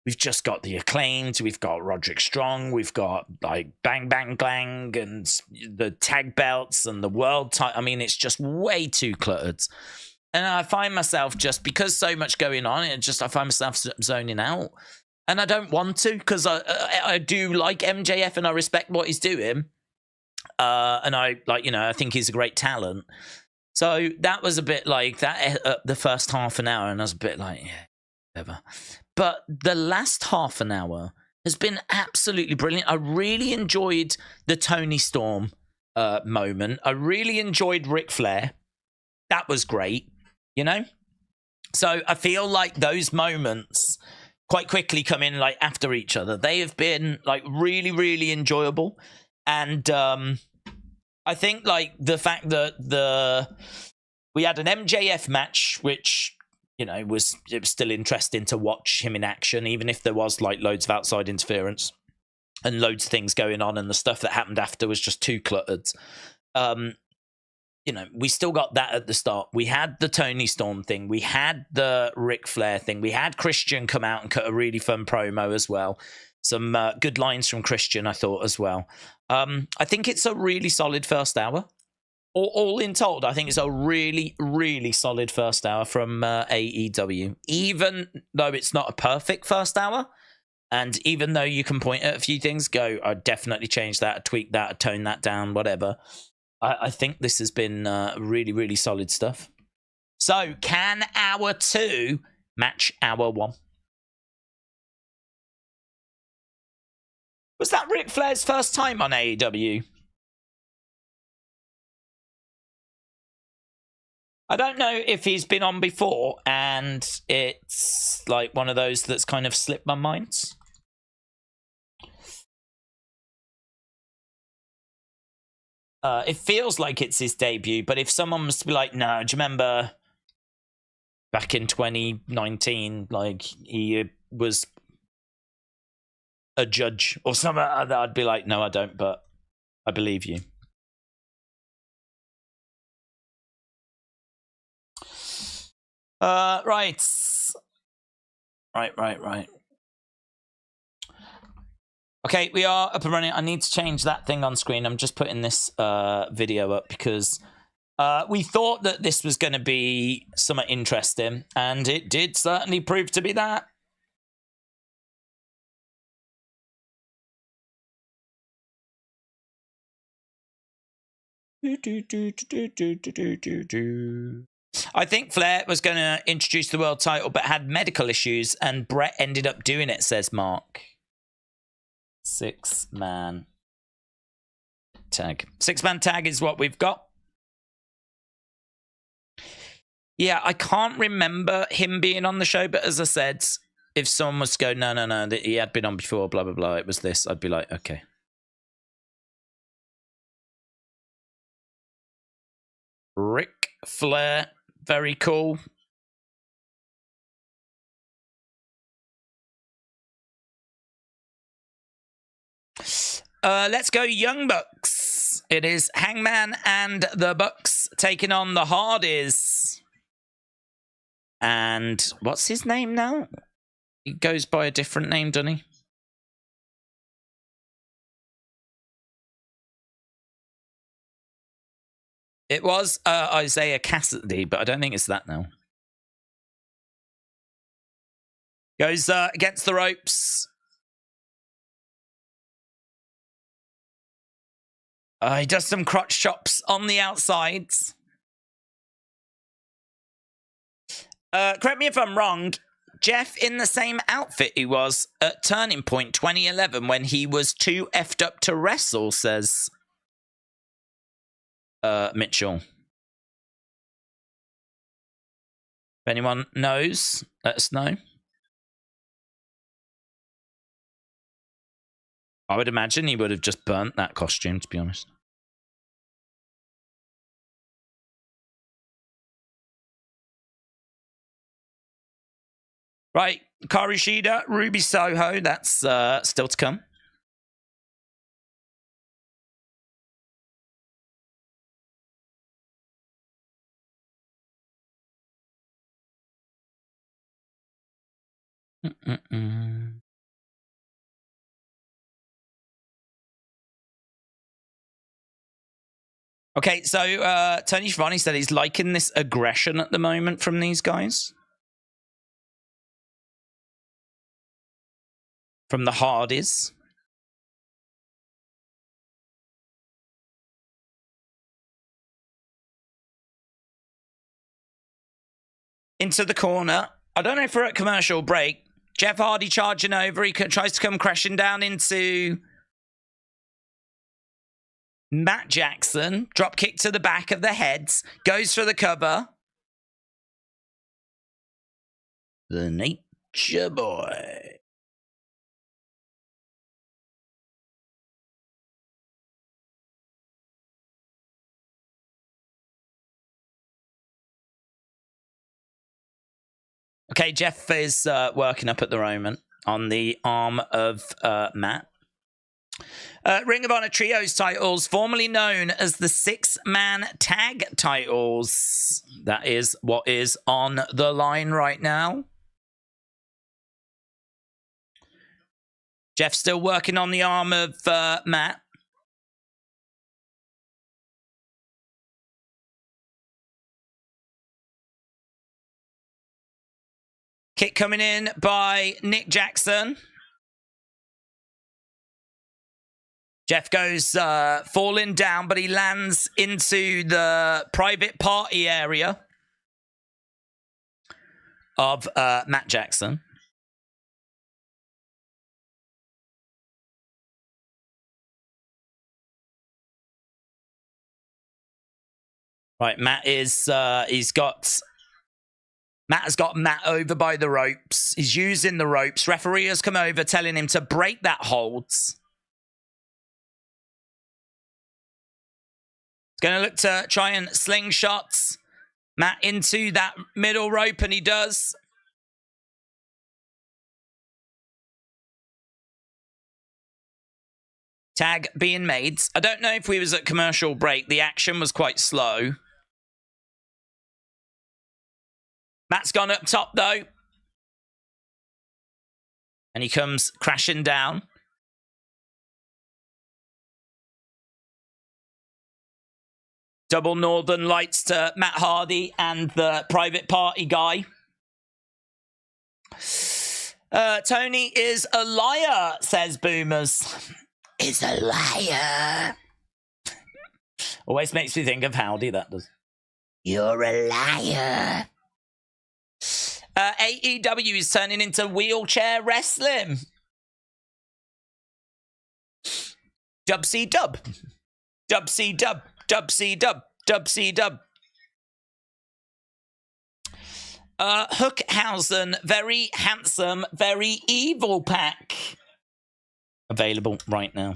We've just got the Acclaimed, we've got Roderick Strong, we've got like Bang Bang Glang and the tag belts and the world title. I mean, it's just way too cluttered. And I find myself, just because so much going on, I find myself zoning out. And I don't want to, because I do like MJF and I respect what he's doing. And I, like, you know, I think he's a great talent. So that was a bit like that, the first half an hour, and I was a bit like, yeah, whatever. But the last half an hour has been absolutely brilliant. I really enjoyed the Tony Storm moment. I really enjoyed Ric Flair. That was great. You know? So I feel like those moments quite quickly come in like after each other. They have been like really, really enjoyable. And I think like the fact that we had an MJF match, which, you know, it was still interesting to watch him in action, even if there was like loads of outside interference and loads of things going on, and the stuff that happened after was just too cluttered. You know, we still got that at the start. We had the Tony Storm thing. We had the Ric Flair thing. We had Christian come out and cut a really fun promo as well. Some good lines from Christian, I thought, as well. I think it's a really solid first hour. All in told, I think it's a really, really solid first hour from AEW. Even though it's not a perfect first hour, and even though you can point at a few things, go, I'd definitely change that, I'd tweak that, I'd tone that down, whatever. I think this has been really, really solid stuff. So, can hour 2 match hour 1? Was that Ric Flair's first time on AEW? I don't know if he's been on before, and it's like one of those that's kind of slipped my mind. It feels like it's his debut, but if someone was to be like, no, do you remember back in 2019, like, he was a judge or something, I'd be like, no, I don't, but I believe you. Right. Okay, we are up and running. I need to change that thing on screen. I'm just putting this video up because we thought that this was going to be somewhat interesting, and it did certainly prove to be that. I think Flair was going to introduce the world title, but had medical issues, and Brett ended up doing it, says Mark. 6-man tag. 6-man tag is what we've got. Yeah, I can't remember him being on the show, but as I said, if someone was to go, no, he had been on before, blah, blah, blah, it was this, I'd be like, okay. Ric Flair, very cool. Let's go Young Bucks. It is Hangman and the Bucks taking on the Hardys. And what's his name now? He goes by a different name, doesn't he? It was Isaiah Cassidy, but I don't think it's that now. Goes against the ropes. He does some crotch chops on the outsides. Correct me if I'm wrong. Jeff in the same outfit he was at Turning Point 2011 when he was too effed up to wrestle, says Mitchell. If anyone knows, let us know. I would imagine he would have just burnt that costume, to be honest. Right, Kairi Shida, Ruby Soho, that's still to come. Okay, so Tony Schiavone said he's liking this aggression at the moment from these guys. From the Hardys. Into the corner. I don't know if we're at commercial break. Jeff Hardy charging over. He tries to come crashing down into Matt Jackson. Drop kick to the back of the heads. Goes for the cover. The Nature Boy. Okay, Jeff is working up at the moment on the arm of Matt. Ring of Honor Trios titles, formerly known as the 6-man tag titles. That is what is on the line right now. Jeff still working on the arm of Matt. Kick coming in by Nick Jackson. Jeff goes falling down, but he lands into the private party area of Matt Jackson. Right, Matt is, Matt has got Matt over by the ropes. He's using the ropes. Referee has come over telling him to break that hold. Gonna look to try and slingshots Matt into that middle rope, and he does. Tag being made. I don't know if we was at commercial break. The action was quite slow. Matt's gone up top, though. And he comes crashing down. Double Northern Lights to Matt Hardy and the private party guy. Tony is a liar, says Boomers. Is a liar. Always makes me think of Howdy, that does. You're a liar. AEW is turning into wheelchair wrestling. Dub C dub. Dub C dub. Dub C dub. Dub C dub. Hookhausen, very handsome, very evil pack. Available right now.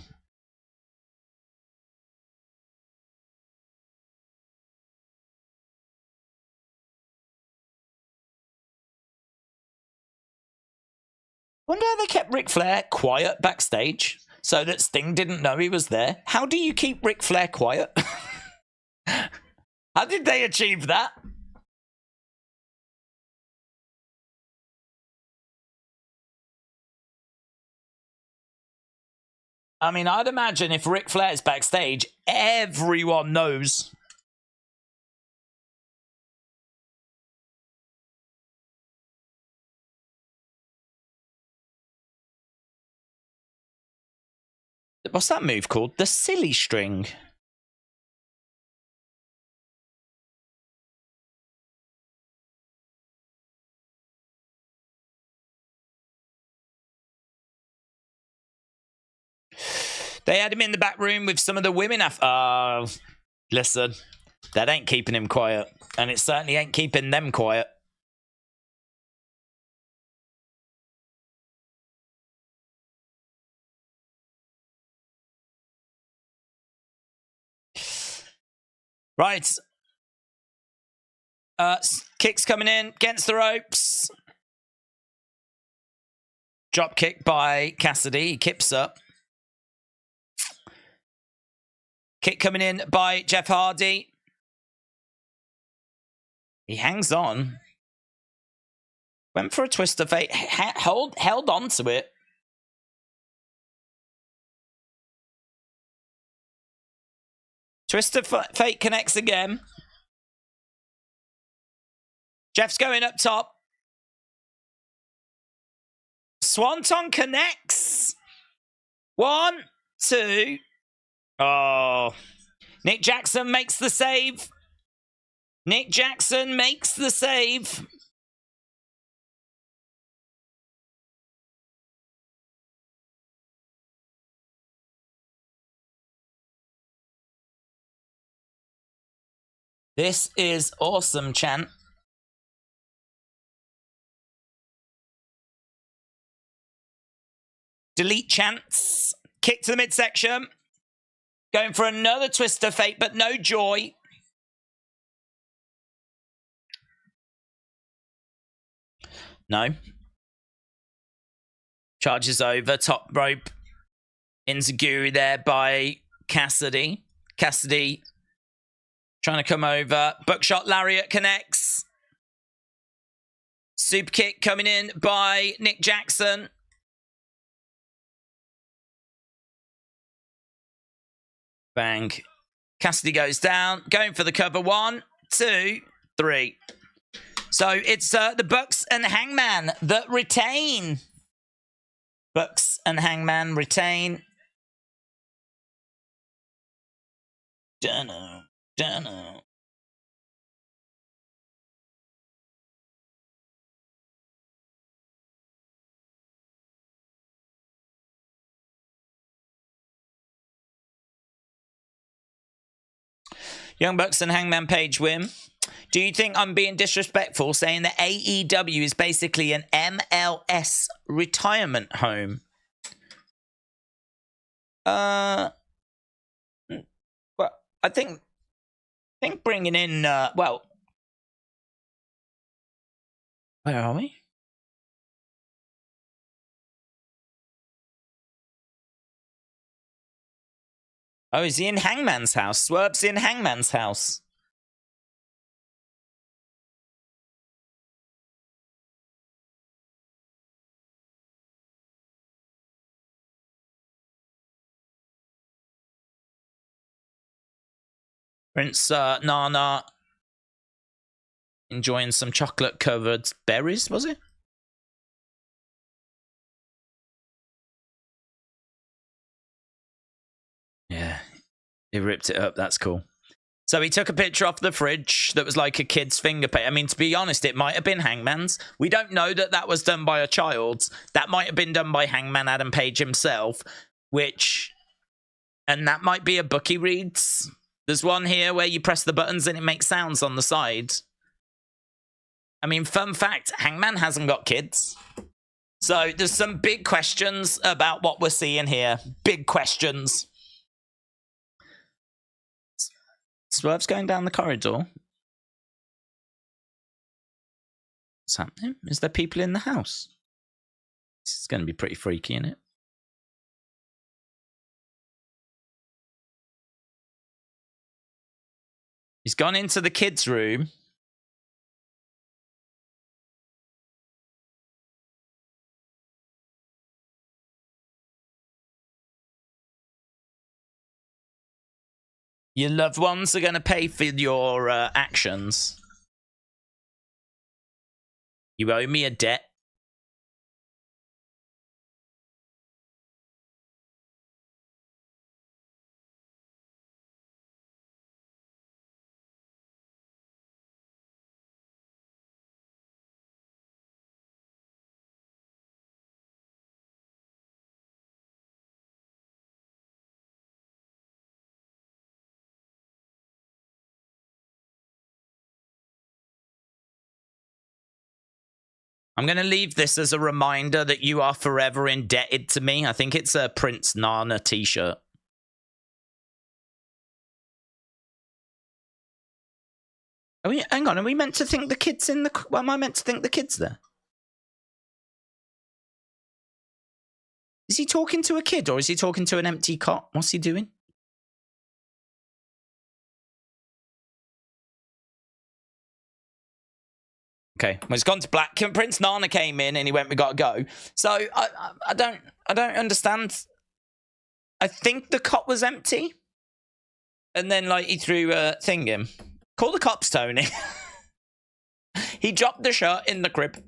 Wonder how they kept Ric Flair quiet backstage so that Sting didn't know he was there. How do you keep Ric Flair quiet? How did they achieve that? I mean, I'd imagine if Ric Flair's backstage, everyone knows. What's that move called? The silly string. They had him in the back room with some of the women. Listen, that ain't keeping him quiet. And it certainly ain't keeping them quiet. Right. Kicks coming in against the ropes. Drop kick by Cassidy. He kips up. Kick coming in by Jeff Hardy. He hangs on. Went for a twist of fate. Held on to it. Twist of fate connects again. Jeff's going up top. Swanton connects. 1, 2. Oh. Nick Jackson makes the save. Nick Jackson makes the save. This is awesome, chant. Delete chants. Kick to the midsection. Going for another twist of fate, but no joy. No. Charges over. Top rope. Enziguri there by Cassidy. Cassidy trying to come over. Buckshot lariat connects. Super kick coming in by Nick Jackson. Bang. Cassidy goes down. Going for the cover. 1, 2, 3. So it's the Bucks and Hangman that retain. Bucks and Hangman retain. Dunno. Young Bucks and Hangman Page win. Do you think I'm being disrespectful saying that AEW is basically an MLS retirement home? Well, I think think bringing in, well, where are we? Oh, is he in Hangman's house? Swerve's in Hangman's house. Prince Nana enjoying some chocolate-covered berries, was it? Yeah, he ripped it up. That's cool. So he took a picture off the fridge that was like a kid's finger paint. I mean, to be honest, it might have been Hangman's. We don't know that that was done by a child. That might have been done by Hangman Adam Page himself, and that might be a book he reads. There's one here where you press the buttons and it makes sounds on the side. I mean, fun fact, Hangman hasn't got kids. So there's some big questions about what we're seeing here. Big questions. Swerve's going down the corridor. What's happening? Is there people in the house? This is going to be pretty freaky, isn't it? He's gone into the kids' room. Your loved ones are going to pay for your actions. You owe me a debt. I'm going to leave this as a reminder that you are forever indebted to me. I think it's a Prince Nana t-shirt. Hang on, are we meant to think the kid's in the... Well, am I meant to think the kid's there? Is he talking to a kid or is he talking to an empty cot? What's he doing? Okay, well, it's gone to black. Prince Nana came in and he went, "We gotta go." So I don't understand. I think the cot was empty, and then like he threw a thing in. Call the cops, Tony. He dropped the shirt in the crib.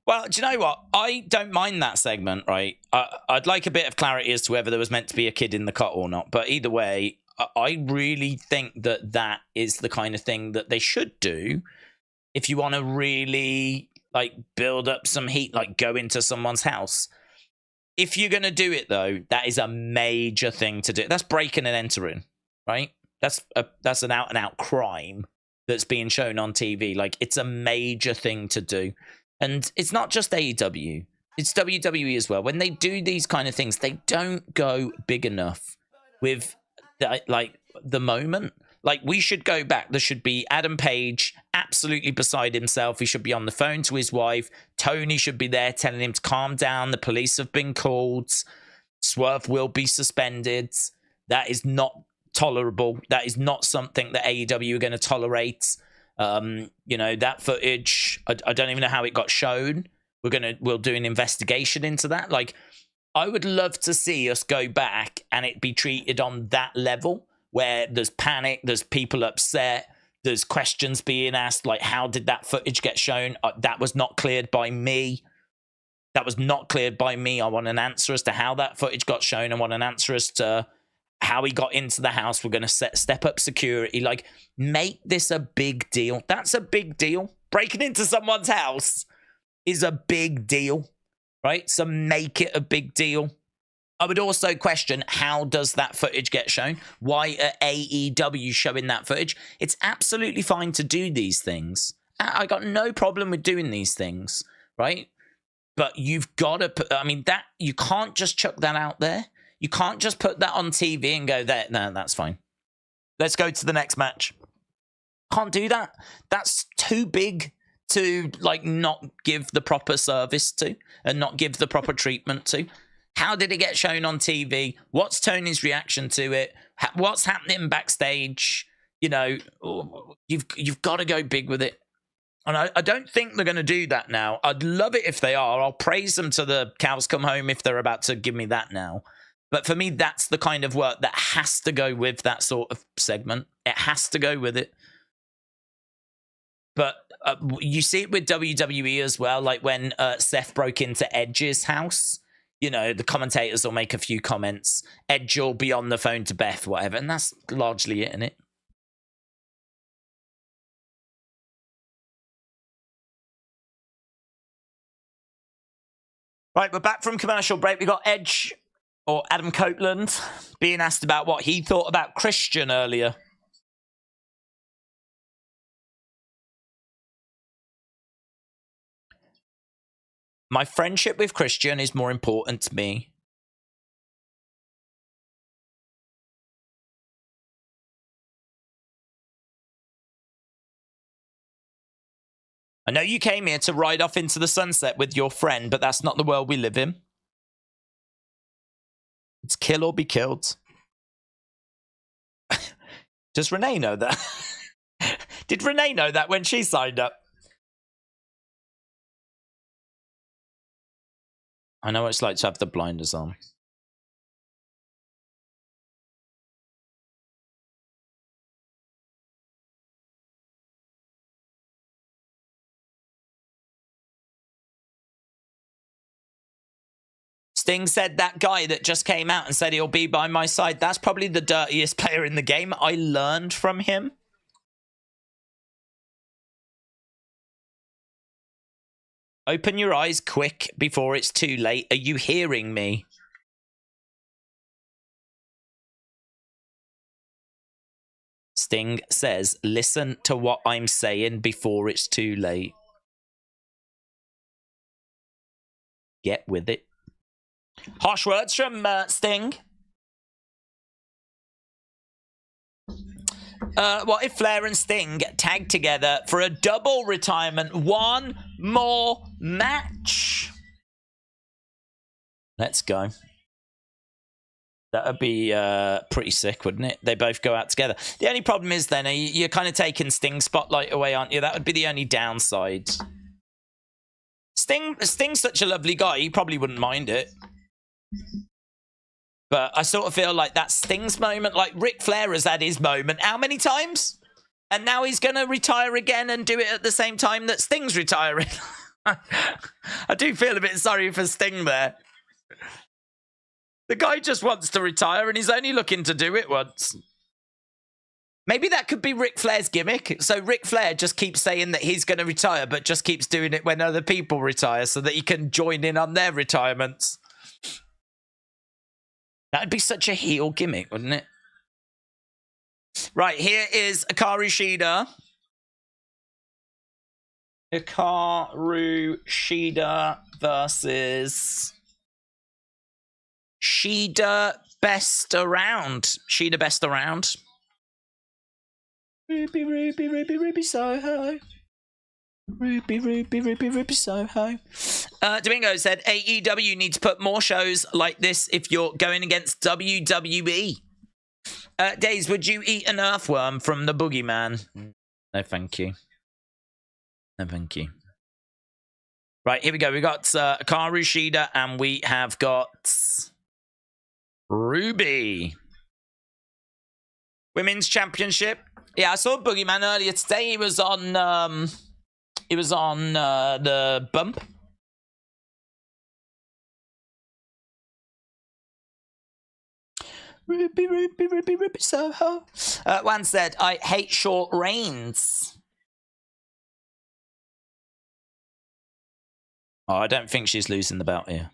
Well, do you know what? I don't mind that segment, right? I'd like a bit of clarity as to whether there was meant to be a kid in the cot or not. But either way, I really think that that is the kind of thing that they should do if you want to really like build up some heat, like go into someone's house. If you're going to do it, though, that is a major thing to do. That's breaking and entering, right? That's an out-and-out crime that's being shown on TV. Like, it's a major thing to do. And it's not just AEW. It's WWE as well. When they do these kind of things, they don't go big enough with, the moment. Like, we should go back. There should be Adam Page absolutely beside himself. He should be on the phone to his wife. Tony should be there telling him to calm down. The police have been called. Swerve will be suspended. That is not tolerable. That is not something that AEW are going to tolerate. That footage, I don't even know how it got shown. We'll do an investigation into that. Like, I would love to see us go back and it be treated on that level where there's panic, there's people upset, there's questions being asked, like, how did that footage get shown? That was not cleared by me. That was not cleared by me. I want an answer as to how that footage got shown. I want an answer as to how he got into the house. We're going to step up security. Like, make this a big deal. That's a big deal. Breaking into someone's house is a big deal, right? So make it a big deal. I would also question, how does that footage get shown? Why are AEW showing that footage? It's absolutely fine to do these things. I got no problem with doing these things, right? But you've got to put, that you can't just chuck that out there. You can't just put that on TV and go, there, no, that's fine. Let's go to the next match. Can't do that. That's too big to like not give the proper service to and not give the proper treatment to. How did it get shown on TV? What's Tony's reaction to it? What's happening backstage? You know, you've got to go big with it. And I don't think they're going to do that now. I'd love it if they are. I'll praise them till the cows come home if they're about to give me that now. But for me, that's the kind of work that has to go with that sort of segment. It has to go with it. But you see it with WWE as well. Like when Seth broke into Edge's house, you know, the commentators will make a few comments. Edge will be on the phone to Beth, whatever. And that's largely it, isn't it? Right, we're back from commercial break. We got Edge, or Adam Copeland, being asked about what he thought about Christian earlier. My friendship with Christian is more important to me. I know you came here to ride off into the sunset with your friend, but that's not the world we live in. It's kill or be killed. Does Renee know that? Did Renee know that when she signed up? I know what it's like to have the blinders on. Sting said that guy that just came out and said he'll be by my side, that's probably the dirtiest player in the game. I learned from him. Open your eyes quick before it's too late. Are you hearing me? Sting says, listen to what I'm saying before it's too late. Get with it. Harsh words from Sting. What if Flair and Sting tag together for a double retirement? One more match. Let's go. That would be pretty sick, wouldn't it? They both go out together. The only problem is then, you're kind of taking Sting's spotlight away, aren't you? That would be the only downside. Sting's such a lovely guy, he probably wouldn't mind it. But I sort of feel like that's Sting's moment. Like Ric Flair has had his moment how many times? And now he's going to retire again and do it at the same time that Sting's retiring. I do feel a bit sorry for Sting there. The guy just wants to retire and he's only looking to do it once. Maybe that could be Ric Flair's gimmick. So Ric Flair just keeps saying that he's going to retire, but just keeps doing it when other people retire so that he can join in on their retirements. That'd be such a heel gimmick, wouldn't it? Right, here is Hikaru Shida. Hikaru Shida versus Shida Best Around. Shida Best Around. Ruby, Ruby, Ruby, Ruby Soho. Ruby, Ruby, Ruby, Ruby Soho. Domingo said AEW needs to put more shows like this if you're going against WWE. Days, would you eat an earthworm from the Boogeyman? No, thank you. No, thank you. Right, here we go. We got Hikaru Shida and we have got Ruby. Women's Championship. Yeah, I saw Boogeyman earlier today. He was on the bump. Ruby, Ruby, Ruby, Ruby Soho. One said, I hate short reigns. Oh, I don't think she's losing the belt here.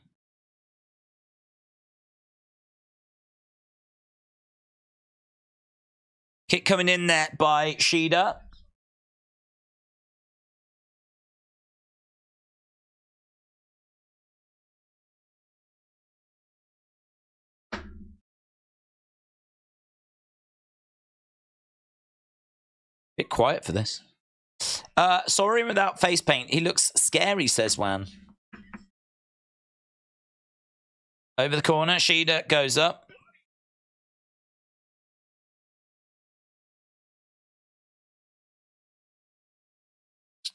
Kick coming in there by Shida. Bit quiet for this. Saw him without face paint. He looks scary, says Juan. Over the corner, Shida goes up.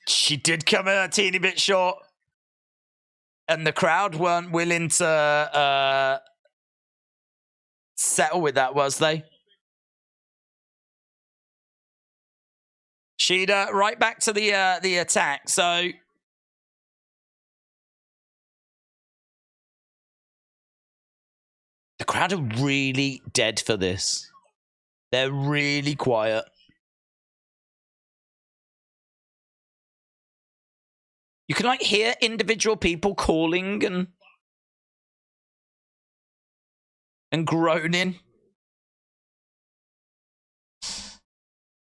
She did come a teeny bit short. And the crowd weren't willing to settle with that, was they? Shida right back to the attack. So the crowd are really dead for this. They're really quiet. You can like hear individual people calling and groaning.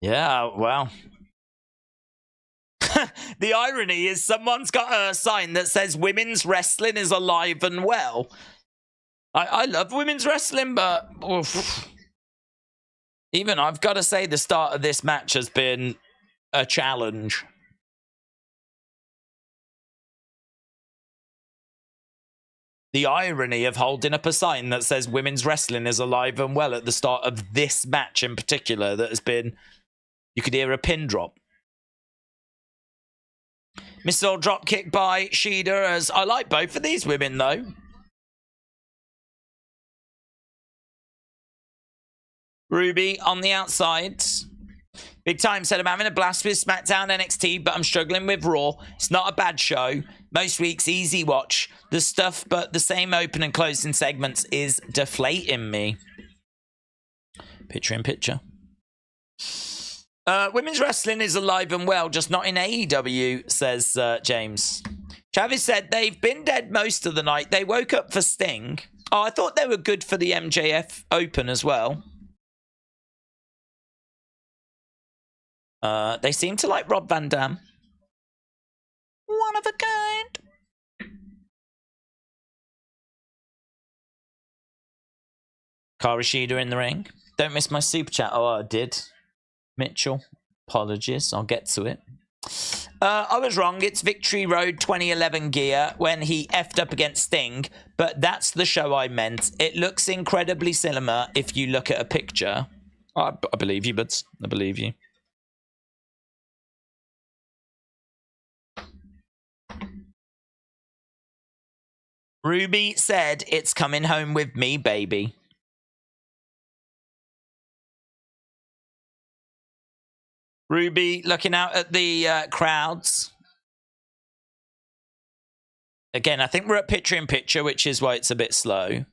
Yeah, wow. The irony is someone's got a sign that says women's wrestling is alive and well. I love women's wrestling, but oof. Even I've got to say the start of this match has been a challenge. The irony of holding up a sign that says women's wrestling is alive and well at the start of this match in particular that has been... You could hear a pin drop. Missile drop kick by Shida as... I like both of these women, though. Ruby on the outside. Big Time said, I'm having a blast with SmackDown NXT, but I'm struggling with Raw. It's not a bad show. Most weeks, easy watch. The stuff, but the same open and closing segments is deflating me. Picture in picture. Women's wrestling is alive and well, just not in AEW, says James. Travis said, they've been dead most of the night. They woke up for Sting. Oh, I thought they were good for the MJF Open as well. They seem to like Rob Van Dam. One of a kind. Karashida in the ring. Don't miss my super chat. Oh, I did. Mitchell, apologies. I'll get to it. I was wrong. It's Victory Road 2011 gear when he effed up against Sting, but that's the show I meant. It looks incredibly similar if you look at a picture. I believe you, but I believe you. Ruby said, it's coming home with me, baby. Ruby looking out at the crowds. Again, I think we're at picture in picture, which is why it's a bit slow.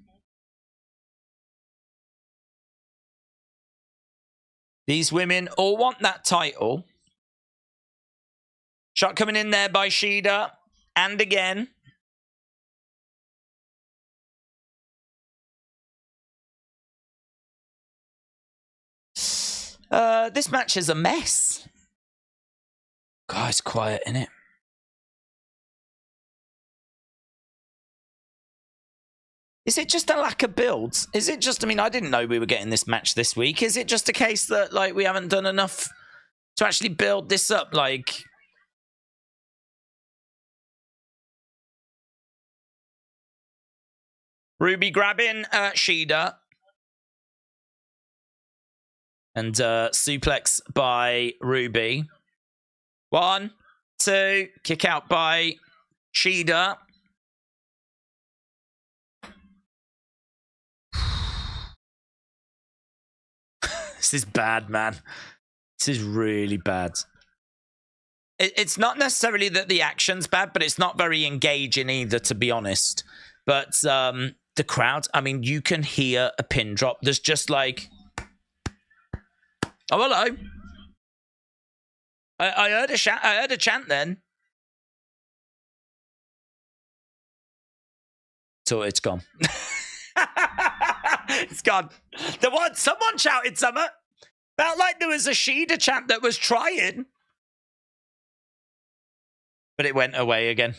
These women all want that title. Shot coming in there by Shida. And again. This match is a mess. God, it's quiet, innit? Is it just a lack of builds? Is it just, I mean, I didn't know we were getting this match this week. Is it just a case that, like, we haven't done enough to actually build this up? Like, Ruby grabbing Shida. And suplex by Ruby. 1, 2, kick out by Shida. This is bad, man. This is really bad. It's not necessarily that the action's bad, but it's not very engaging either, to be honest. But the crowd, I mean, you can hear a pin drop. There's just like... Oh, hello. I heard a chant. I heard a chant then. So it's gone. It's gone. Someone shouted something. Felt like there was a Shida chant that was trying. But it went away again.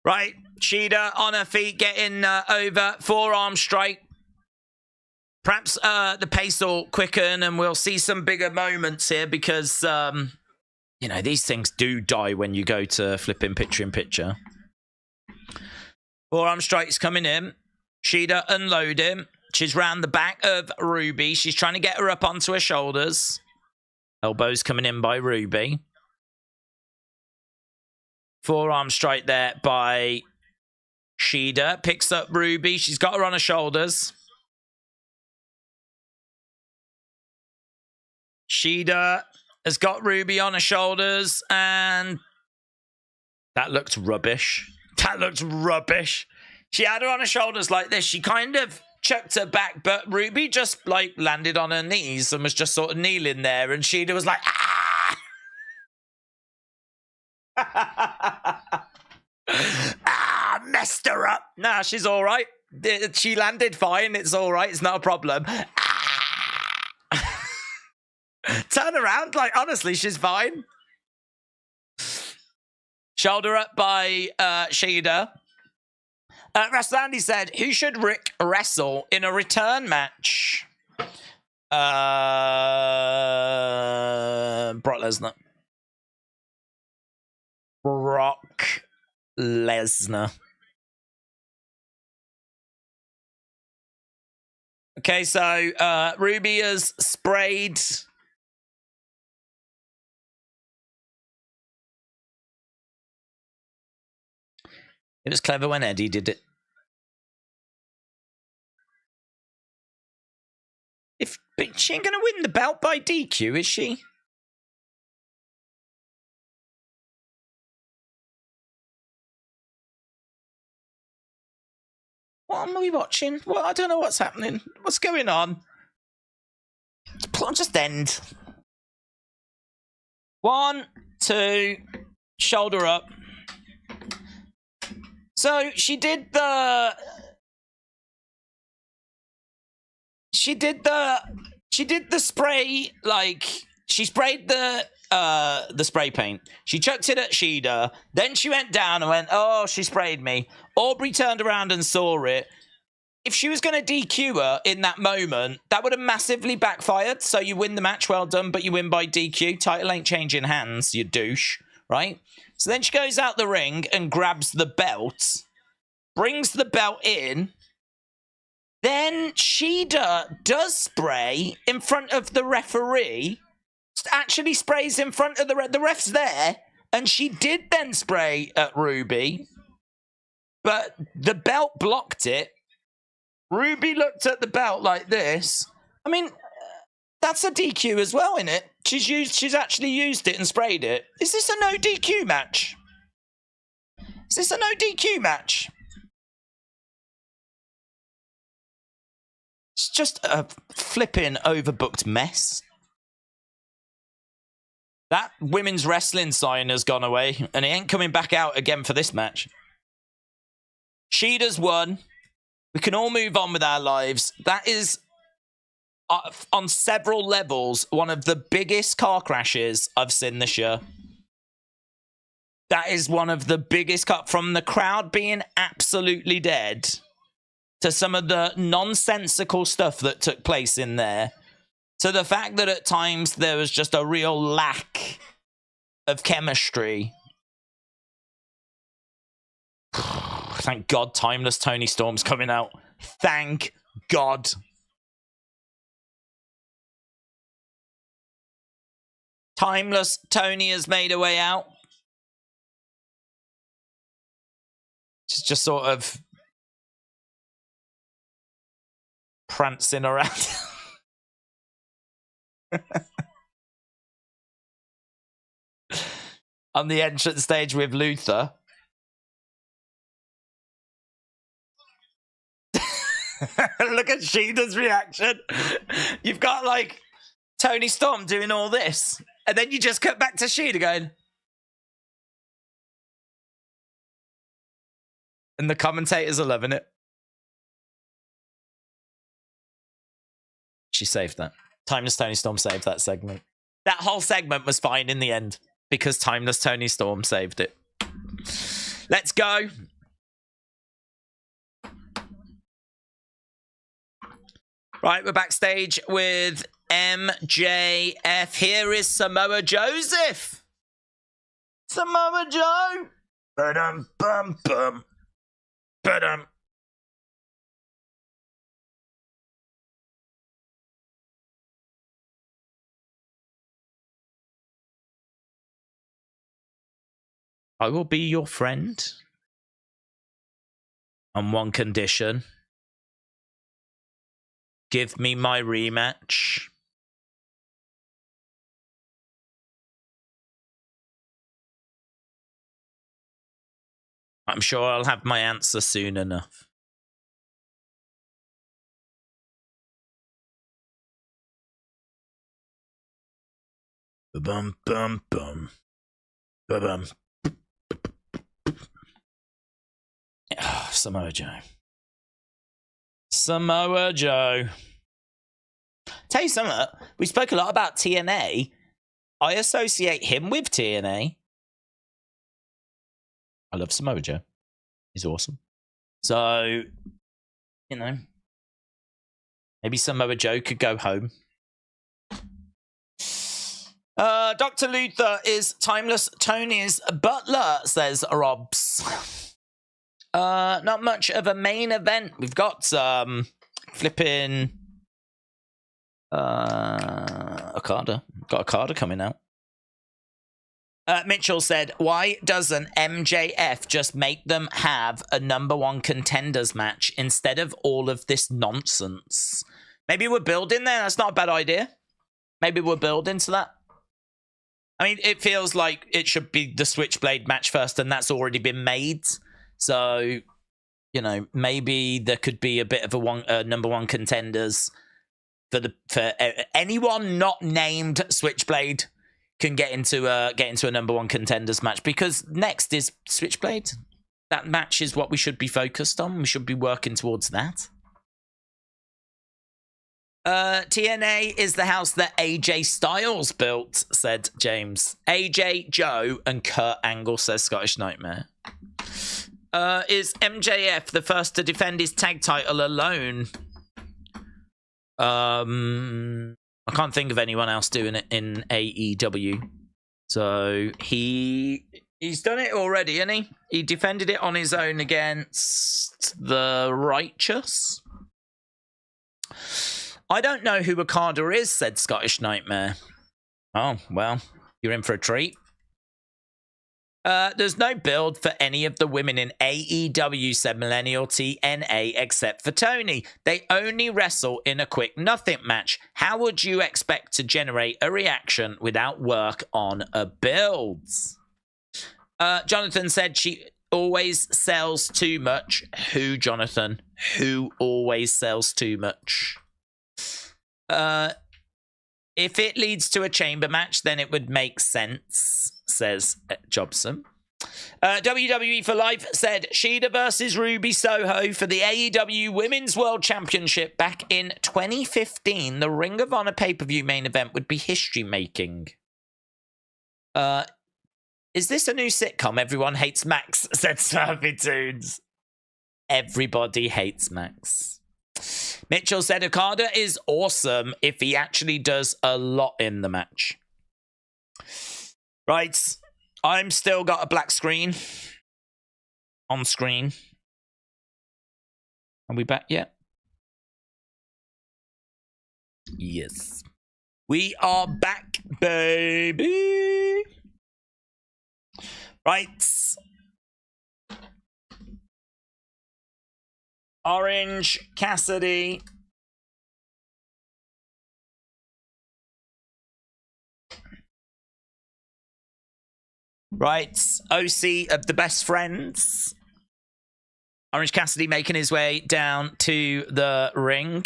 Right. Shida on her feet, getting over. Forearm strike. Perhaps the pace will quicken and we'll see some bigger moments here because, you know, these things do die when you go to flipping picture-in-picture. Forearm strikes coming in. Shida unloading. She's round the back of Ruby. She's trying to get her up onto her shoulders. Elbows coming in by Ruby. Forearm strike there by Shida. Picks up Ruby. She's got her on her shoulders. Shida has got Ruby on her shoulders, and that looked rubbish. That looked rubbish. She had her on her shoulders like this. She kind of chucked her back, but Ruby just, like, landed on her knees and was just sort of kneeling there, and Shida was like, ah! Ah, messed her up. Nah, she's all right. She landed fine. It's all right. It's not a problem. Turn around, like, honestly, she's fine. Shoulder up by Shida. Wrestler Andy said, who should Rick wrestle in a return match? Brock Lesnar. Brock Lesnar. Okay, so Ruby has sprayed... It was clever when Eddie did it. But she ain't going to win the belt by DQ, is she? What am we watching? Well, I don't know what's happening. What's going on? Just end. 1, 2, shoulder up. So she did the spray, like, she sprayed the spray paint. She chucked it at Shida. Then she went down and went, oh, she sprayed me. Aubrey turned around and saw it. If she was going to DQ her in that moment, that would have massively backfired. So you win the match, well done, but you win by DQ. Title ain't changing hands, you douche, right? So then she goes out the ring and grabs the belt, brings the belt in. Then Shida does spray in front of the referee, actually sprays in front of the ref's there, and she did then spray at Ruby, but the belt blocked it. Ruby looked at the belt like this. I mean, that's a DQ as well, isn't it? She's actually used it and sprayed it. Is this a no DQ match? Is this a no DQ match? It's just a flipping overbooked mess. That women's wrestling sign has gone away, and it ain't coming back out again for this match. Shida's won. We can all move on with our lives. That is, on several levels, one of the biggest car crashes I've seen this year. That is one of the biggest from the crowd being absolutely dead to some of the nonsensical stuff that took place in there, to the fact that at times there was just a real lack of chemistry. Thank God Timeless Tony Storm's coming out. Thank God. Timeless Tony has made a way out. She's just sort of prancing around. On the entrance stage with Luther. Look at Shida's reaction. You've got, like, Tony Storm doing all this, and then you just cut back to Shida going, and the commentators are loving it. She saved that. Timeless Tony Storm saved that segment. That whole segment was fine in the end because Timeless Tony Storm saved it. Let's go. Right, we're backstage with MJF. Here is Samoa Joseph. Samoa Joe. Ba-dum, bum, bum. Ba-dum. I will be your friend on one condition. Give me my rematch. I'm sure I'll have my answer soon enough. Bum bum bum. Bum. Oh, Samoa Joe. Samoa Joe. Tell you something, we spoke a lot about TNA. I associate him with TNA. I love Samoa Joe. He's awesome. So, you know, maybe Samoa Joe could go home. Dr. Luther is Timeless Tony's butler, says Robs. Not much of a main event. We've got flipping Okada. Got Okada coming out. Mitchell said, why doesn't MJF just make them have a #1 contenders match instead of all of this nonsense? Maybe we're building there. That's not a bad idea. Maybe we're building to that. I mean, it feels like it should be the Switchblade match first, and that's already been made. So, you know, maybe there could be a bit of a #1 contenders for anyone not named Switchblade can get into a #1 contenders match, because next is Switchblade. That match is what we should be focused on. We should be working towards that. TNA is the house that AJ Styles built, said James. AJ, Joe, and Kurt Angle, says Scottish Nightmare. Is MJF the first to defend his tag title alone? I can't think of anyone else doing it in AEW. So he's done it already, hasn't he? He defended it on his own against the Righteous. I don't know who Okada is, said Scottish Nightmare. Oh, well, you're in for a treat. There's no build for any of the women in AEW, said Millennial TNA, except for Tony. They only wrestle in a quick nothing match. How would you expect to generate a reaction without work on a build? Jonathan said she always sells too much. Who, Jonathan? Who always sells too much? If it leads to a chamber match, then it would make sense, says Jobson. WWE for Life said Shida versus Ruby Soho for the AEW Women's World Championship back in 2015. The Ring of Honor pay-per-view main event would be history-making. Is this a new sitcom? Everyone hates Max, said Smurfy Tunes. Everybody hates Max. Mitchell said Okada is awesome if he actually does a lot in the match. Right. I'm still got a black screen. On screen. Are we back yet? Yes. We are back, baby. Right. Orange Cassidy. Right. OC of the Best Friends. Orange Cassidy making his way down to the ring.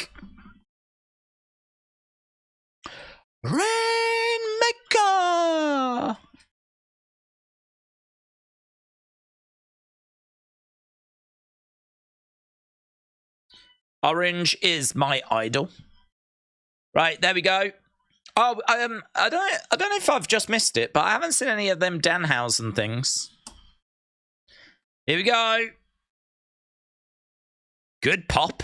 Rainmaker! Orange is my idol. Right, there we go. Oh, I don't know if I've just missed it, but I haven't seen any of them Danhausen things. Here we go. Good pop.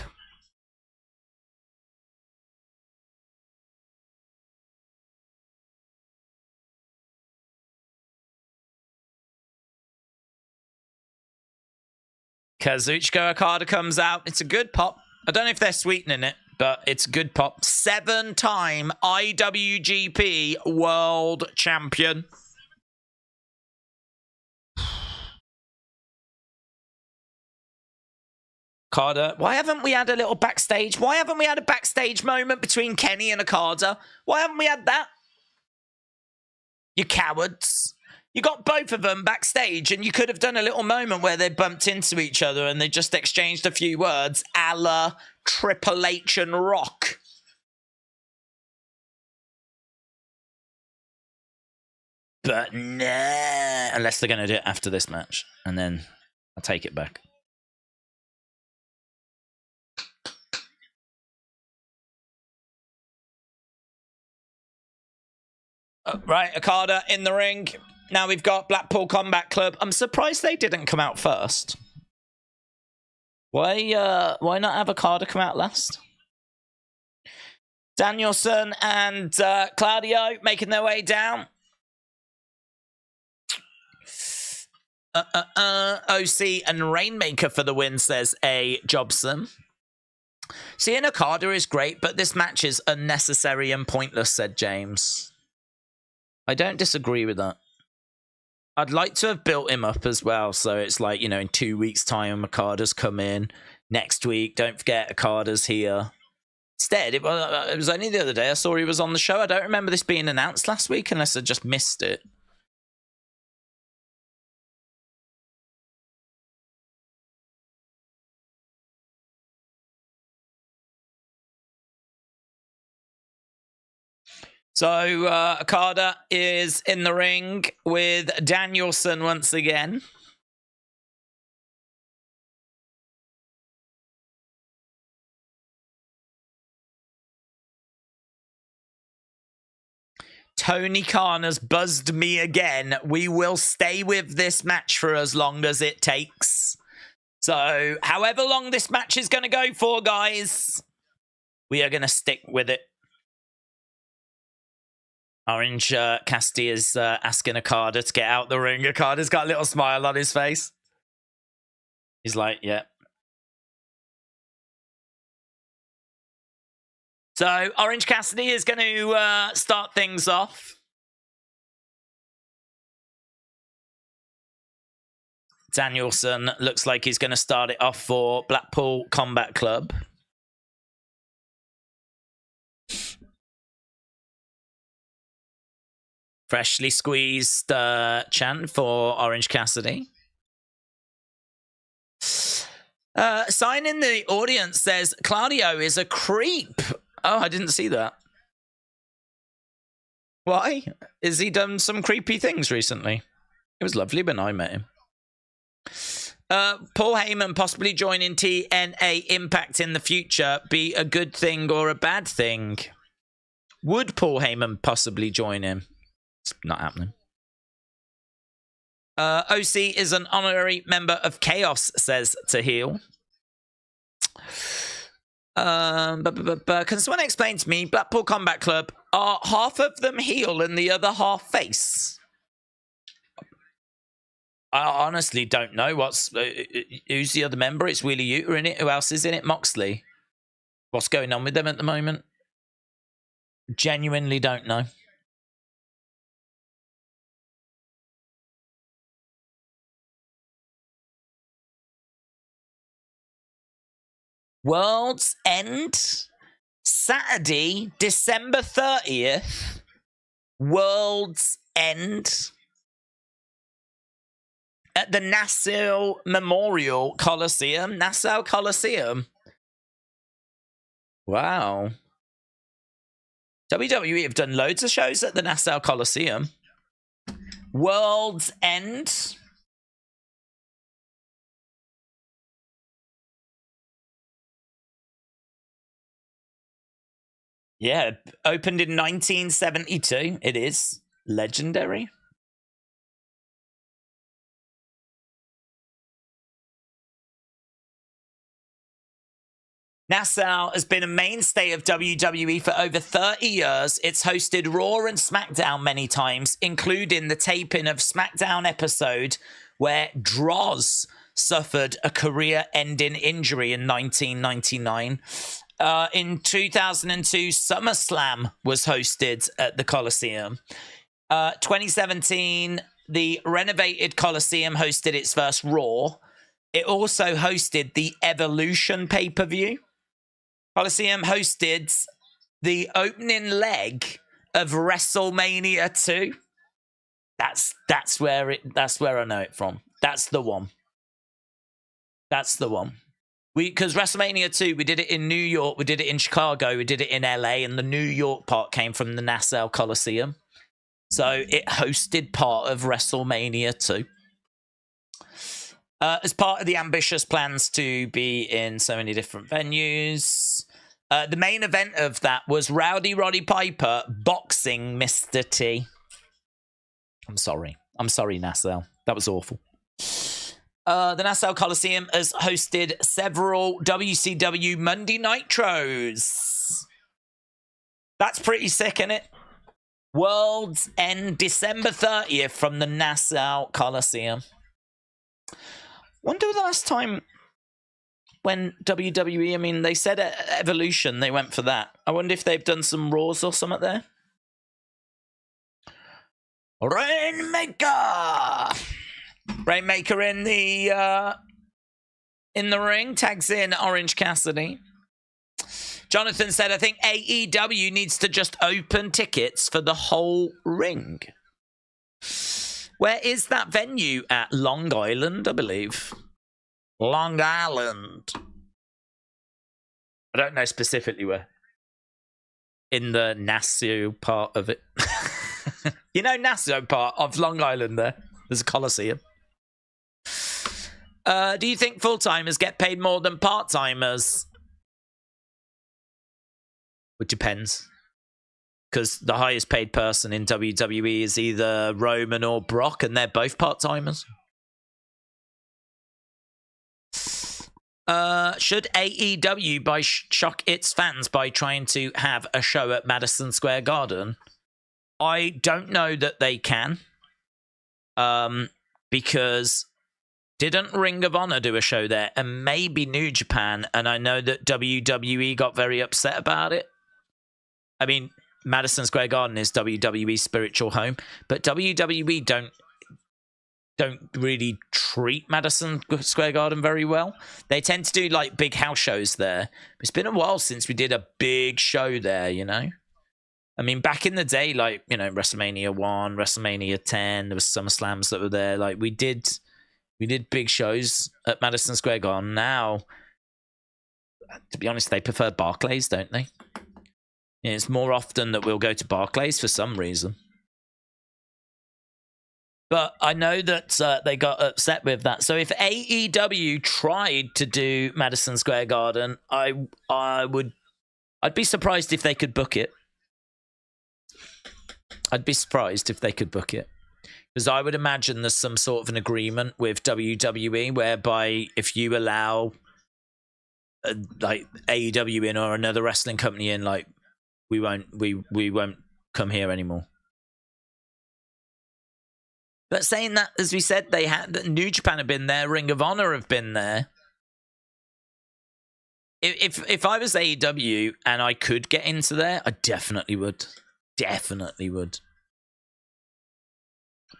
Kazuchika Okada comes out. It's a good pop. I don't know if they're sweetening it, but it's a good pop. 7-time IWGP World Champion. Okada. Why haven't we had a little backstage? Why haven't we had a backstage moment between Kenny and Okada? Why haven't we had that? You cowards. You got both of them backstage, and you could have done a little moment where they bumped into each other and they just exchanged a few words, a la Triple H and Rock. But nah, unless they're going to do it after this match, and then I'll take it back. Right, Okada in the ring. Now we've got Blackpool Combat Club. I'm surprised they didn't come out first. Why not have Okada come out last? Danielson and Claudio making their way down. OC and Rainmaker for the win, says A. Jobson. Seeing Okada is great, but this match is unnecessary and pointless, said James. I don't disagree with that. I'd like to have built him up as well. So it's like, you know, in 2 weeks' time, Okada's come in. Next week, don't forget Okada's here. Instead, it was only the other day I saw he was on the show. I don't remember this being announced last week unless I just missed it. So Okada is in the ring with Danielson once again. Tony Khan has buzzed me again. We will stay with this match for as long as it takes. So however long this match is going to go for, guys, we are going to stick with it. Orange Cassidy is asking Okada to get out the ring. Okada's got a little smile on his face. He's like, yeah. So Orange Cassidy is going to start things off. Danielson looks like he's going to start it off for Blackpool Combat Club. Freshly squeezed chant for Orange Cassidy. Sign in the audience says, Claudio is a creep. Oh, I didn't see that. Why? Has he done some creepy things recently? It was lovely when I met him. Paul Heyman possibly joining TNA Impact in the future be a good thing or a bad thing? Would Paul Heyman possibly join him? It's not happening. OC is an honorary member of Chaos, says Tahil. Can someone explain to me, Blackpool Combat Club, are half of them heel and the other half face? I honestly don't know what's who's the other member. It's Wheeler Yuta in it. Who else is in it? Moxley. What's going on with them at the moment? Genuinely don't know. World's End, Saturday, December 30th. World's End at the Nassau Memorial Coliseum. Nassau Coliseum. Wow. WWE have done loads of shows at the Nassau Coliseum. World's End. Yeah, opened in 1972. It is legendary. Nassau has been a mainstay of WWE for over 30 years. It's hosted Raw and SmackDown many times, including the taping of SmackDown episode where Droz suffered a career-ending injury in 1999. In 2002, SummerSlam was hosted at the Coliseum. 2017, the renovated Coliseum hosted its first Raw. It also hosted the Evolution pay-per-view. Coliseum hosted the opening leg of WrestleMania 2. That's where I know it from. That's the one. Because WrestleMania 2, we did it in New York, we did it in Chicago, we did it in LA, and the New York part came from the Nassau Coliseum. So it hosted part of WrestleMania 2. As part of the ambitious plans to be in so many different venues, the main event of that was Rowdy Roddy Piper boxing Mr. T. I'm sorry, Nassau. That was awful. The Nassau Coliseum has hosted several WCW Monday Nitros. That's pretty sick, isn't it? World's End, December 30th from the Nassau Coliseum. Wonder the last time when WWE, I mean, they said Evolution, they went for that. I wonder if they've done some Raws or something there. Rainmaker in the ring, tags in Orange Cassidy. Jonathan said, I think AEW needs to just open tickets for the whole ring. Where is that venue at? Long Island, I believe. Long Island. I don't know specifically where. In the Nassau part of it. You know Nassau part of Long Island there? There's a Coliseum. Do you think full-timers get paid more than part-timers? It depends. Because the highest paid person in WWE is either Roman or Brock, and they're both part-timers. Should AEW shock its fans by trying to have a show at Madison Square Garden? I don't know that they can. Because didn't Ring of Honor do a show there? And maybe New Japan. And I know that WWE got very upset about it. I mean, Madison Square Garden is WWE's spiritual home. But WWE don't really treat Madison Square Garden very well. They tend to do like big house shows there. It's been a while since we did a big show there, you know? I mean, back in the day, like, you know, WrestleMania 1, WrestleMania 10, there was SummerSlams that were there. Like, we did big shows at Madison Square Garden. Now, to be honest, they prefer Barclays, don't they? Yeah, it's more often that we'll go to Barclays for some reason. But I know that they got upset with that. So if AEW tried to do Madison Square Garden, I'd be surprised if they could book it. I'd be surprised if they could book it. Because I would imagine there's some sort of an agreement with WWE whereby if you allow like AEW in or another wrestling company in, like we won't come here anymore. But saying that, as we said, they had New Japan have been there, Ring of Honor have been there. If I was AEW and I could get into there, I definitely would. Definitely would.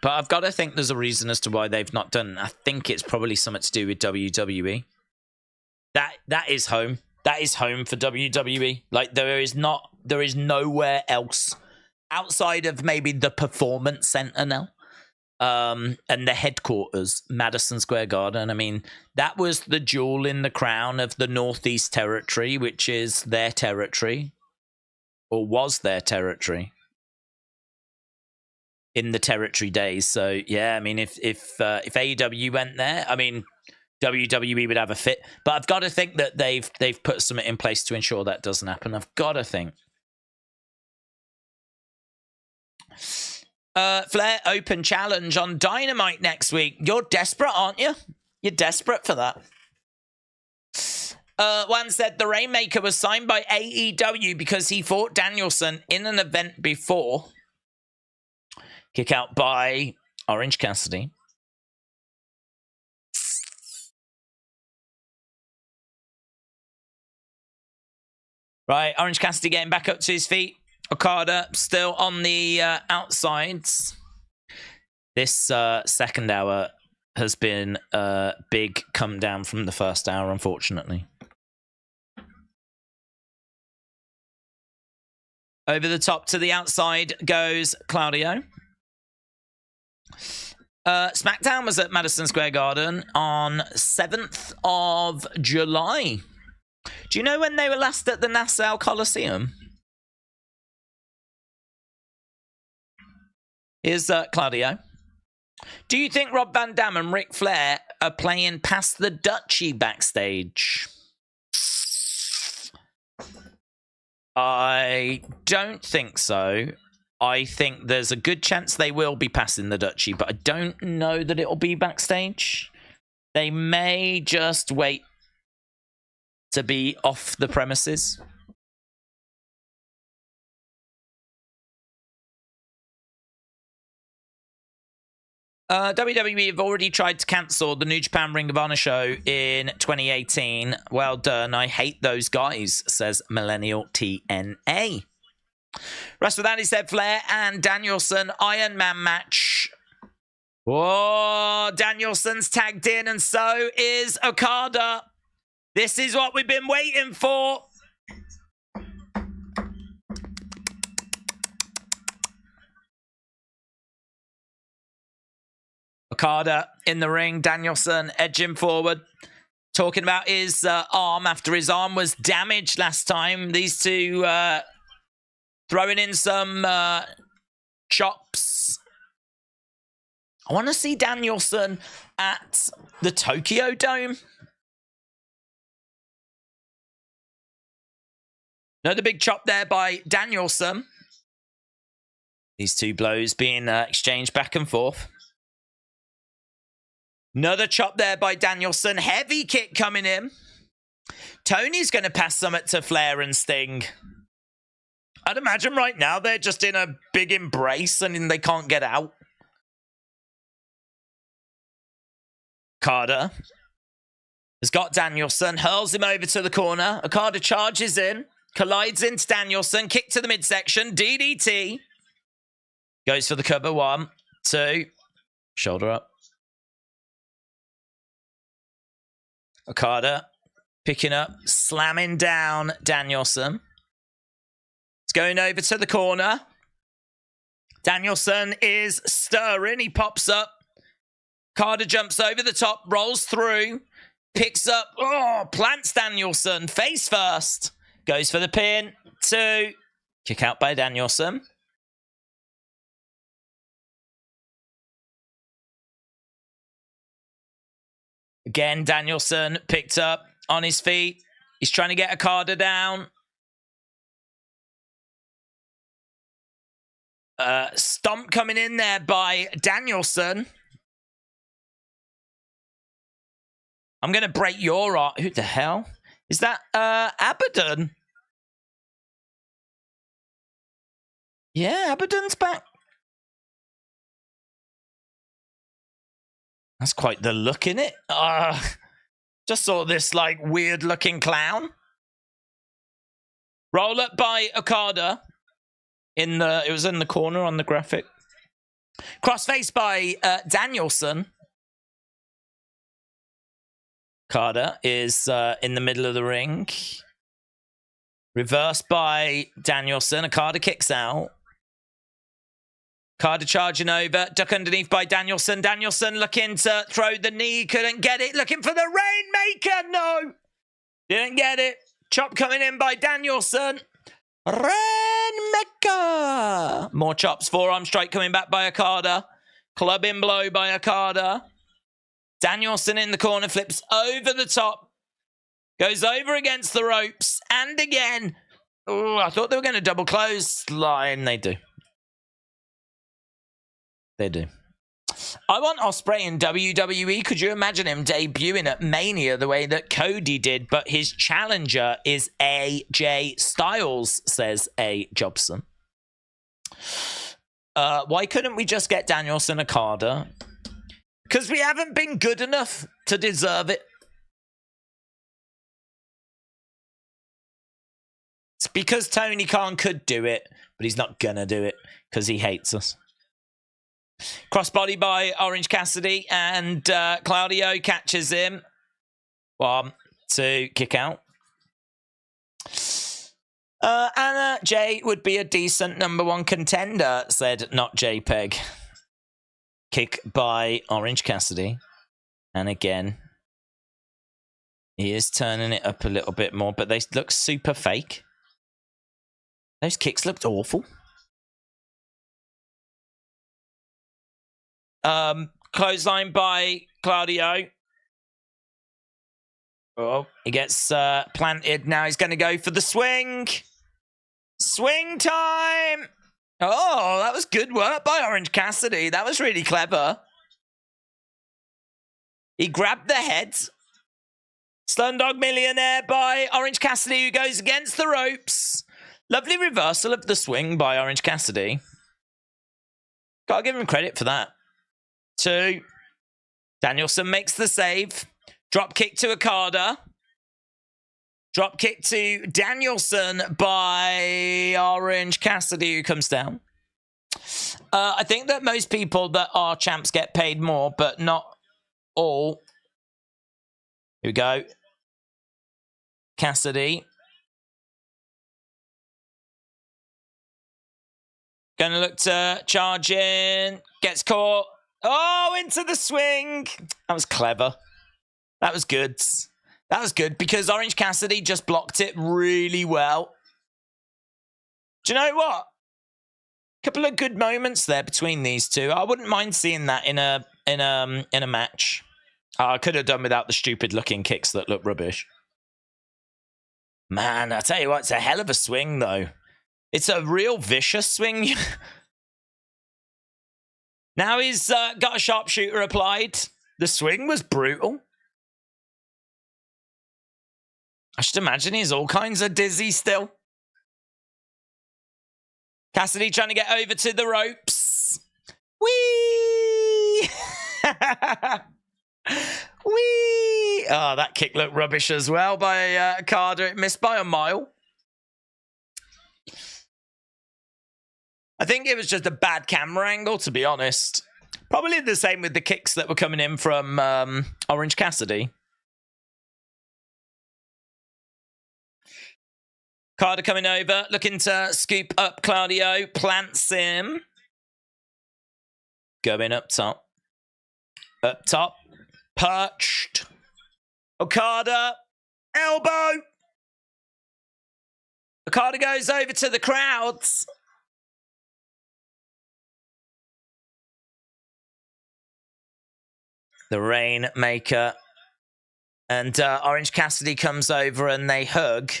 But I've got to think there's a reason as to why they've not done it. I think it's probably something to do with WWE. That is home. That is home for WWE. Like there is nowhere else outside of maybe the Performance Center now. And the headquarters, Madison Square Garden. I mean, that was the jewel in the crown of the Northeast Territory, which is their territory. Or was their territory in the territory days. So yeah, I mean, if AEW went there, I mean, WWE would have a fit. But I've got to think that they've put something in place to ensure that doesn't happen. I've got to think. Flair Open Challenge on Dynamite next week. You're desperate, aren't you? You're desperate for that. One said the Rainmaker was signed by AEW because he fought Danielson in an event before. Kick out by Orange Cassidy. Right, Orange Cassidy getting back up to his feet. Okada still on the outsides. This second hour has been a big come down from the first hour, unfortunately. Over the top to the outside goes Claudio. SmackDown was at Madison Square Garden on 7th of July. Do you know when they were last at the Nassau Coliseum? Here's Claudio. Do you think Rob Van Dam and Ric Flair are playing past the Dutchie backstage? I don't think so. I think there's a good chance they will be passing the Dutchie, but I don't know that it'll be backstage. They may just wait to be off the premises. WWE have already tried to cancel the New Japan Ring of Honor show in 2018. Well done. I hate those guys, says Millennial TNA. Rest of that, he said Flair and Danielson Iron Man match. Whoa, Danielson's tagged in, and so is Okada. This is what we've been waiting for. Okada in the ring, Danielson edging forward, talking about his arm after his arm was damaged last time. These two throwing in some chops. I want to see Danielson at the Tokyo Dome. Another big chop there by Danielson. These two blows being exchanged back and forth. Another chop there by Danielson. Heavy kick coming in. Tony's going to pass something to Flair and Sting. I'd imagine right now they're just in a big embrace and they can't get out. Okada has got Danielson, hurls him over to the corner. Okada charges in, collides into Danielson, kick to the midsection, DDT. Goes for the cover, 1, 2, shoulder up. Okada picking up, slamming down Danielson. It's going over to the corner. Danielson is stirring. He pops up. Okada jumps over the top, rolls through, picks up, plants Danielson face first. Goes for the pin. 2. Kick out by Danielson. Again, Danielson picked up on his feet. He's trying to get Okada down. Stomp coming in there by Danielson. I'm going to break your arm. Who the hell? Is that Abaddon? Yeah, Abaddon's back. That's quite the look in it. Just saw this like weird looking clown. Roll up by Okada. It was in the corner on the graphic. Crossface by Danielson. Okada is in the middle of the ring. Reversed by Danielson. Okada kicks out. Okada charging over. Duck underneath by Danielson. Danielson looking to throw the knee. Couldn't get it. Looking for the Rainmaker. No. Didn't get it. Chop coming in by Danielson. Rainmaker. More chops. Forearm strike coming back by Okada. Clubbing blow by Okada. Danielson in the corner. Flips over the top. Goes over against the ropes. And again. Oh, I thought they were going to double clothesline. They do. They do. I want Ospreay in WWE. Could you imagine him debuting at Mania the way that Cody did? But his challenger is AJ Styles, says A. Jobson. Why couldn't we just get Danielson Okada? Because we haven't been good enough to deserve it. It's because Tony Khan could do it, but he's not gonna do it because he hates us. Crossbody by Orange Cassidy, and Claudio catches him. 1, 2, kick out. Anna Jay would be a decent #1 contender, said Not JPEG. Kick by Orange Cassidy. And again, he is turning it up a little bit more, but they look super fake. Those kicks looked awful. Clothesline by Claudio. Oh, he gets planted. Now he's going to go for the swing. Swing time. Oh, that was good work by Orange Cassidy. That was really clever. He grabbed the head. Slumdog Millionaire by Orange Cassidy, who goes against the ropes. Lovely reversal of the swing by Orange Cassidy. Gotta give him credit for that. 2. Danielson makes the save. Drop kick to Okada. Drop kick to Danielson by Orange Cassidy, who comes down. I think that most people that are champs get paid more, but not all. Here we go. Cassidy. Gonna look to charge in. Gets caught. Oh, into the swing. That was clever. That was good. That was good because Orange Cassidy just blocked it really well. Do you know what? A couple of good moments there between these two. I wouldn't mind seeing that in a match. I could have done without the stupid looking kicks that look rubbish. Man, I tell you what, it's a hell of a swing though. It's a real vicious swing. Now he's got a sharpshooter applied. The swing was brutal. I should imagine he's all kinds of dizzy still. Cassidy trying to get over to the ropes. Whee! Whee! Oh, that kick looked rubbish as well by Okada. It missed by a mile. I think it was just a bad camera angle, to be honest. Probably the same with the kicks that were coming in from Orange Cassidy. Okada coming over, looking to scoop up Claudio, plants him. Going up top. Up top. Perched. Okada. Elbow. Okada goes over to the crowds. The Rainmaker. And Orange Cassidy comes over and they hug.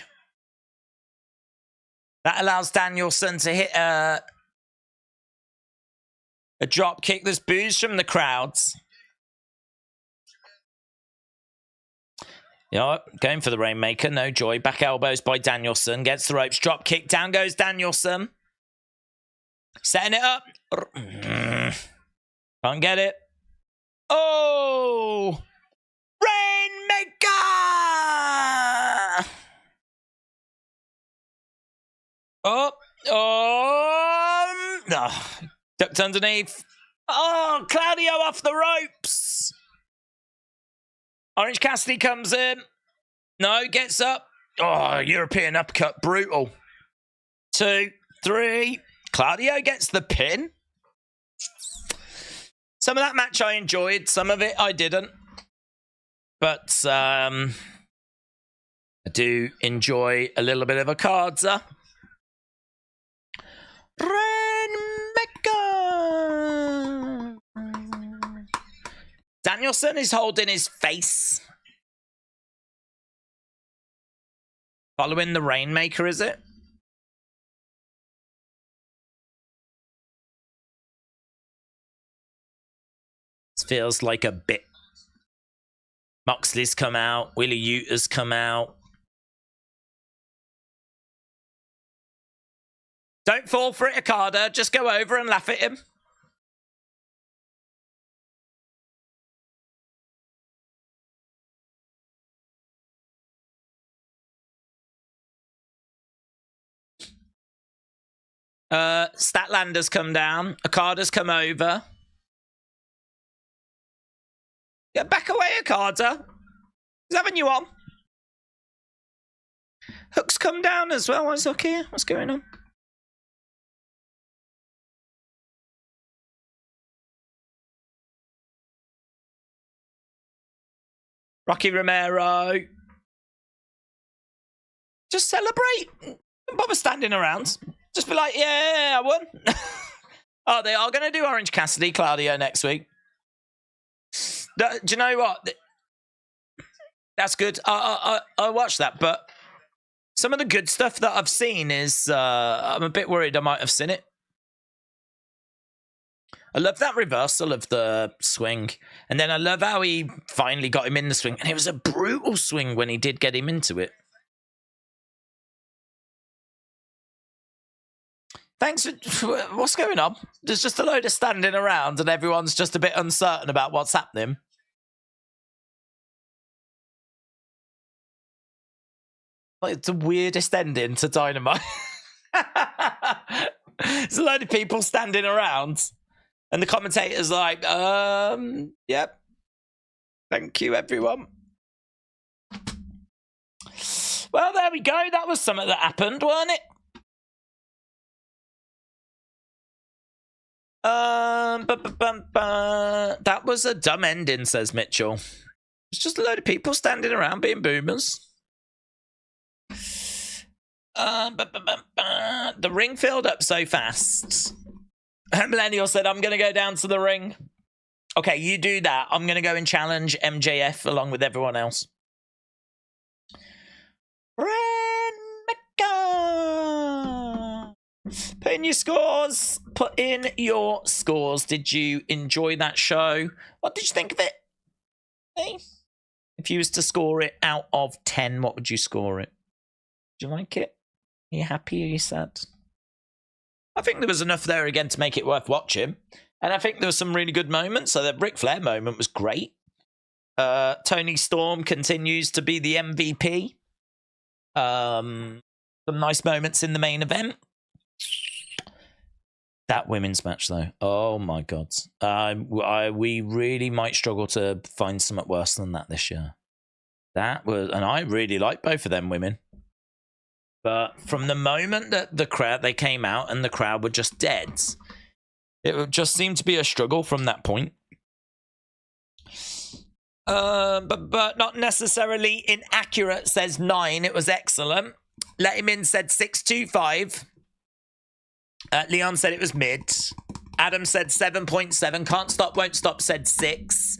That allows Danielson to hit a drop kick. There's boos from the crowds. You know what? Going for the Rainmaker. No joy. Back elbows by Danielson. Gets the ropes. Drop kick. Down goes Danielson. Setting it up. Can't get it. Oh! Rainmaker! Oh! Oh! Oh. Ducked underneath. Oh! Claudio off the ropes! Orange Cassidy comes in. No, gets up. Oh, European uppercut. Brutal. 2, 3. Claudio gets the pin. Some of that match I enjoyed. Some of it I didn't. But I do enjoy a little bit of a Okada. Rainmaker. Danielson is holding his face. Following the Rainmaker, is it? Feels like a bit. Moxley's come out. Willie Uta's come out. Don't fall for it, Okada. Just go over and laugh at him. Statlander's come down. Okada's come over. Get back away, Okada. He's having you on. Hook's come down as well. What's Hook here? What's going on? Rocky Romero. Just celebrate. Don't bother standing around. Just be like, yeah, I won. Oh, they are going to do Orange Cassidy, Claudio, next week. Do you know what? That's good. I watched that, but some of the good stuff that I've seen is I'm a bit worried I might have seen it. I love that reversal of the swing. And then I love how he finally got him in the swing. And it was a brutal swing when he did get him into it. Thanks for... What's going on? There's just a load of standing around and everyone's just a bit uncertain about what's happening. Like, it's the weirdest ending to Dynamite. There's a load of people standing around. And the commentator's like, yep. Thank you, everyone. Well, there we go. That was something that happened, weren't it? That was a dumb ending, says Mitchell. It's just a load of people standing around being boomers. The ring filled up so fast. Millennial said, I'm going to go down to the ring. Okay, you do that. I'm going to go and challenge MJF along with everyone else. Put in your scores. Put in your scores. Did you enjoy that show? What did you think of it? Hey? If you was to score it out of 10, what would you score it? Did you like it? Are you happy? Are you sad? I think there was enough there again to make it worth watching. And I think there were some really good moments. So the Ric Flair moment was great. Tony Storm continues to be the MVP. Some nice moments in the main event. That women's match, though. Oh, my God. We really might struggle to find something worse than that this year. That was... And I really like both of them women. But from the moment that they came out and the crowd were just dead, it just seemed to be a struggle from that point. But not necessarily inaccurate, says 9. It was excellent. Let Him In said 625. Leon said it was mid. Adam said 7.7. Can't Stop, Won't Stop said 6.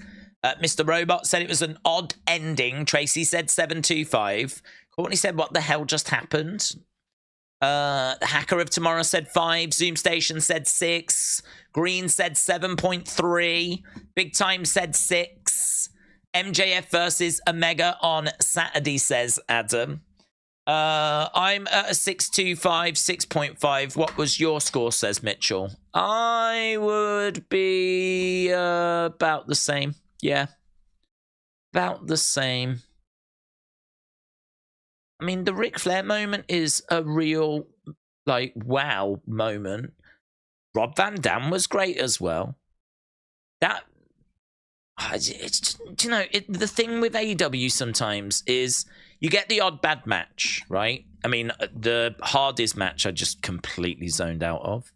Mr. Robot said it was an odd ending. Tracy said 725. Courtney said, what the hell just happened? The Hacker of Tomorrow said 5. Zoom Station said 6. Green said 7.3. Big Time said 6. MJF versus Omega on Saturday, says Adam. I'm at a 6.25, 6.5. What was your score, says Mitchell? I would be about the same. Yeah. About the same. I mean, the Ric Flair moment is a real, like, wow moment. Rob Van Dam was great as well. That, it's, you know, the thing with AEW sometimes is you get the odd bad match, right? I mean, the Hardys match I just completely zoned out of.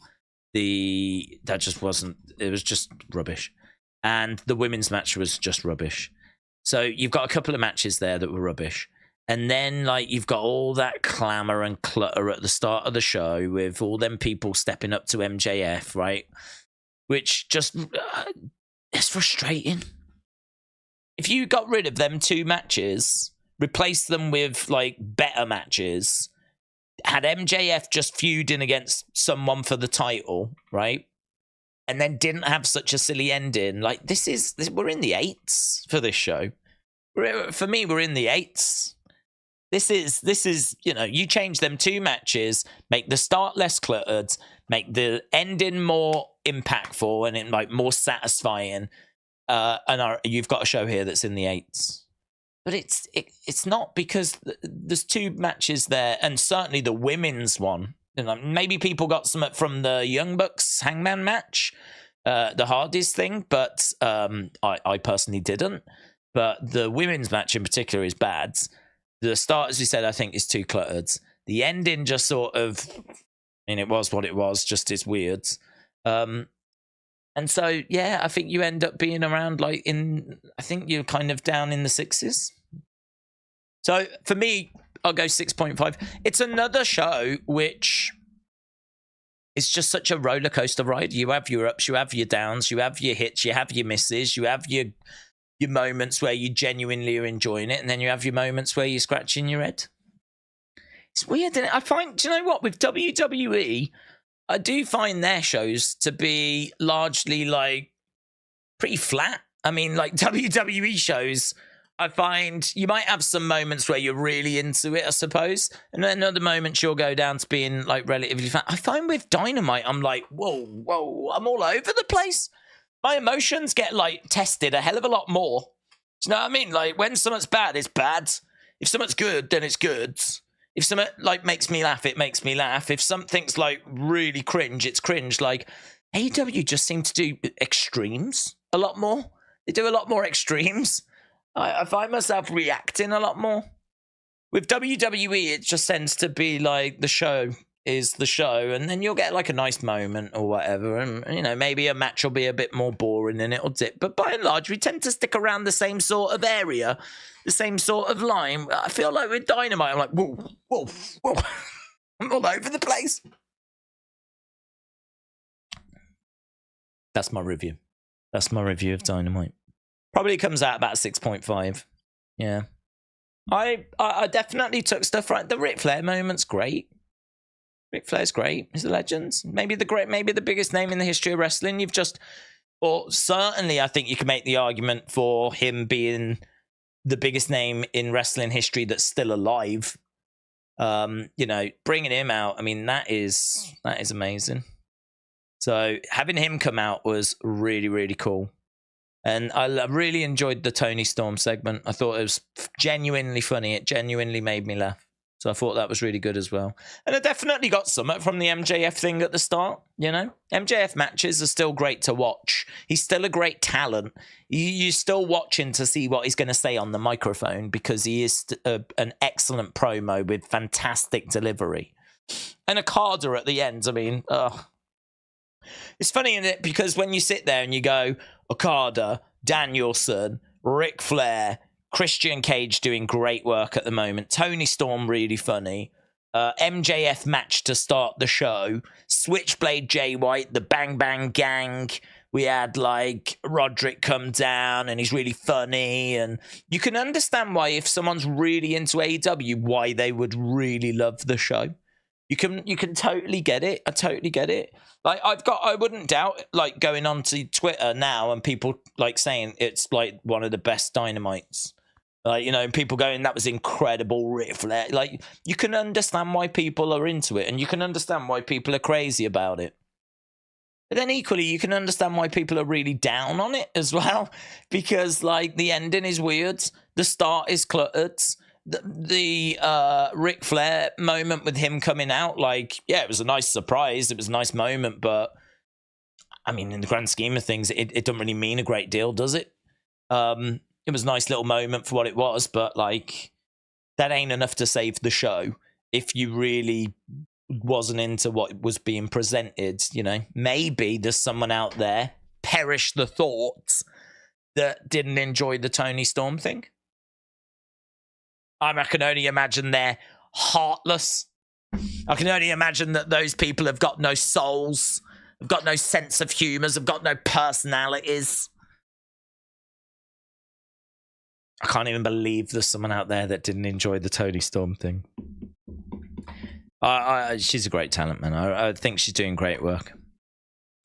That just wasn't, it was just rubbish. And the women's match was just rubbish. So you've got a couple of matches there that were rubbish. And then, like, you've got all that clamour and clutter at the start of the show with all them people stepping up to MJF, right? Which just, it's frustrating. If you got rid of them 2 matches, replaced them with, like, better matches, had MJF just feuding against someone for the title, right? And then didn't have such a silly ending. Like, we're in the 8s for this show. For me, we're in the 8s. This is, you know, you change them 2 matches, make the start less cluttered, make the ending more impactful and like more satisfying. You've got a show here that's in the 8s. But it's not, because there's 2 matches there, and certainly the women's one You know, maybe people got some from the Young Bucks Hangman match, the Hardys thing, but I personally didn't. But the women's match in particular is bad. The start, as you said, I think is too cluttered. The ending just sort of, I mean, it was what it was, just is weird. And so, yeah, I think you end up being around I think you're kind of down in the 6s. So for me, I'll go 6.5. It's another show which is just such a roller coaster ride. You have your ups, you have your downs, you have your hits, you have your misses, you have your moments where you genuinely are enjoying it, and then you have your moments where you're scratching your head. It's weird, isn't it? I find, do you know what? With WWE, I do find their shows to be largely pretty flat. I mean, WWE shows, I find you might have some moments where you're really into it, I suppose. And then other moments you'll go down to being relatively flat. I find with Dynamite, I'm like, whoa, I'm all over the place. My emotions get tested a hell of a lot more. Do you know what I mean? When something's bad, it's bad. If something's good, then it's good. If something makes me laugh, it makes me laugh. If something's really cringe, it's cringe. AEW just seem to do extremes a lot more. They do a lot more extremes. I find myself reacting a lot more. With WWE, it just tends to be the show is the show, and then you'll get a nice moment or whatever, and maybe a match will be a bit more boring and it'll dip. But by and large, we tend to stick around the same sort of area, the same sort of line. I feel like with Dynamite, I'm like, whoa. I'm all over the place. That's my review. That's my review of Dynamite. Probably comes out about 6.5. Yeah. I definitely took stuff right. The Ric Flair moment's great. Ric Flair's great. He's a legend. Maybe the biggest name in the history of wrestling. Certainly I think you can make the argument for him being the biggest name in wrestling history that's still alive. Bringing him out, I mean, that is amazing. So having him come out was really, really cool. And I really enjoyed the Tony Storm segment. I thought it was genuinely funny. It genuinely made me laugh. So I thought that was really good as well. And I definitely got something from the MJF thing at the start, MJF matches are still great to watch. He's still a great talent. You're still watching to see what he's going to say on the microphone because he is an excellent promo with fantastic delivery. And Okada at the end, I mean, it's funny, isn't it? Because when you sit there and you go, Okada, Danielson, Ric Flair, Christian Cage doing great work at the moment. Tony Storm really funny. MJF match to start the show. Switchblade Jay White, the Bang Bang Gang. We had Roderick come down and he's really funny. And you can understand why if someone's really into AEW, why they would really love the show. You can totally get it. I totally get it. I wouldn't doubt going onto Twitter now and people saying it's one of the best Dynamites. People going, that was incredible, Ric Flair. You can understand why people are into it, and you can understand why people are crazy about it. But then equally, you can understand why people are really down on it as well, because the ending is weird, the start is cluttered. The Ric Flair moment with him coming out, it was a nice surprise. It was a nice moment, but I mean, in the grand scheme of things, it doesn't really mean a great deal, does it? It was a nice little moment for what it was, but that ain't enough to save the show if you really wasn't into what was being presented. Maybe there's someone out there, perish the thoughts, that didn't enjoy the Tony Storm thing. I can only imagine they're heartless. I can only imagine that those people have got no souls, have got no sense of humour, have got no personalities. I can't even believe there's someone out there that didn't enjoy the Tony Storm thing. She's a great talent, man. I think she's doing great work.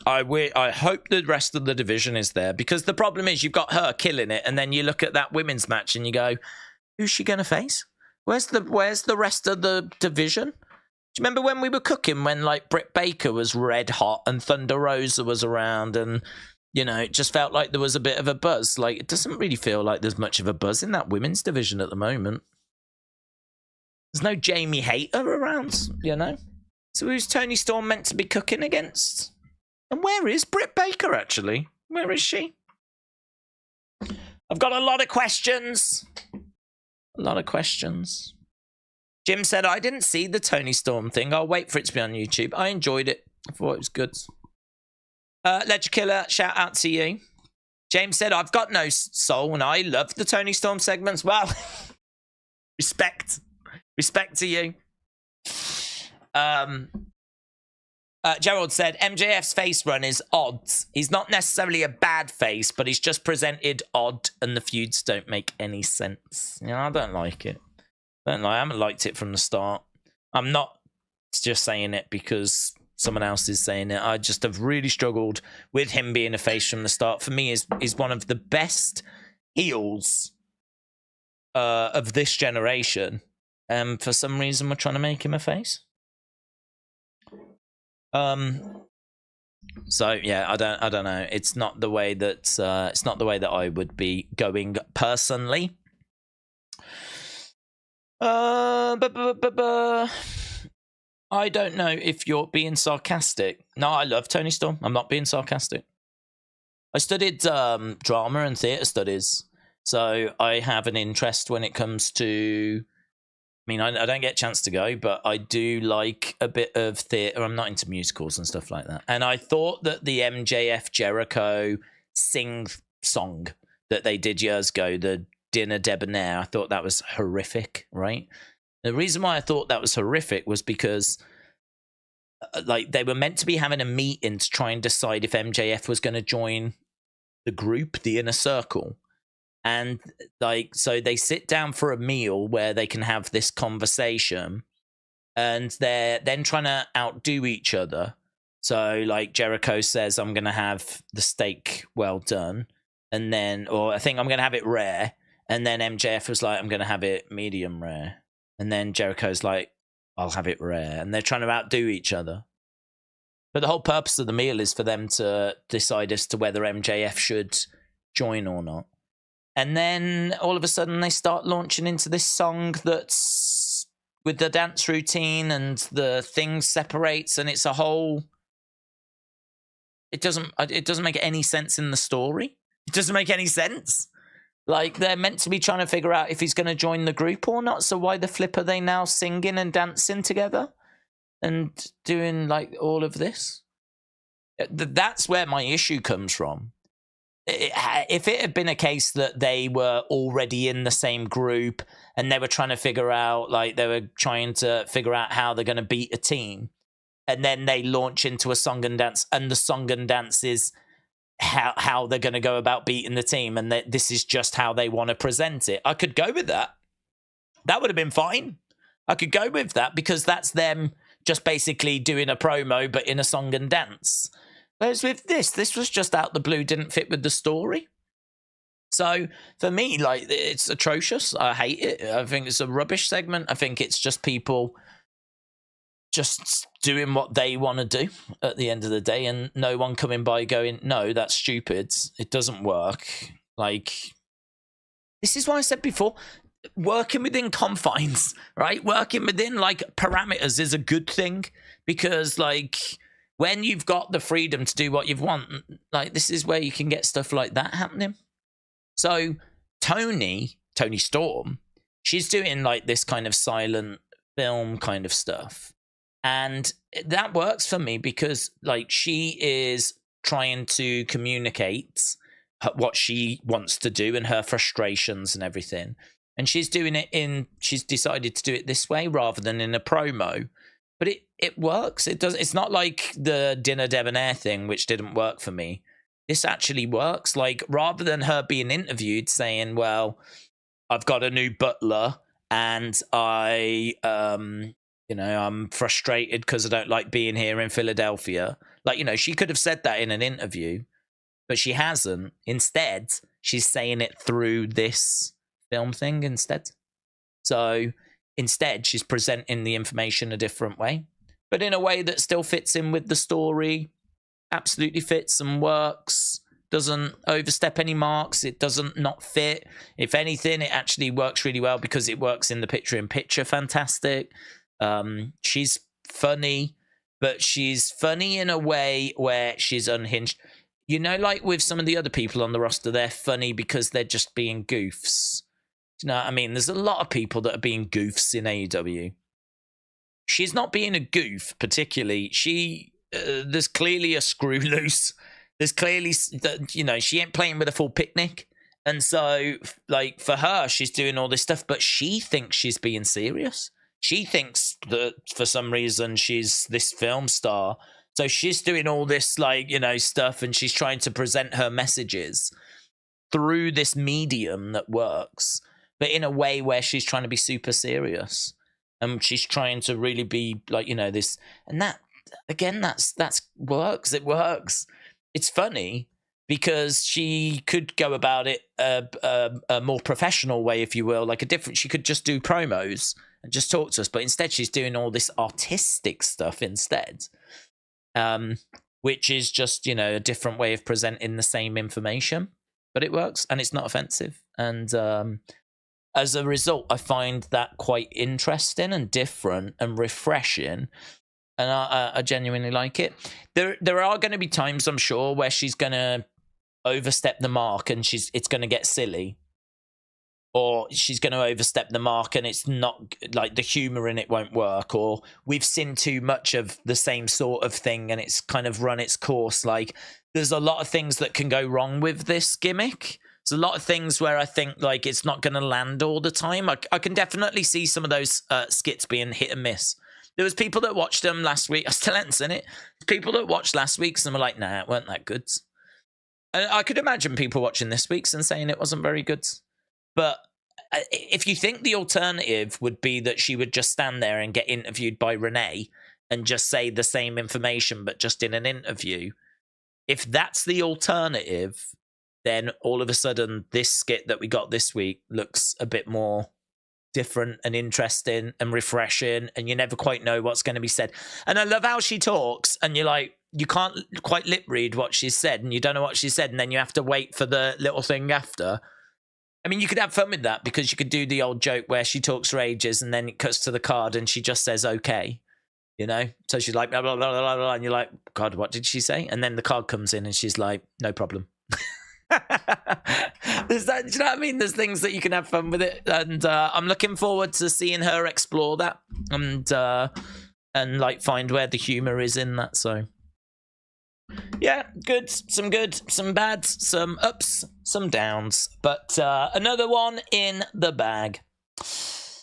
I hope the rest of the division is there, because the problem is you've got her killing it, and then you look at that women's match and you go, who's she going to face? Where's the rest of the division? Do you remember when we were cooking, when Britt Baker was red hot and Thunder Rosa was around, and it just felt like there was a bit of a buzz. It doesn't really feel like there's much of a buzz in that women's division at the moment. There's no Jamie Hayter around, So who's Toni Storm meant to be cooking against? And where is Britt Baker, actually? Where is she? I've got a lot of questions. A lot of questions. Jim said, I didn't see the Toni Storm thing. I'll wait for it to be on YouTube. I enjoyed it. I thought it was good. Ledger Killer, shout out to you. James said, I've got no soul, and I love the Toni Storm segments. Well, respect. Respect to you. Gerald said, MJF's face run is odd. He's not necessarily a bad face, but he's just presented odd, and the feuds don't make any sense. You know, I don't like it. I haven't liked it from the start. I'm not just saying it because someone else is saying it. I just have really struggled with him being a face from the start. For me, is one of the best heels of this generation. For some reason, we're trying to make him a face. So yeah, I don't know. It's not the way that I would be going personally. I don't know if you're being sarcastic. No, I love Toni Storm. I'm not being sarcastic. I studied drama and theatre studies, so I have an interest when it comes to. I mean, I don't get a chance to go, but I do like a bit of theatre. I'm not into musicals and stuff like that. And I thought that the MJF Jericho sing song that they did years ago, the Dinner Debonair, I thought that was horrific, right? The reason why I thought that was horrific was because like they were meant to be having a meeting to try and decide if MJF was going to join the group, the Inner Circle. And like, so they sit down for a meal where they can have this conversation, and they're then trying to outdo each other. So like Jericho says, I'm going to have the steak well done. And then, or I think I'm going to have it rare. And then MJF was like, I'm going to have it medium rare. And then Jericho's like, I'll have it rare. And they're trying to outdo each other. But the whole purpose of the meal is for them to decide as to whether MJF should join or not. And then all of a sudden they start launching into this song that's with the dance routine and the thing separates, and it's a whole. It doesn't make any sense in the story. It doesn't make any sense. Like, they're meant to be trying to figure out if he's going to join the group or not. So why the flip are they now singing and dancing together and doing like all of this? That's where my issue comes from. If it had been a case that they were already in the same group and they were trying to figure out, like, they were trying to figure out how they're going to beat a team, and then they launch into a song and dance, and the song and dance is how they're going to go about beating the team, and that this is just how they want to present it, I could go with that. That would have been fine. I could go with that because that's them just basically doing a promo but in a song and dance. Whereas with this was just out the blue, didn't fit with the story. So for me, like, it's atrocious. I hate it. I think it's a rubbish segment. I think it's just people just doing what they want to do at the end of the day, and no one coming by going, no, that's stupid. It doesn't work. Like, this is why I said before, working within confines, right? Working within, like, parameters is a good thing, because, like, when you've got the freedom to do what you want, like, this is where you can get stuff like that happening. So Toni Storm, she's doing like this kind of silent film kind of stuff. And that works for me because, like, she is trying to communicate what she wants to do and her frustrations and everything. And she's doing it she's decided to do it this way rather than in a promo. But it works. It's not like the Dinner Debonair thing, which didn't work for me. This actually works. Like, rather than her being interviewed saying, well, I've got a new butler and I'm frustrated because I don't like being here in Philadelphia. Like, she could have said that in an interview, but she hasn't. Instead, she's saying it through this film thing instead. So instead, she's presenting the information a different way, but in a way that still fits in with the story, absolutely fits and works, doesn't overstep any marks, it doesn't not fit. If anything, it actually works really well because it works in the picture-in-picture fantastic. She's funny. but she's funny in a way where she's unhinged. You know, like with some of the other people on the roster, they're funny because they're just being goofs. Do you know what I mean? There's a lot of people that are being goofs in AEW. She's not being a goof, particularly. There's clearly a screw loose. There's clearly, you know, she ain't playing with a full picnic. And so, like, for her, she's doing all this stuff, but she thinks she's being serious. She thinks that for some reason she's this film star. So she's doing all this, like, you know, stuff, and she's trying to present her messages through this medium that works, but in a way where she's trying to be super serious. And she's trying to really be like, you know, this, and that, again, that's works. It works. It's funny because she could go about it a more professional way, if you will, like she could just do promos and just talk to us. But instead, she's doing all this artistic stuff instead, which is just, you know, a different way of presenting the same information. But it works, and it's not offensive. And as a result, I find that quite interesting and different and refreshing. And I genuinely like it. There are going to be times, I'm sure, where she's going to overstep the mark and it's going to get silly. Or she's going to overstep the mark and it's not, like, the humor in it won't work. Or we've seen too much of the same sort of thing and it's kind of run its course. Like, there's a lot of things that can go wrong with this gimmick. There's a lot of things where I think, like, it's not going to land all the time. I can definitely see some of those skits being hit and miss. There was people that watched them last week. I still haven't seen it. People that watched last week's and were like, nah, it weren't that good. And I could imagine people watching this week's and saying it wasn't very good. But if you think the alternative would be that she would just stand there and get interviewed by Renee and just say the same information, but just in an interview, if that's the alternative, then all of a sudden this skit that we got this week looks a bit more different and interesting and refreshing, and you never quite know what's going to be said. And I love how she talks, and you're like, you can't quite lip read what she said, and you don't know what she said, and then you have to wait for the little thing after. I mean, you could have fun with that because you could do the old joke where she talks for ages and then it cuts to the card and she just says, okay, you know? So she's like, blah, blah, blah, blah, blah, and you're like, God, what did she say? And then the card comes in and she's like, no problem. There's that, do you know what I mean? There's things that you can have fun with it. And I'm looking forward to seeing her explore that and like find where the humor is in that. So yeah, good, some bad, some ups, some downs, but another one in the bag.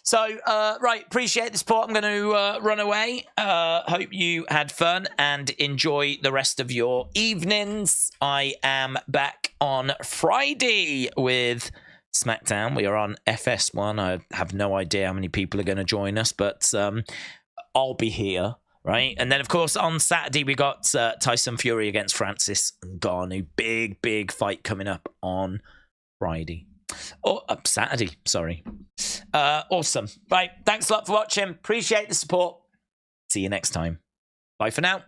So, right, appreciate the support. I'm going to run away. Hope you had fun and enjoy the rest of your evenings. I am back on Friday with SmackDown. We are on FS1. I have no idea how many people are going to join us, but I'll be here. Right, and then of course on Saturday we got Tyson Fury against Francis Ngannou. Big fight coming up on Friday. Saturday, sorry. Awesome. Right, thanks a lot for watching. Appreciate the support. See you next time. Bye for now.